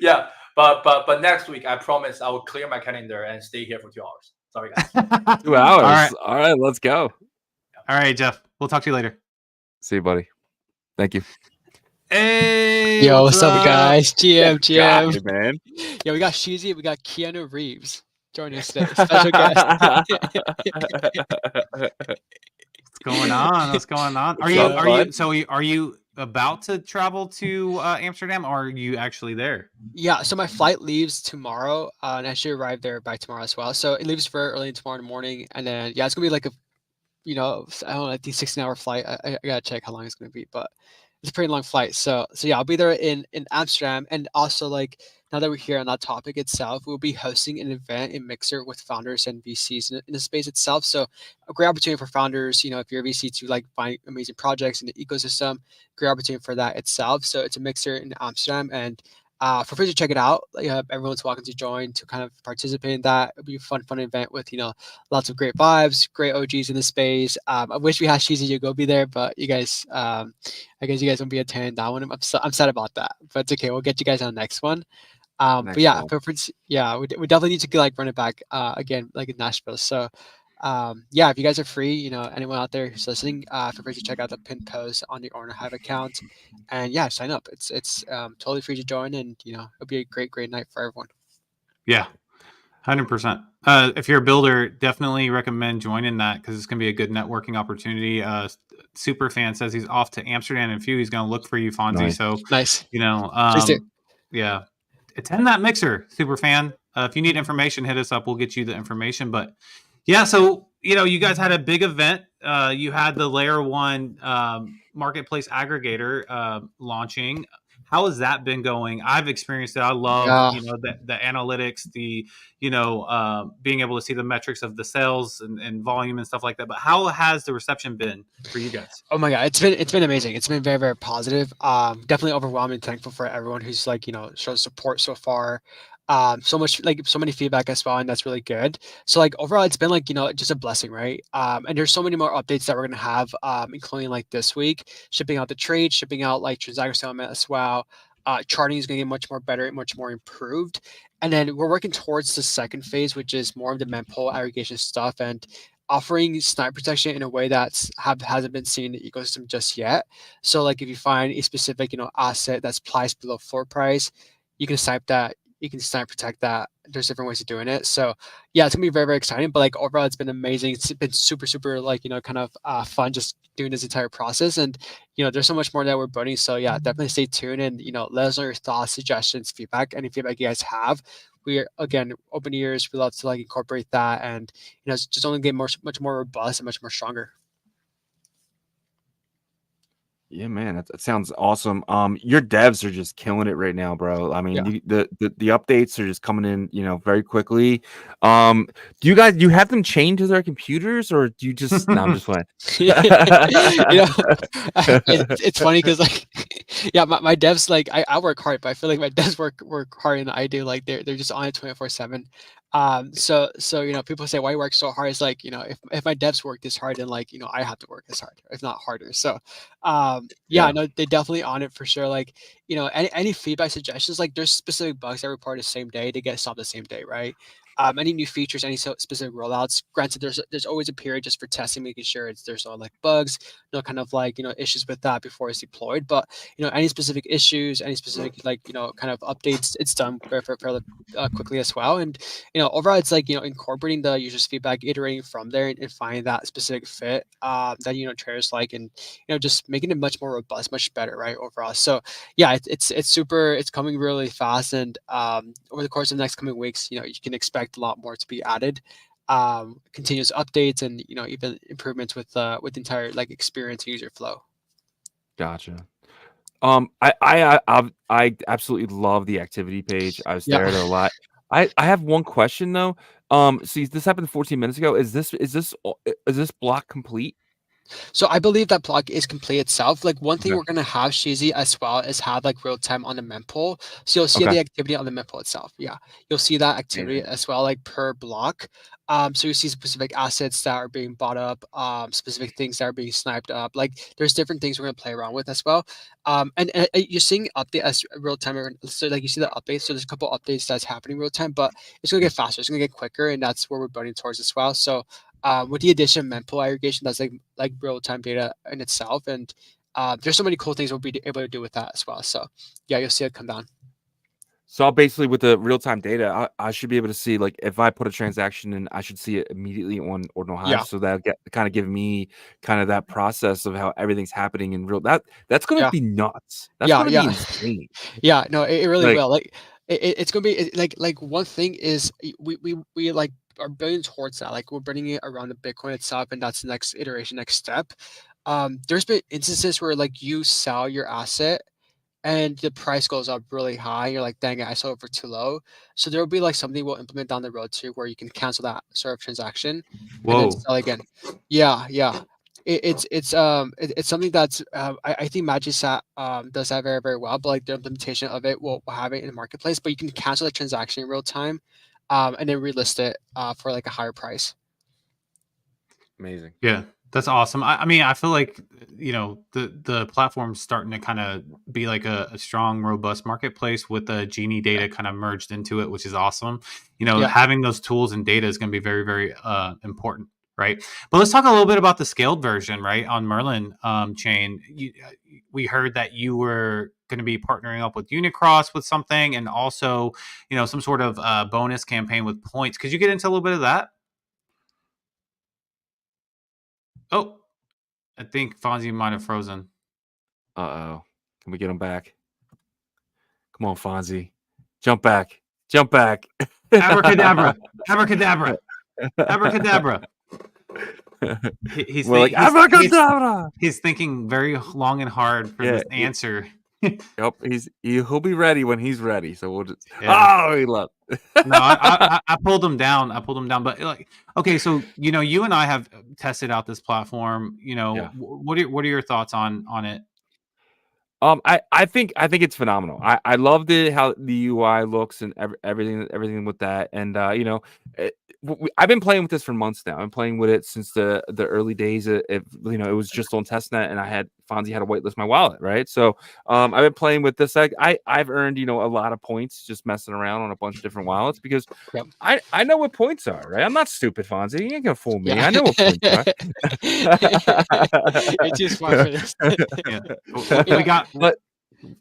Yeah, but next week I promise I will clear my calendar and stay here for 2 hours. Sorry, guys. 2 hours. right. All right, let's go. All right, Jeff. We'll talk to you later. See you, buddy. Thank you. Hey, Yo, what's up, guys? GM. Got it, man. Yo, we got Shizzy, we got Keanu Reeves joining us today. Special guest. What's going on? Are you about to travel to Amsterdam, or are you actually there? Yeah, so my flight leaves tomorrow, and I should arrive there by tomorrow as well. So it leaves very early tomorrow morning, and then it's gonna be like a, I don't know, like the 16-hour flight. I gotta check how long it's gonna be, but it's a pretty long flight. So yeah, I'll be there in Amsterdam, and also like now that we're here on that topic itself, we'll be hosting an event in Mixer with founders and VCs in the space itself. So a great opportunity for founders, if you're a VC, to like find amazing projects in the ecosystem. Great opportunity for that itself. So it's a Mixer in Amsterdam, and feel free to check it out. Everyone's welcome to join to kind of participate in that. It'll be a fun event with lots of great vibes, great OGs in the space. I wish we had Shizzy Yagobi there, but you guys, I guess you guys won't be attending that one. I'm sad about that, but it's okay. We'll get you guys on the next one. But yeah, feel free to, we definitely need to like run it back again, like in Nashville. So yeah, if you guys are free, anyone out there who's listening, feel free to check out the pinned post on the Ordinal Hive account, and yeah, sign up. It's totally free to join, and it'll be a great night for everyone. Yeah, 100%. If you're a builder, definitely recommend joining that because it's gonna be a good networking opportunity. Superfan says he's off to Amsterdam in a few. He's gonna look for you, Fonzie. Nice. So Nice. Please do. Yeah, attend that Mixer, Superfan. If you need information, hit us up. We'll get you the information. But yeah, so you guys had a big event. You had the Layer 1 marketplace aggregator launching. How has that been going? I've experienced it. I love the analytics, the being able to see the metrics of the sales and volume and stuff like that. But how has the reception been for you guys? Oh my god, it's been amazing. It's been very, very positive. Definitely overwhelming. Thankful for everyone who's shown support so far. So many feedback as well, and that's really good. So overall, it's been just a blessing, right? And there's so many more updates that we're gonna have, including this week, shipping out the trade, shipping out transaction settlement as well. Charting is gonna get much more better, much more improved, and then we're working towards the second phase, which is more of the mempool aggregation stuff and offering snipe protection in a way hasn't been seen in the ecosystem just yet. So if you find a specific asset that's priced below floor price, you can snipe that you can sign protect that. There's different ways of doing it. So yeah, it's gonna be very, very exciting. But like overall, it's been amazing. It's been super, super like kind of fun just doing this entire process. And there's so much more that we're building. So yeah, definitely stay tuned and let us know your thoughts, suggestions, feedback, any feedback you guys have. We are again open ears. We love to like incorporate that, and it's just only get much more robust and much more stronger. Yeah, man, that sounds awesome. Your devs are just killing it right now, bro. I mean, Yeah. the updates are just coming in, very quickly. Do you have them chained to their computers, or do you just? No, I'm just playing. It's funny because like, yeah, my devs like I work hard, but I feel like my devs work harder than I do. Like they're just on it 24/7. So people say why you work so hard. It's like if my devs work this hard, then like I have to work this hard, if not harder. So Yeah. no, they definitely on it for sure. Like any feedback suggestions, like there's specific bugs that report the same day, they get solved the same day, right? Any new features, any specific rollouts. Granted, there's always a period just for testing, making sure there's no like bugs, no kind of like issues with that before it's deployed. But any specific issues, any specific like kind of updates, it's done fairly quickly as well. And overall, it's like incorporating the user's feedback, iterating from there, and finding that specific fit that traders like, and just making it much more robust, much better, right? Overall, so yeah, it's super. It's coming really fast, and over the course of the next coming weeks, you can expect a lot more to be added, continuous updates, and even improvements with the entire like experience user flow. Gotcha. I absolutely love the activity page. I was there a lot. I have one question though. See, this happened 14 minutes ago. Is this block complete? So I believe that block is complete itself. Like one thing Okay. we're gonna have Shizzy as well is have like real time on the mempool. So you'll see the activity on the mempool itself. Yeah, you'll see that activity as well, like per block. So you see specific assets that are being bought up, specific things that are being sniped up. Like there's different things we're gonna play around with as well. And you're seeing update as real time. So like you see the updates. So there's a couple updates that's happening real time, but it's gonna get faster. It's gonna get quicker, and that's where we're building towards as well. So with the addition of mempool aggregation, that's like real time data in itself, and there's so many cool things we'll be able to do with that as well. So yeah, you'll see it come down. So basically, with the real time data, I should be able to see like if I put a transaction in, I should see it immediately on Ordinal Hive. Yeah. So that kind of give me kind of that process of how everything's happening in real. That's gonna be nuts. That's gonna be insane. Yeah, no, it really will. Like it's gonna be like one thing is we like are building towards that. Like we're bringing it around the Bitcoin itself, and that's the next iteration, next step. There's been instances where like you sell your asset and the price goes up really high. You're like, dang it, I sold it for too low. So there will be like something we'll implement down the road too, where you can cancel that sort of transaction and then sell again. Yeah. It's something that's I think Magisat does that very, very well, but like the implementation of it will have it in the marketplace, but you can cancel the transaction in real time and then relist it for like a higher price. Amazing. Yeah, that's awesome. I mean, I feel like the platform's starting to kind of be like a strong, robust marketplace with the Genie data kind of merged into it, which is awesome. Having those tools and data is going to be very, very important, right? But let's talk a little bit about the scaled version, right? On Merlin chain, we heard that you were going to be partnering up with Unicross with something, and also some sort of bonus campaign with points. Could you get into a little bit of that? Oh, I think Fonzie might have frozen. Uh-oh. Can we get him back? Come on, Fonzie. Jump back. Jump back. Abracadabra. Abracadabra. Abracadabra. Abracadabra. He's thinking very long and hard for this answer. Yep, he'll be ready when he's ready. So we'll just he left. No, I pulled him down. But like, okay, so you and I have tested out this platform. What are your thoughts on it? I think it's phenomenal. I love how the UI looks and everything with that. And I've been playing with this for months now. I'm playing with it since the early days. It was just on testnet, and Fonzie had to whitelist my wallet, right? So I've been playing with this. I've earned a lot of points just messing around on a bunch of different wallets because I know what points are, right? I'm not stupid, Fonzie. You ain't gonna fool me. I know what points are. You're too smart for this. We got.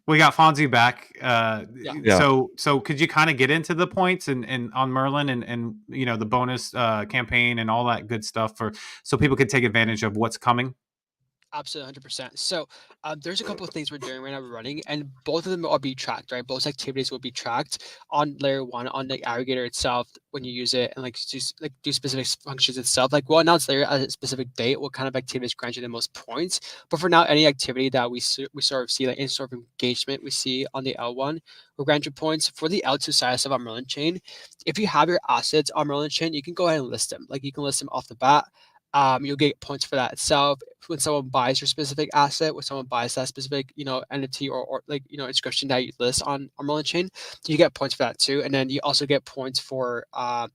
we got Fonzie back. Yeah. So could you kind of get into the points and on Merlin and you know the bonus campaign and all that good stuff so people could take advantage of what's coming? Absolutely, 100%. So there's a couple of things we're doing right now. We're running, and both of them will be tracked, right? Both activities will be tracked on layer one on the aggregator itself when you use it, and do specific functions itself. Like we'll announce later at a specific date what kind of activities grant you the most points. But for now, any activity that we sort of see, like any sort of engagement we see on the L1, will grant you points. For the L2 side of our Merlin chain, if you have your assets on Merlin chain, you can go ahead and list them. Like you can list them off the bat. You'll get points for that itself. When someone buys your specific asset, when someone buys that specific, NFT or like, inscription that you list on Merlin chain, you get points for that too. And then you also get points for, kind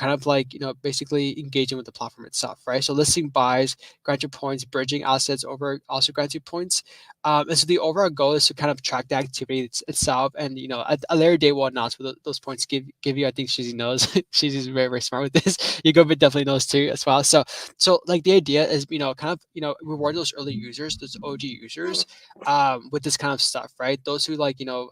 of like, basically engaging with the platform itself, right? So listing buys grant you points, bridging assets over also grants you points. And so the overall goal is to kind of track the activity itself. And, a later date will announce what those points give you. I think Shizzy knows. Shizzy's very, very smart with this. Yagobi definitely knows too as well. So like the idea is, reward those early users, those OG users, with this kind of stuff, right? Those who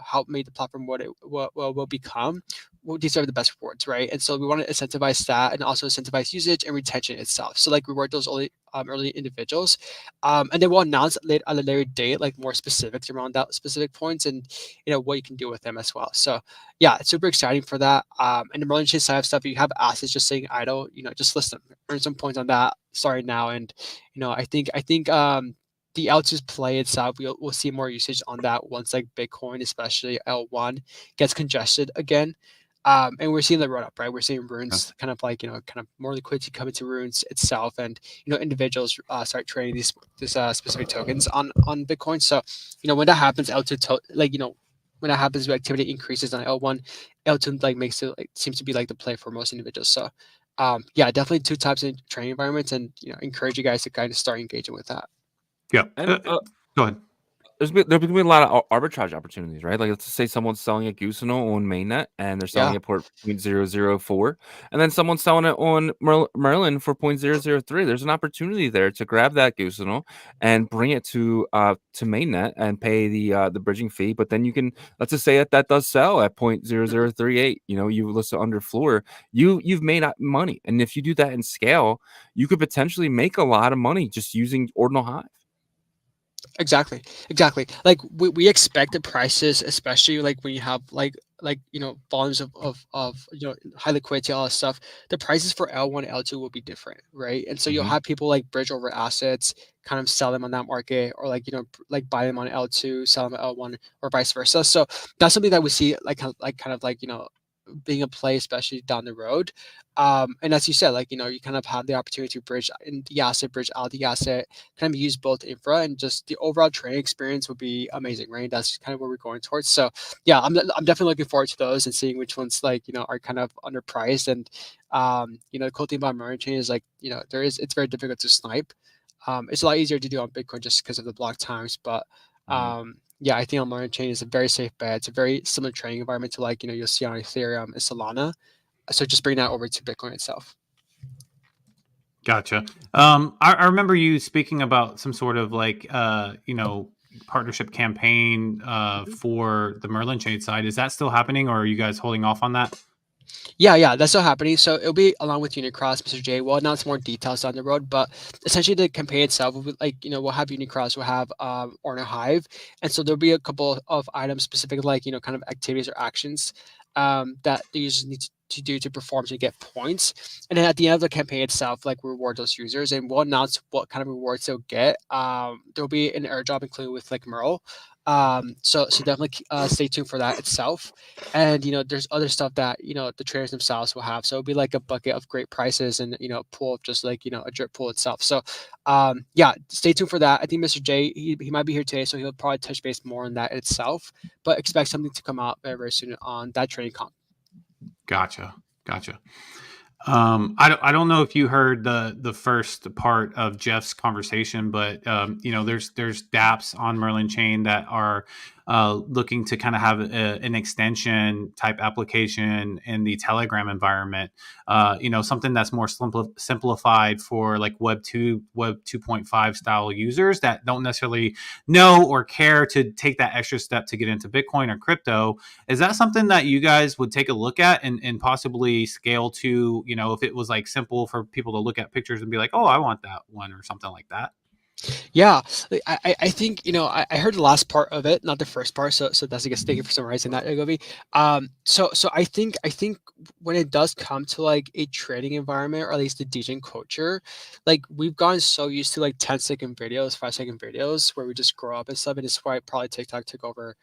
help make the platform what it will become will deserve the best rewards, right? And so we want to incentivize that and also incentivize usage and retention itself. So like reward those early individuals, and then we'll announce at a later date like more specifics around that specific points and what you can do with them as well. So yeah, it's super exciting for that. And the Merlin chain side of stuff, if you have assets just sitting idle, just list them, earn some points on that starting now. And I think the L2's play itself, we'll see more usage on that once like Bitcoin, especially L1, gets congested again. And we're seeing the run up, right? We're seeing runes kind of like, kind of more liquidity coming to runes itself, and individuals start trading these specific tokens on Bitcoin. So when that happens, L2 when that happens, activity increases on L1. L2 like makes it seems to be like the play for most individuals. So yeah, definitely two types of trading environments, and encourage you guys to kind of start engaging with that. Yeah. And Go ahead. there's going to be a lot of arbitrage opportunities, right? Like let's just say someone's selling a Gusano on mainnet and they're selling it for 0.004, and then someone's selling it on Merlin for 0.003. There's an opportunity there to grab that Gusano and bring it to mainnet and pay the bridging fee. But then you can, let's just say that does sell at 0.0038. You list it under floor. You've made money, and if you do that in scale, you could potentially make a lot of money just using Ordinal Hive. Exactly. Like we expect the prices, especially like when you have volumes of high liquidity, all that stuff. The prices for L1, L2 will be different, right? And so you'll have people like bridge over assets, kind of sell them on that market, or buy them on L2, sell them at L1, or vice versa. So that's something that we see being a play, especially down the road. And as you said, you kind of have the opportunity to bridge in the asset, bridge out the asset, kind of use both infra, and just the overall trading experience would be amazing, right? That's kind of what we're going towards. So yeah, I'm definitely looking forward to those and seeing which ones are kind of underpriced. And the cool thing about Merlin chain is it's very difficult to snipe. It's a lot easier to do on Bitcoin just because of the block times, but yeah, I think on Merlin chain is a very safe bet. It's a very similar trading environment to you'll see on Ethereum and Solana. So just bring that over to Bitcoin itself. Gotcha. I remember you speaking about some sort of partnership campaign for the Merlin chain side. Is that still happening, or are you guys holding off on that? Yeah, that's still happening. So it'll be along with Unicross, Mr. J. We'll announce more details down the road, but essentially the campaign itself will be we'll have Unicross, we'll have Ordinal Hive, and so there'll be a couple of items specific, kind of activities or actions that the users need to do to perform to get points. And then at the end of the campaign itself, we reward those users, and we'll announce what kind of rewards they'll get. There'll be an airdrop included with Merle. So definitely stay tuned for that itself. And there's other stuff that the traders themselves will have. So it'll be like a bucket of great prices, and pool of just a drip pool itself. So yeah, stay tuned for that. I think Mr. J, he might be here today, so he'll probably touch base more on that itself. But expect something to come out very, very soon on that trading comp. Gotcha. I don't know if you heard the first part of Jeff's conversation, but there's dApps on Merlin chain that are looking to kind of have an extension type application in the Telegram environment, something that's more simplified for like Web 2.5 style users that don't necessarily know or care to take that extra step to get into Bitcoin or crypto. Is that something that you guys would take a look at and possibly scale to, if it was like simple for people to look at pictures and be like, oh, I want that one or something like that? Yeah, I think I heard the last part of it, not the first part. So that's, I guess, thank you for summarizing that, Yagobi. So I think when it does come to like a trading environment, or at least the DJing culture, like we've gotten so used to like 10-second videos, 5-second videos where we just grow up and stuff, and it's why probably TikTok took over.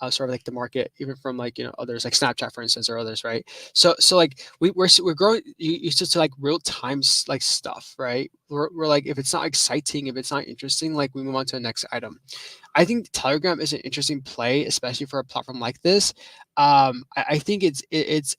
Sort of like the market, even from like others like Snapchat, for instance, or others, right? So like we're growing used to like real time like stuff, right? We're like, if it's not exciting, if it's not interesting, like we move on to the next item. I think Telegram is an interesting play, especially for a platform like this. I think it's if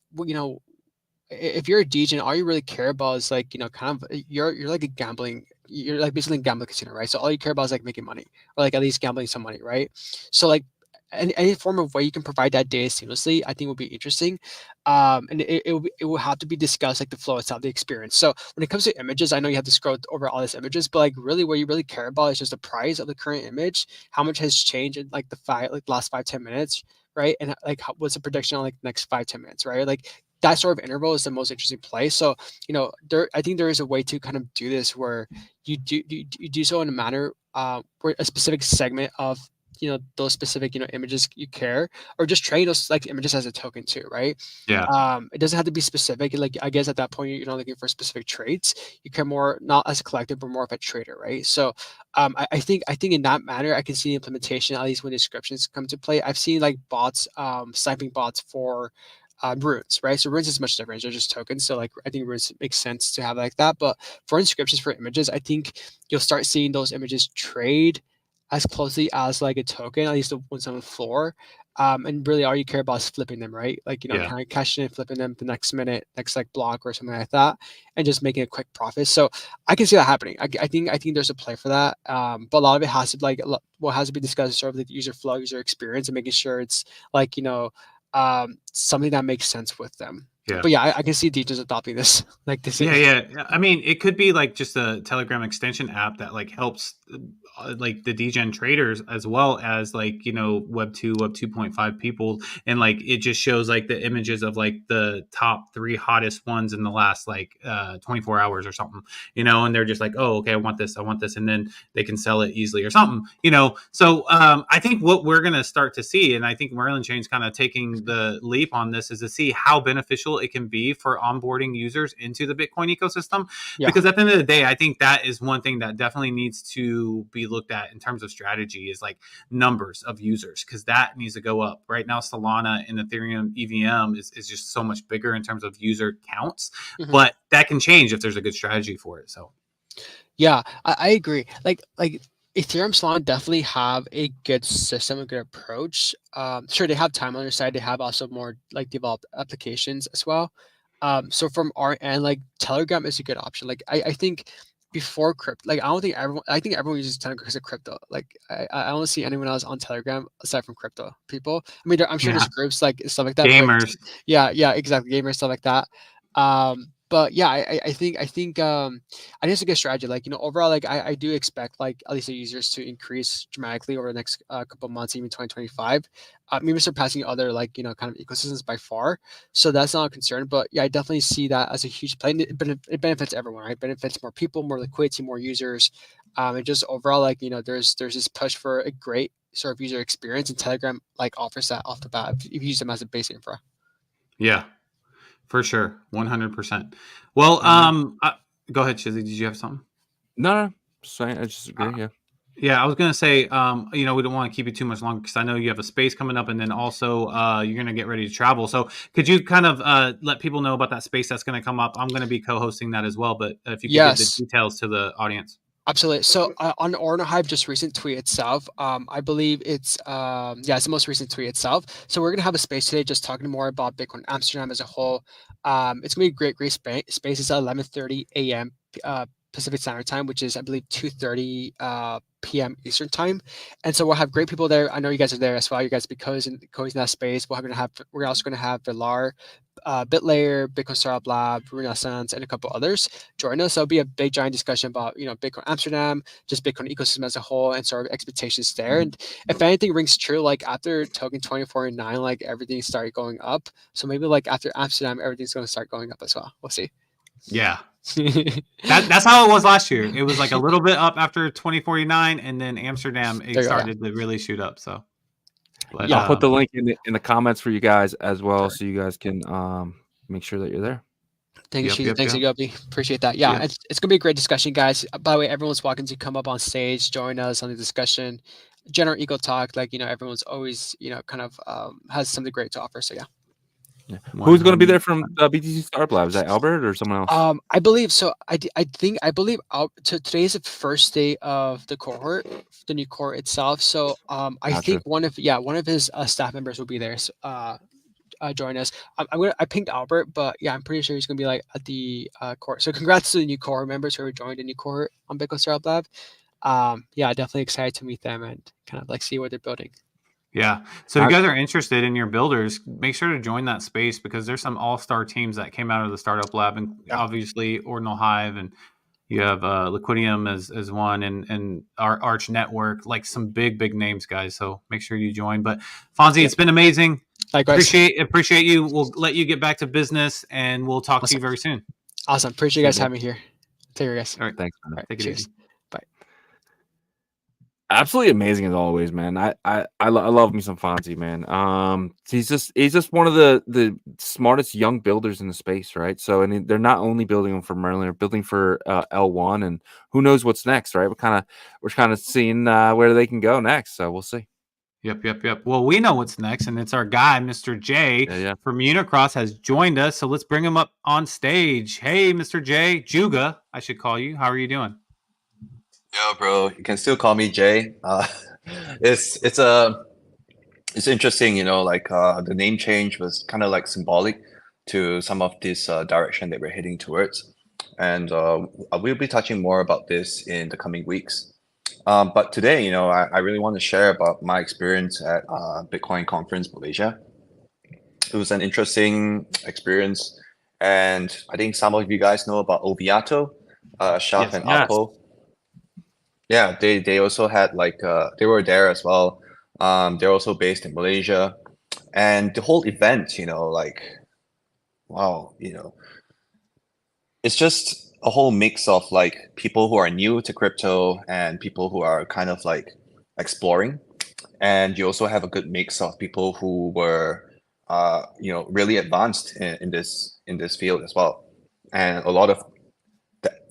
you're a DJ, and all you really care about is like kind of you're like a gambling. You're like basically a gambling casino, right? So all you care about is like making money, or like at least gambling some money, right? So like any form of way you can provide that data seamlessly, I think will be interesting. And it will have to be discussed, like the flow itself, the experience. So when it comes to images, I know you have to scroll over all these images, but like really what you really care about is just the price of the current image, how much has changed in like the last 5-10 minutes, right? And like what's the prediction on like the next 5-10 minutes, right? Like that sort of interval is the most interesting play. So I think there is a way to kind of do this where you do so in a manner where a specific segment of those specific images you care, or just trade those like images as a token too, right? Yeah. It doesn't have to be specific. Like I guess at that point you're not looking for specific traits. You care more not as a collective but more of a trader, right? So I think in that manner I can see the implementation, at least when descriptions come to play. I've seen like bots, sniping bots for runes, right? So runes is much different. They're just tokens. So like I think runes makes sense to have like that. But for inscriptions for images, I think you'll start seeing those images trade as closely as like a token, at least the ones on the floor. And really all you care about is flipping them, right? Like, Yeah. kind of cashing in, flipping them the next minute, next like block or something like that, and just making a quick profit. So I can see that happening. I think there's a play for that. But a lot of it has to what has to be discussed is sort of the user flow, user experience, and making sure it's like, something that makes sense with them. Yeah. But yeah, I can see DJs adopting this. Like this. Yeah. I mean, it could be like just a Telegram extension app that like helps like the degen traders as well as like Web 2.5 people, and like it just shows like the images of like the top 3 hottest ones in the last like 24 hours or something, and they're just like, oh, okay, I want this, and then they can sell it easily or something, so I think what we're gonna start to see, and I think Merlin Chain's kind of taking the leap on this, is to see how beneficial it can be for onboarding users into the Bitcoin ecosystem. Yeah. Because at the end of the day, I think that is one thing that definitely needs to be looked at in terms of strategy, is like numbers of users, because that needs to go up. Right now, Solana and Ethereum EVM is just so much bigger in terms of user counts, but that can change if there's a good strategy for it. So yeah, I agree. Like Ethereum, Solana definitely have a good system, a good approach. Sure, they have time on their side. They have also more like developed applications as well. So from our end, like Telegram is a good option. Like I think before crypto, like I think everyone uses Telegram because of crypto. Like I don't see anyone else on Telegram aside from crypto people. I mean, I'm sure there's groups like stuff like that. gamers. Yeah, exactly. Gamers, stuff like that. But yeah, I think I think it's a good strategy. Like overall, like I do expect like at least the users to increase dramatically over the next couple of months, even 2025, maybe surpassing other like kind of ecosystems by far. So that's not a concern. But yeah, I definitely see that as a huge play. But it benefits everyone, right? It benefits more people, more liquidity, more users. And just overall, like there's this push for a great sort of user experience, and Telegram like offers that off the bat if you use them as a base infra. Yeah. For sure, 100%. Well, go ahead, Shizzy. Did you have something? No, just saying. I just agree. Yeah. Yeah, I was gonna say, we don't want to keep you too much longer because I know you have a space coming up, and then also you're gonna get ready to travel. So, could you kind of let people know about that space that's gonna come up? I'm gonna be co-hosting that as well, but if you could give the details to the audience. Absolutely. So on Ordinal Hive, just recent tweet itself, I believe it's it's the most recent tweet itself. So we're gonna have a space today, just talking more about Bitcoin Amsterdam as a whole. It's gonna be a great space. It's at 11:30 a.m. Pacific Standard Time, which is I believe 2:30 p.m. Eastern Time. And so we'll have great people there. I know you guys are there as well. You guys be cozy in that space. We're also gonna have Villar, BitLayer, Bitcoin Startup Lab, Renaissance, and a couple others join us. So it'll be a big giant discussion about Bitcoin Amsterdam, just Bitcoin ecosystem as a whole, and sort of expectations there. And if anything rings true, like after token 2049, like everything started going up. So maybe like after Amsterdam, everything's going to start going up as well. We'll see. Yeah. That's how it was last year. It was like a little bit up after 2049, and then Amsterdam it started to really shoot up. So, but, I'll put the link in the comments for you guys as well, so you guys can make sure that you're there. Thanks, Yagobi. Appreciate that. Yeah, it's gonna be a great discussion, guys. By the way, everyone's welcome to come up on stage, join us on the discussion. General Eco Talk, like everyone's always kind of has something great to offer. So yeah. Who's going to be there from BTC Startup Lab? Is that Albert or someone else? I believe so. I believe today is the first day of the cohort, the new cohort itself. So I think one of his staff members will be there. Join us. I pinged Albert, but yeah, I'm pretty sure he's gonna be like at the cohort. So congrats to the new cohort members who have joined the new cohort on Bitcoin Startup Lab. Yeah, definitely excited to meet them and kind of like see what they're building. Yeah. So if you guys are interested in your builders, make sure to join that space because there's some all-star teams that came out of the Startup Lab, and obviously Ordinal Hive, and you have Liquidium as one, and our Arch Network, like some big names, guys. So make sure you join. But Fonzie, it's been amazing. Likewise. Appreciate you. We'll let you get back to business, and we'll talk to you very soon. Awesome. Appreciate you guys having me here. Take care, guys. All right. Thanks. All right, take it cheers. easy. Bye. Absolutely amazing as always, man. I love me some Fonzie, man. He's just one of the smartest young builders in the space, right? So, and they're not only building them for Merlin, they're building for L1, and who knows what's next, right? We're kind of seeing where they can go next. So we'll see. Yep. Well, we know what's next, and it's our guy, Mr. J from Unicross, has joined us. So let's bring him up on stage. Hey, Mr. J, Juga, I should call you. How are you doing? Yo, bro, you can still call me Jay. It's interesting, like the name change was kind of like symbolic to some of this direction that we're heading towards, and we'll be touching more about this in the coming weeks. But today, I really want to share about my experience at Bitcoin Conference Malaysia. It was an interesting experience, and I think some of you guys know about Oviato, Shaf and Apo. Yeah, they also had they were there as well. They're also based in Malaysia, and the whole event, wow, it's just a whole mix of people who are new to crypto and people who are kind of exploring, and you also have a good mix of people who were really advanced in this field as well, and a lot of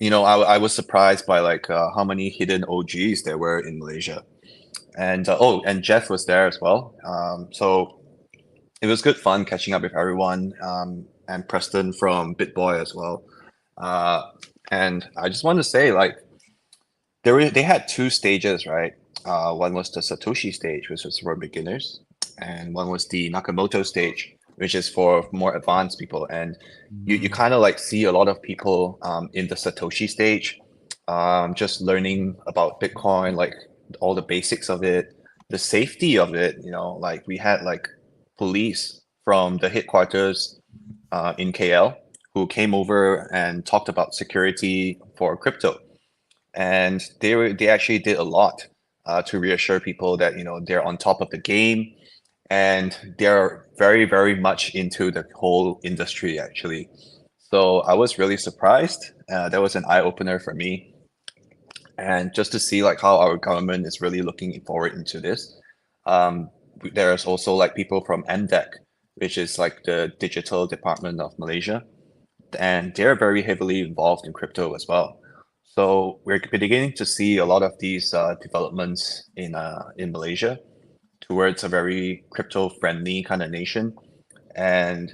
I was surprised by how many hidden OGs there were in Malaysia, and and Jeff was there as well. So it was good fun catching up with everyone, and Preston from BitBoy as well. And I just want to say they had two stages, right? One was the Satoshi stage, which was for beginners, and one was the Nakamoto stage, which is for more advanced people. And you kind of see a lot of people in the Satoshi stage, just learning about Bitcoin, all the basics of it, the safety of it. We had police from the headquarters in KL who came over and talked about security for crypto. And they actually did a lot to reassure people that they're on top of the game. And they're very, very much into the whole industry, actually. So I was really surprised. That was an eye-opener for me. And just to see how our government is really looking forward into this. There's also people from MDEC, which is the digital department of Malaysia. And they're very heavily involved in crypto as well. So we're beginning to see a lot of these developments in Malaysia towards a very crypto-friendly kind of nation. And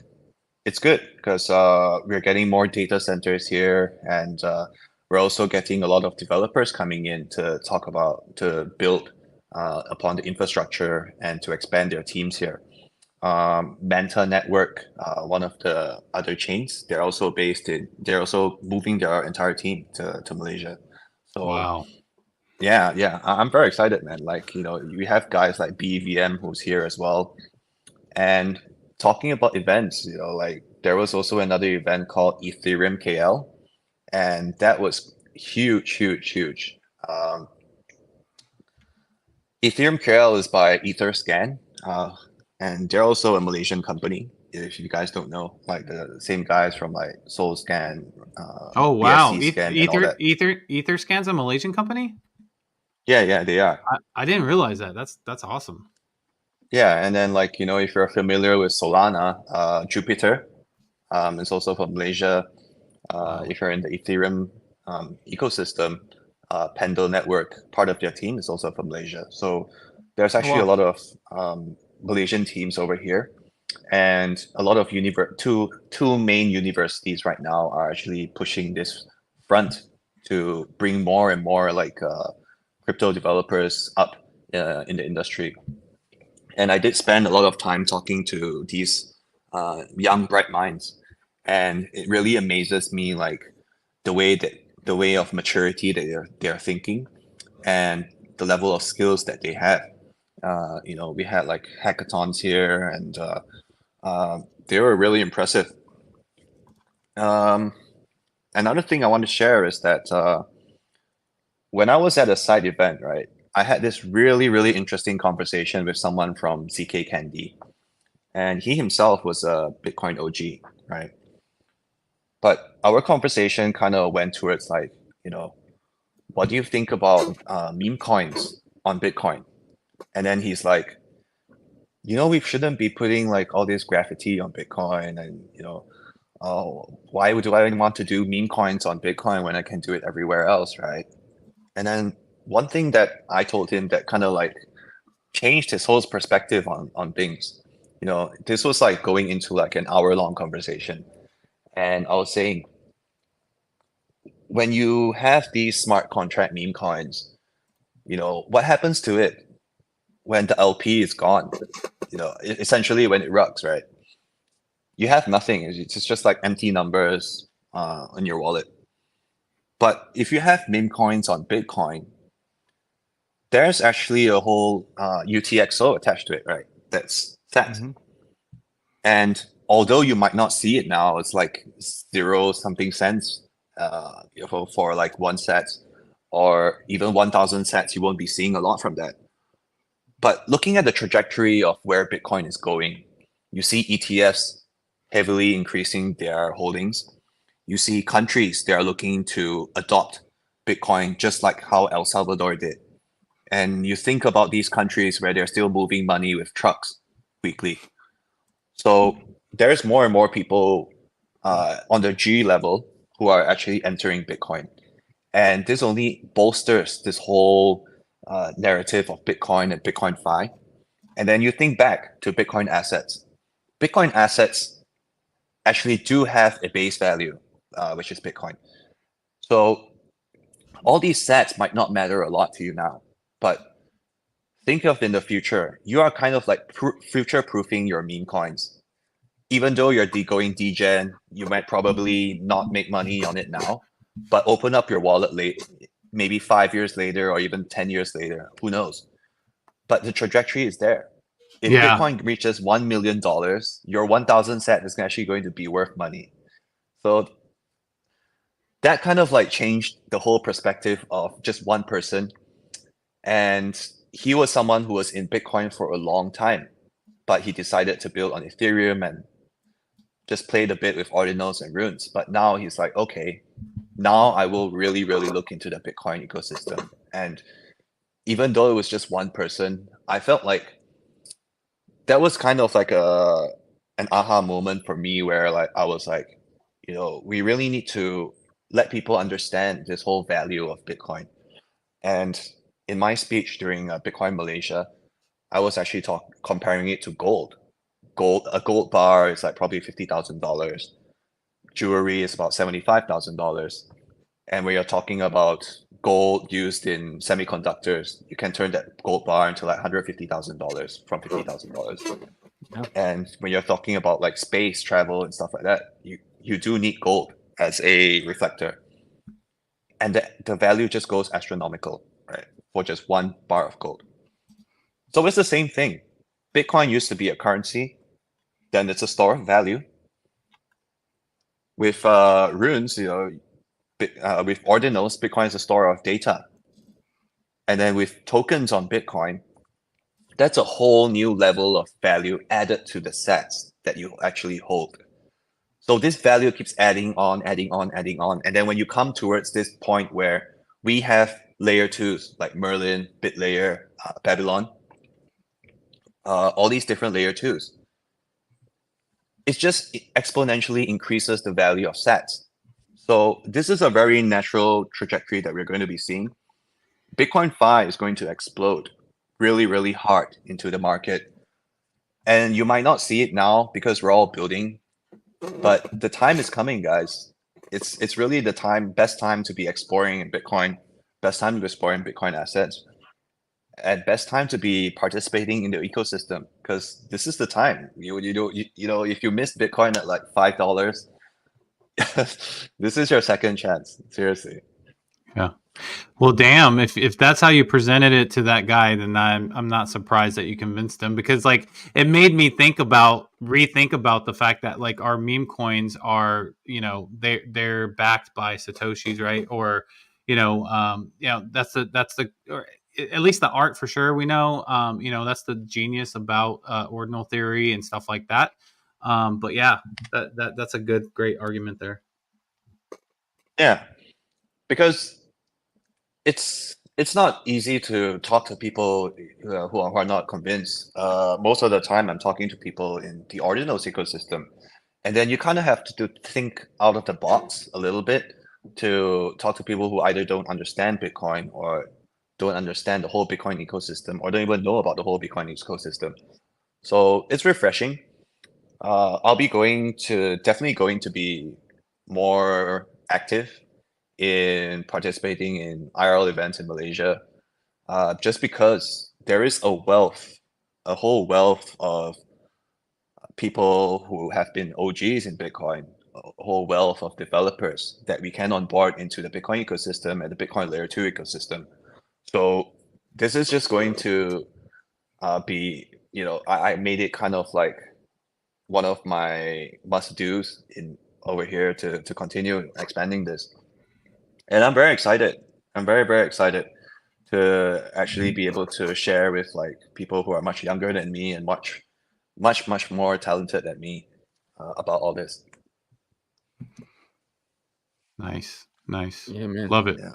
it's good because we're getting more data centers here, and we're also getting a lot of developers coming in to build upon the infrastructure and to expand their teams here. Manta Network, one of the other chains. They're also moving their entire team to Malaysia. So Wow. yeah, I'm very excited, man. Like, we have guys like BVM who's here as well. And talking about events, like there was also another event called Ethereum KL, and that was huge, huge, huge. Ethereum KL is by Etherscan, and they're also a Malaysian company. If you guys don't know, like the same guys from like SoulScan, Oh wow. BSC Scan, and all that. Etherscan's a Malaysian company? Yeah, they are. I didn't realize that. That's awesome. Yeah, and then like if you're familiar with Solana, Jupiter, it's also from Malaysia. Wow. If you're in the Ethereum ecosystem, Pendle Network, part of their team is also from Malaysia. So there's actually a wow. lot of Malaysian teams over here, and a lot of two main universities right now are actually pushing this front to bring more and more like crypto developers up in the industry. And I did spend a lot of time talking to these young bright minds, and it really amazes me like the way of maturity that they're thinking, and the level of skills that they have. We had like hackathons here, and they were really impressive. Another thing I want to share is that when I was at a side event, right, I had this really, really interesting conversation with someone from CK Candy, and he himself was a Bitcoin OG, right? But our conversation kind of went towards like, what do you think about meme coins on Bitcoin? And then he's like, we shouldn't be putting like all this graffiti on Bitcoin, and why do I want to do meme coins on Bitcoin when I can do it everywhere else, right? And then one thing that I told him that kind of like changed his whole perspective on things. This was like going into like an hour-long conversation. And I was saying, when you have these smart contract meme coins, what happens to it when the LP is gone? Essentially when it rugs, right? You have nothing. It's just like empty numbers on your wallet. But if you have meme coins on Bitcoin, there's actually a whole UTXO attached to it, right? That's set. Mm-hmm. And although you might not see it now, it's like 0 something cents for like 1 set, or even 1,000 sets. You won't be seeing a lot from that. But looking at the trajectory of where Bitcoin is going, you see ETFs heavily increasing their holdings. You see countries that are looking to adopt Bitcoin just like how El Salvador did. And you think about these countries where they're still moving money with trucks weekly. So there's more and more people on the G level who are actually entering Bitcoin. And this only bolsters this whole narrative of Bitcoin and Bitcoin Fi. And then you think back to Bitcoin assets. Bitcoin assets actually do have a base value, which is Bitcoin. So all these sets might not matter a lot to you now, but think of in the future, you are kind of like future-proofing your meme coins. Even though you're going degen, you might probably not make money on it now, but open up your wallet late, maybe 5 years later or even 10 years later, who knows? But the trajectory is there. If Bitcoin reaches $1 million, your 1,000 set is actually going to be worth money. So that kind of like changed the whole perspective of just one person. And he was someone who was in Bitcoin for a long time, but he decided to build on Ethereum and just played a bit with ordinals and runes. But now he's like, okay, now I will really, really look into the Bitcoin ecosystem. And even though it was just one person, I felt like that was kind of like an aha moment for me, where like I was like, we really need to let people understand this whole value of Bitcoin. And in my speech during Bitcoin Malaysia, I was actually comparing it to gold. A gold bar is like probably $50,000. Jewelry is about $75,000. And when you're talking about gold used in semiconductors, you can turn that gold bar into like $150,000 from $50,000. Yeah. And when you're talking about like space travel and stuff like that, you do need gold as a reflector. And the value just goes astronomical, right? For just 1 bar of gold. So it's the same thing. Bitcoin used to be a currency, then it's a store of value. With runes, with ordinals, Bitcoin is a store of data. And then with tokens on Bitcoin, that's a whole new level of value added to the sets that you actually hold. So this value keeps adding on, adding on, adding on. And then when you come towards this point where we have layer 2s like Merlin, BitLayer, Babylon, all these different layer 2s, it just exponentially increases the value of sets. So this is a very natural trajectory that we're going to be seeing. Bitcoin 5 is going to explode really, really hard into the market. And you might not see it now because we're all building, but the time is coming, guys. It's really the best time to be exploring in Bitcoin, best time to be exploring Bitcoin assets, and best time to be participating in the ecosystem, because this is the time. If you missed Bitcoin at like $5, this is your second chance. Seriously. Yeah. Well, damn, if that's how you presented it to that guy, then I'm not surprised that you convinced him, because like it made me rethink about the fact that like our meme coins are, they're backed by Satoshis, right? Or that's the or at least the art for sure we know. That's the genius about ordinal theory and stuff like that. But yeah, that's a great argument there. Yeah, because it's not easy to talk to people who are not convinced. Most of the time, I'm talking to people in the ordinals ecosystem, and then you kind of have to think out of the box a little bit to talk to people who either don't understand Bitcoin or don't understand the whole Bitcoin ecosystem or don't even know about the whole Bitcoin ecosystem. So it's refreshing. I'll be definitely going to be more active in participating in IRL events in Malaysia, just because there is a whole wealth of people who have been OGs in Bitcoin, a whole wealth of developers that we can onboard into the Bitcoin ecosystem and the Bitcoin layer 2 ecosystem. So this is just going to be, I made it kind of like one of my must-dos over here to continue expanding this. And I'm very excited. I'm very, very excited to actually be able to share with like people who are much younger than me and much, much, much more talented than me about all this. Nice. Yeah, man. Love it. Yeah.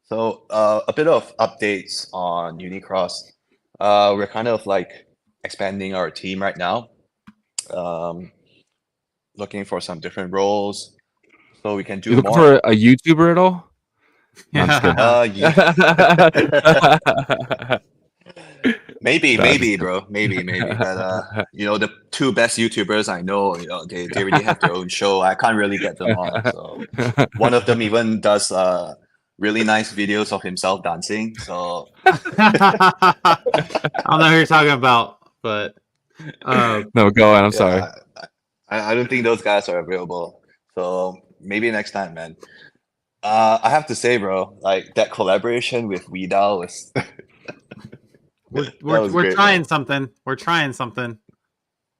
So a bit of updates on Unicross. We're kind of like expanding our team right now, looking for some different roles so we can do You looking more. for a YouTuber at all? No, I'm just kidding. Maybe, bro. Maybe. But the two best YouTubers I know, they already have their own show. I can't really get them on. So one of them even does really nice videos of himself dancing. So I don't know who you're talking about, but No, go on. I'm sorry. I don't think those guys are available. So maybe next time, man. I have to say, bro, like that collaboration with Weedal was we're great, trying man. something. We're trying something.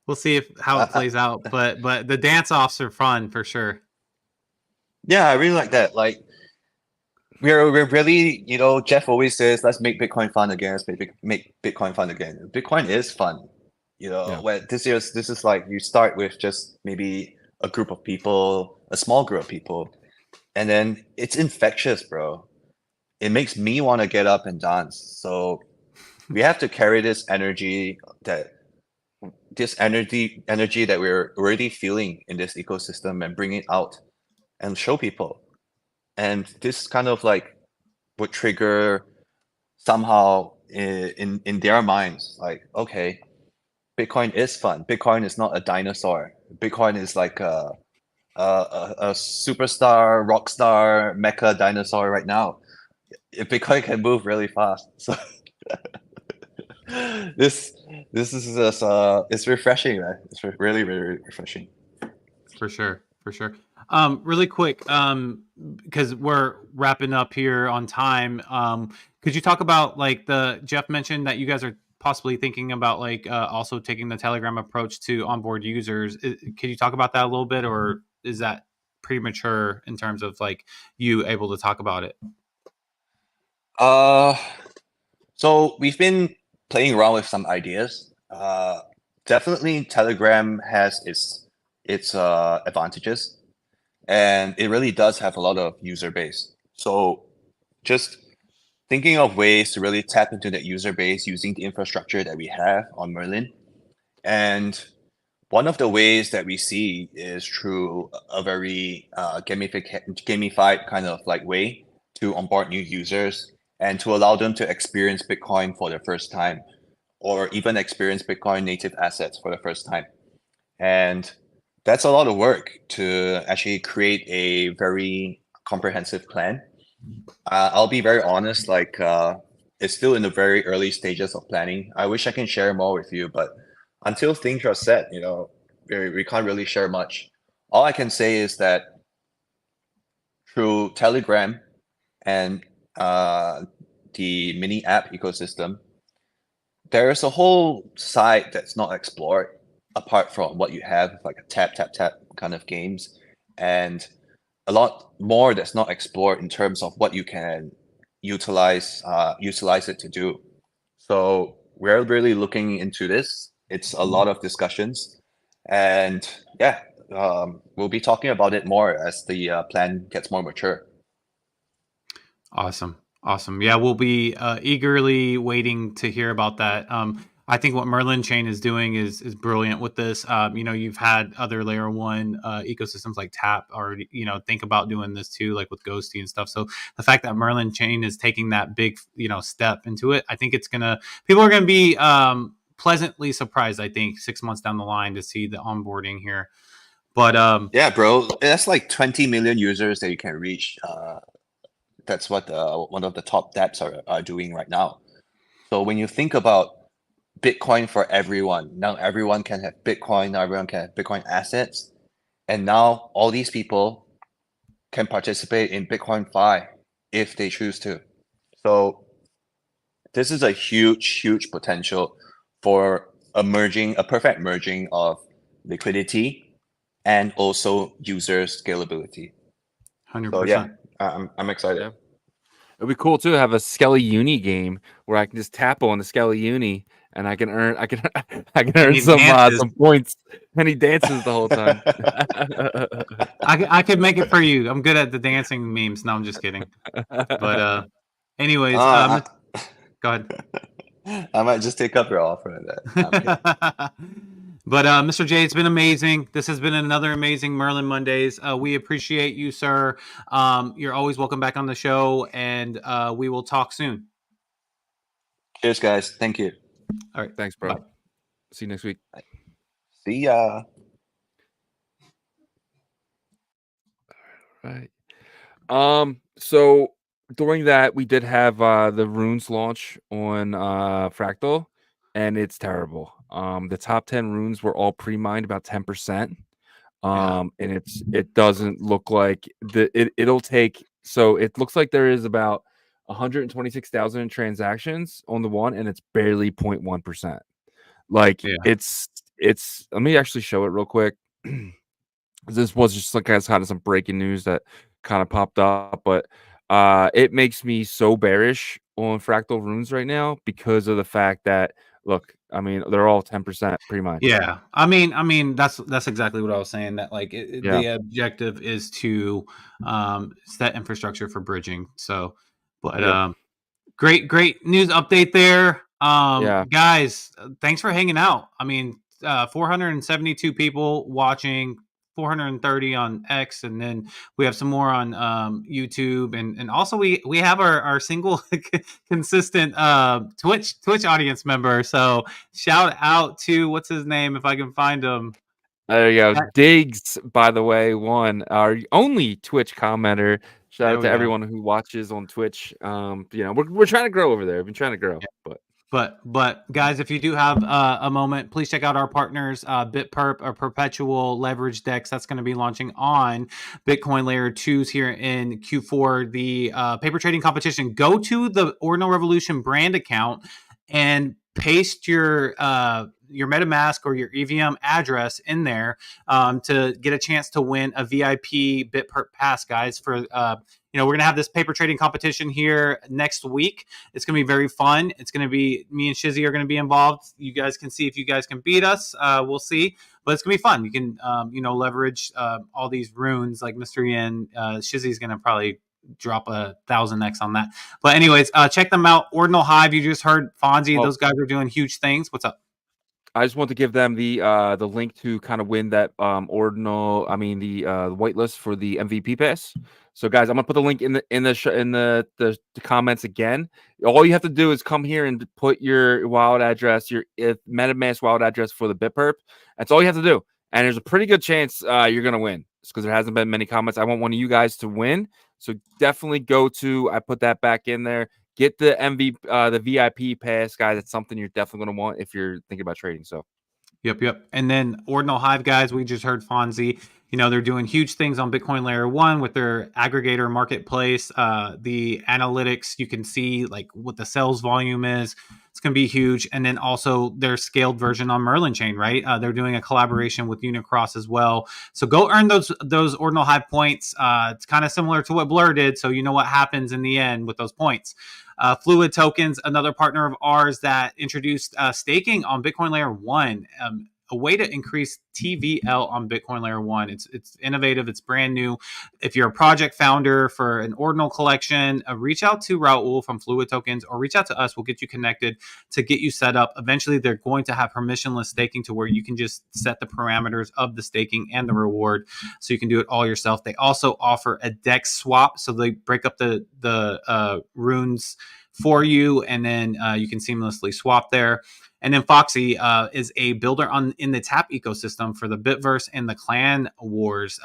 We'll see how it plays out. But the dance offs are fun for sure. Yeah, I really like that. Like we're really, Jeff always says, let's make Bitcoin fun again. Let's make Bitcoin fun again. Bitcoin is fun. Yeah. When this is like you start with just maybe a group of people, a small group of people, and then it's infectious, bro. It makes me want to get up and dance. So we have to carry this energy that we're already feeling in this ecosystem and bring it out and show people. And this kind of like would trigger somehow in their minds, like, okay, Bitcoin is fun. Bitcoin is not a dinosaur. Bitcoin is like a superstar, rock star, mecha dinosaur right now. Bitcoin can move really fast. So this this is just it's refreshing, man. It's really, really refreshing. For sure, for sure. Really quick, because we're wrapping up here on time. Could you talk about like the Jeff mentioned that you guys are possibly thinking about like also taking the Telegram approach to onboard users? Can you talk about that a little bit, or is that premature in terms of like you able to talk about it? So we've been playing around with some ideas. Definitely Telegram has its advantages, and it really does have a lot of user base. So just thinking of ways to really tap into that user base using the infrastructure that we have on Merlin. And one of the ways that we see is through a very gamified kind of like way to onboard new users and to allow them to experience Bitcoin for the first time, or even experience Bitcoin native assets for the first time. And that's a lot of work to actually create a very comprehensive plan. I'll be very honest, like it's still in the very early stages of planning. I wish I can share more with you, but until things are set, we can't really share much. All I can say is that through Telegram and the mini app ecosystem, there is a whole side that's not explored apart from what you have, like a tap, tap, tap kind of games, and a lot more that's not explored in terms of what you can utilize it to do. So we're really looking into this. It's a lot of discussions, and yeah, we'll be talking about it more as the plan gets more mature. Awesome. Yeah, we'll be eagerly waiting to hear about that. I think what Merlin Chain is doing is brilliant with this. You've had other layer one ecosystems like Tap already, think about doing this too, like with Ghosty and stuff. So the fact that Merlin Chain is taking that big, step into it, I think people are gonna be pleasantly surprised, I think, 6 months down the line to see the onboarding here. But yeah, bro, that's like 20 million users that you can reach. That's what one of the top dApps are doing right now. So when you think about Bitcoin for everyone, now everyone can have Bitcoin, now everyone can have Bitcoin assets, and now all these people can participate in Bitcoin Fi if they choose to. So this is a huge, huge potential for a perfect merging of liquidity and also user scalability. 100%. So yeah, I'm excited. Yeah. It'd be cool too to have a Skelly Uni game where I can just tap on the Skelly Uni and I can earn some points, and he dances the whole time. I could make it for you. I'm good at the dancing memes. No, I'm just kidding. But anyways, go ahead. I might just take up your offer of that. But Mr. J, it's been amazing. This has been another amazing Merlin Mondays. We appreciate you, sir. You're always welcome back on the show, and we will talk soon. Cheers, guys. Thank you. All right. Thanks, bro. Bye. See you next week. See ya. Right. So during that, we did have the runes launch on Fractal, and it's terrible. The top 10 runes were all pre-mined about 10%. And it doesn't look like it'll take, so it looks like there is about 126,000 transactions on the one, and it's barely 0.1%. Like it's let me actually show it real quick. This was just like kind of some breaking news that kind of popped up, but it makes me so bearish on Fractal runes right now because of the fact that, look, I mean, they're all 10% pretty much. Yeah, I mean that's exactly what I was saying. That like the objective is to set infrastructure for bridging. So, but great news update there. Guys, thanks for hanging out. I mean, 472 people watching. 430 on X, and then we have some more on YouTube, and also we have our single consistent Twitch audience member. So shout out to what's his name if I can find him. There you go. Diggs, by the way, our only Twitch commenter. Shout out to everyone who watches on Twitch. We're trying to grow over there. We've been trying to grow, but But guys, if you do have a moment, please check out our partners, BitPerp, or Perpetual Leverage Dex. That's going to be launching on Bitcoin Layer 2s here in Q4. The paper trading competition. Go to the Ordinal Revolution brand account and paste your MetaMask or your EVM address in there to get a chance to win a VIP BitPerp pass, guys. For we're going to have this paper trading competition here next week. It's going to be very fun. It's going to be, me and Shizzy are going to be involved. You guys can see if you guys can beat us. We'll see. But it's going to be fun. You can, leverage all these runes like Mr. Yin. Shizzy's going to probably drop 1,000x on that. But anyways, check them out. Ordinal Hive, you just heard Fonzie. Those guys are doing huge things. What's up? I just want to give them the link to kind of win that the whitelist for the MVP pass. So guys, I'm gonna put the link in the comments again. All you have to do is come here and put your wallet address, your MetaMask wallet address for the BitPerp. That's all you have to do, and there's a pretty good chance you're gonna win. It's because there hasn't been many comments. I want one of you guys to win, so definitely go to. I put that back in there. Get the the VIP pass, guys. It's something you're definitely going to want if you're thinking about trading. So, yep. And then Ordinal Hive, guys, we just heard Fonzie. They're doing huge things on Bitcoin Layer 1 with their aggregator marketplace. The analytics, you can see like what the sales volume is. It's going to be huge. And then also their scaled version on Merlin Chain, right? They're doing a collaboration with Unicross as well. So go earn those Ordinal Hive points. It's kind of similar to what Blur did. So you know what happens in the end with those points. Fluid Tokens, another partner of ours that introduced staking on Bitcoin Layer 1. A way to increase TVL on Bitcoin Layer 1. It's innovative. It's brand new. If you're a project founder for an ordinal collection, reach out to Raul from Fluid Tokens or reach out to us. We'll get you connected to get you set up. Eventually, they're going to have permissionless staking to where you can just set the parameters of the staking and the reward so you can do it all yourself. They also offer a DEX swap. So they break up the runes for you, and then you can seamlessly swap there. And then Foxy is a builder in the Tap ecosystem for the Bitverse and the Clan Wars.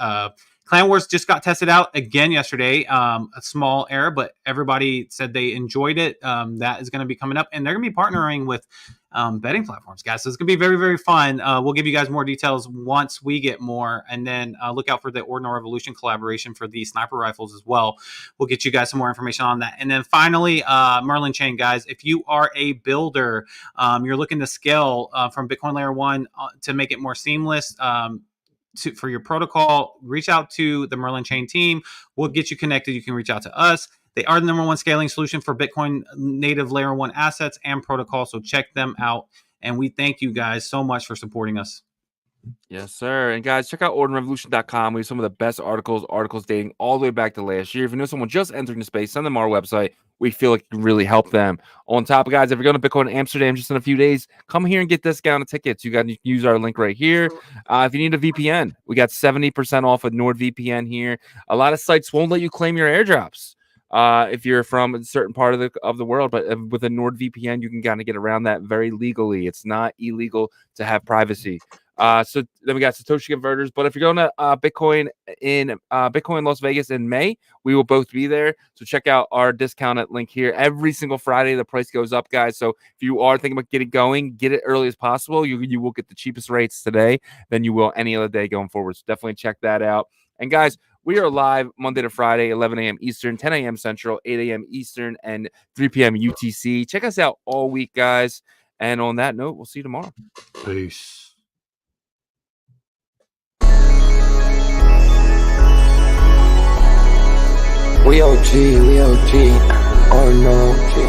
Clan Wars just got tested out again yesterday. A small error, but everybody said they enjoyed it. That is going to be coming up, and they're going to be partnering with betting platforms, guys. So it's going to be very, very fun. We'll give you guys more details once we get more, and then look out for the Ordinal Revolution collaboration for the sniper rifles as well. We'll get you guys some more information on that. And then finally, Merlin Chain, guys. If you are a builder, you're looking to scale from Bitcoin Layer 1 to make it more seamless. For your protocol, reach out to the Merlin Chain team. We'll get you connected. You can reach out to us. They are the #1 scaling solution for Bitcoin native Layer 1 assets and protocol. So check them out. And we thank you guys so much for supporting us. Yes, sir. And guys, check out ordinalrevolution.com. We have some of the best articles dating all the way back to last year. If you know someone just entering the space, send them our website. We feel like it can really help them. On top of guys, if you're going to Bitcoin Amsterdam just in a few days, come here and get discounted tickets. You can use our link right here. If you need a VPN, we got 70% off with NordVPN here. A lot of sites won't let you claim your airdrops if you're from a certain part of the world, but with a NordVPN, you can kind of get around that very legally. It's not illegal to have privacy. So then we got Satoshi converters. But if you're going to Bitcoin Las Vegas in May, we will both be there. So check out our discounted link here. Every single Friday, the price goes up, guys. So if you are thinking about getting going, get it early as possible. You will get the cheapest rates today than you will any other day going forward. So definitely check that out. And guys, we are live Monday to Friday, 11 a.m. Eastern, 10 a.m. Central, 8 a.m. Eastern, and 3 p.m. UTC. Check us out all week, guys. And on that note, we'll see you tomorrow. Peace. We OG, oh no, G.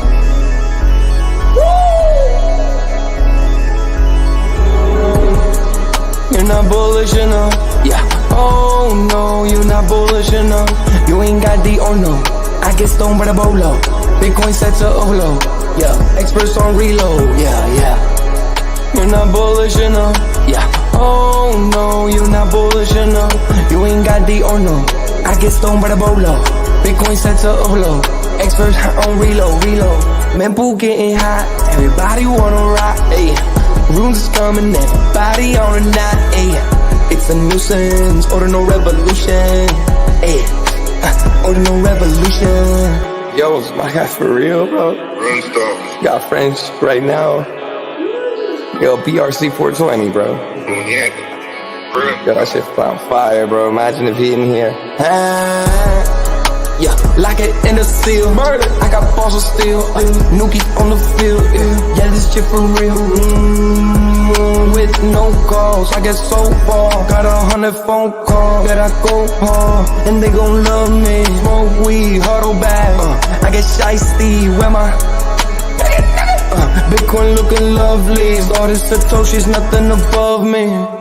You're not bullish enough, yeah. Oh no, you're not bullish enough. You ain't got the oh no. I get stoned by the bolo. Bitcoin set to Olo, yeah. Experts on reload, yeah. You're not bullish enough, yeah. Oh no, you're not bullish enough. You ain't got the oh no. I get stoned by the bolo. Bitcoin set to Olo. Experts on reload. Mempool getting hot. Everybody wanna rock, ayy. Runes is coming, everybody on a knot, ayy. It's a nuisance, Ordinal Revolution, ayy. Ordinal Revolution. Yo, is my guy for real, bro? Got French right now. Yo, BRC 420, bro. Yo, that shit on fire, bro. Imagine if he in here. Yeah, lock it in the seal. Murder. I got balls of steel. Nuki on the field. Yeah, this shit for real. With no calls, I get so far. Got 100 phone calls that I go hard, and they gon' love me. Smoke weed, huddle back. I get shiesty. Where my Bitcoin looking lovely. All this Satoshi's nothing above me.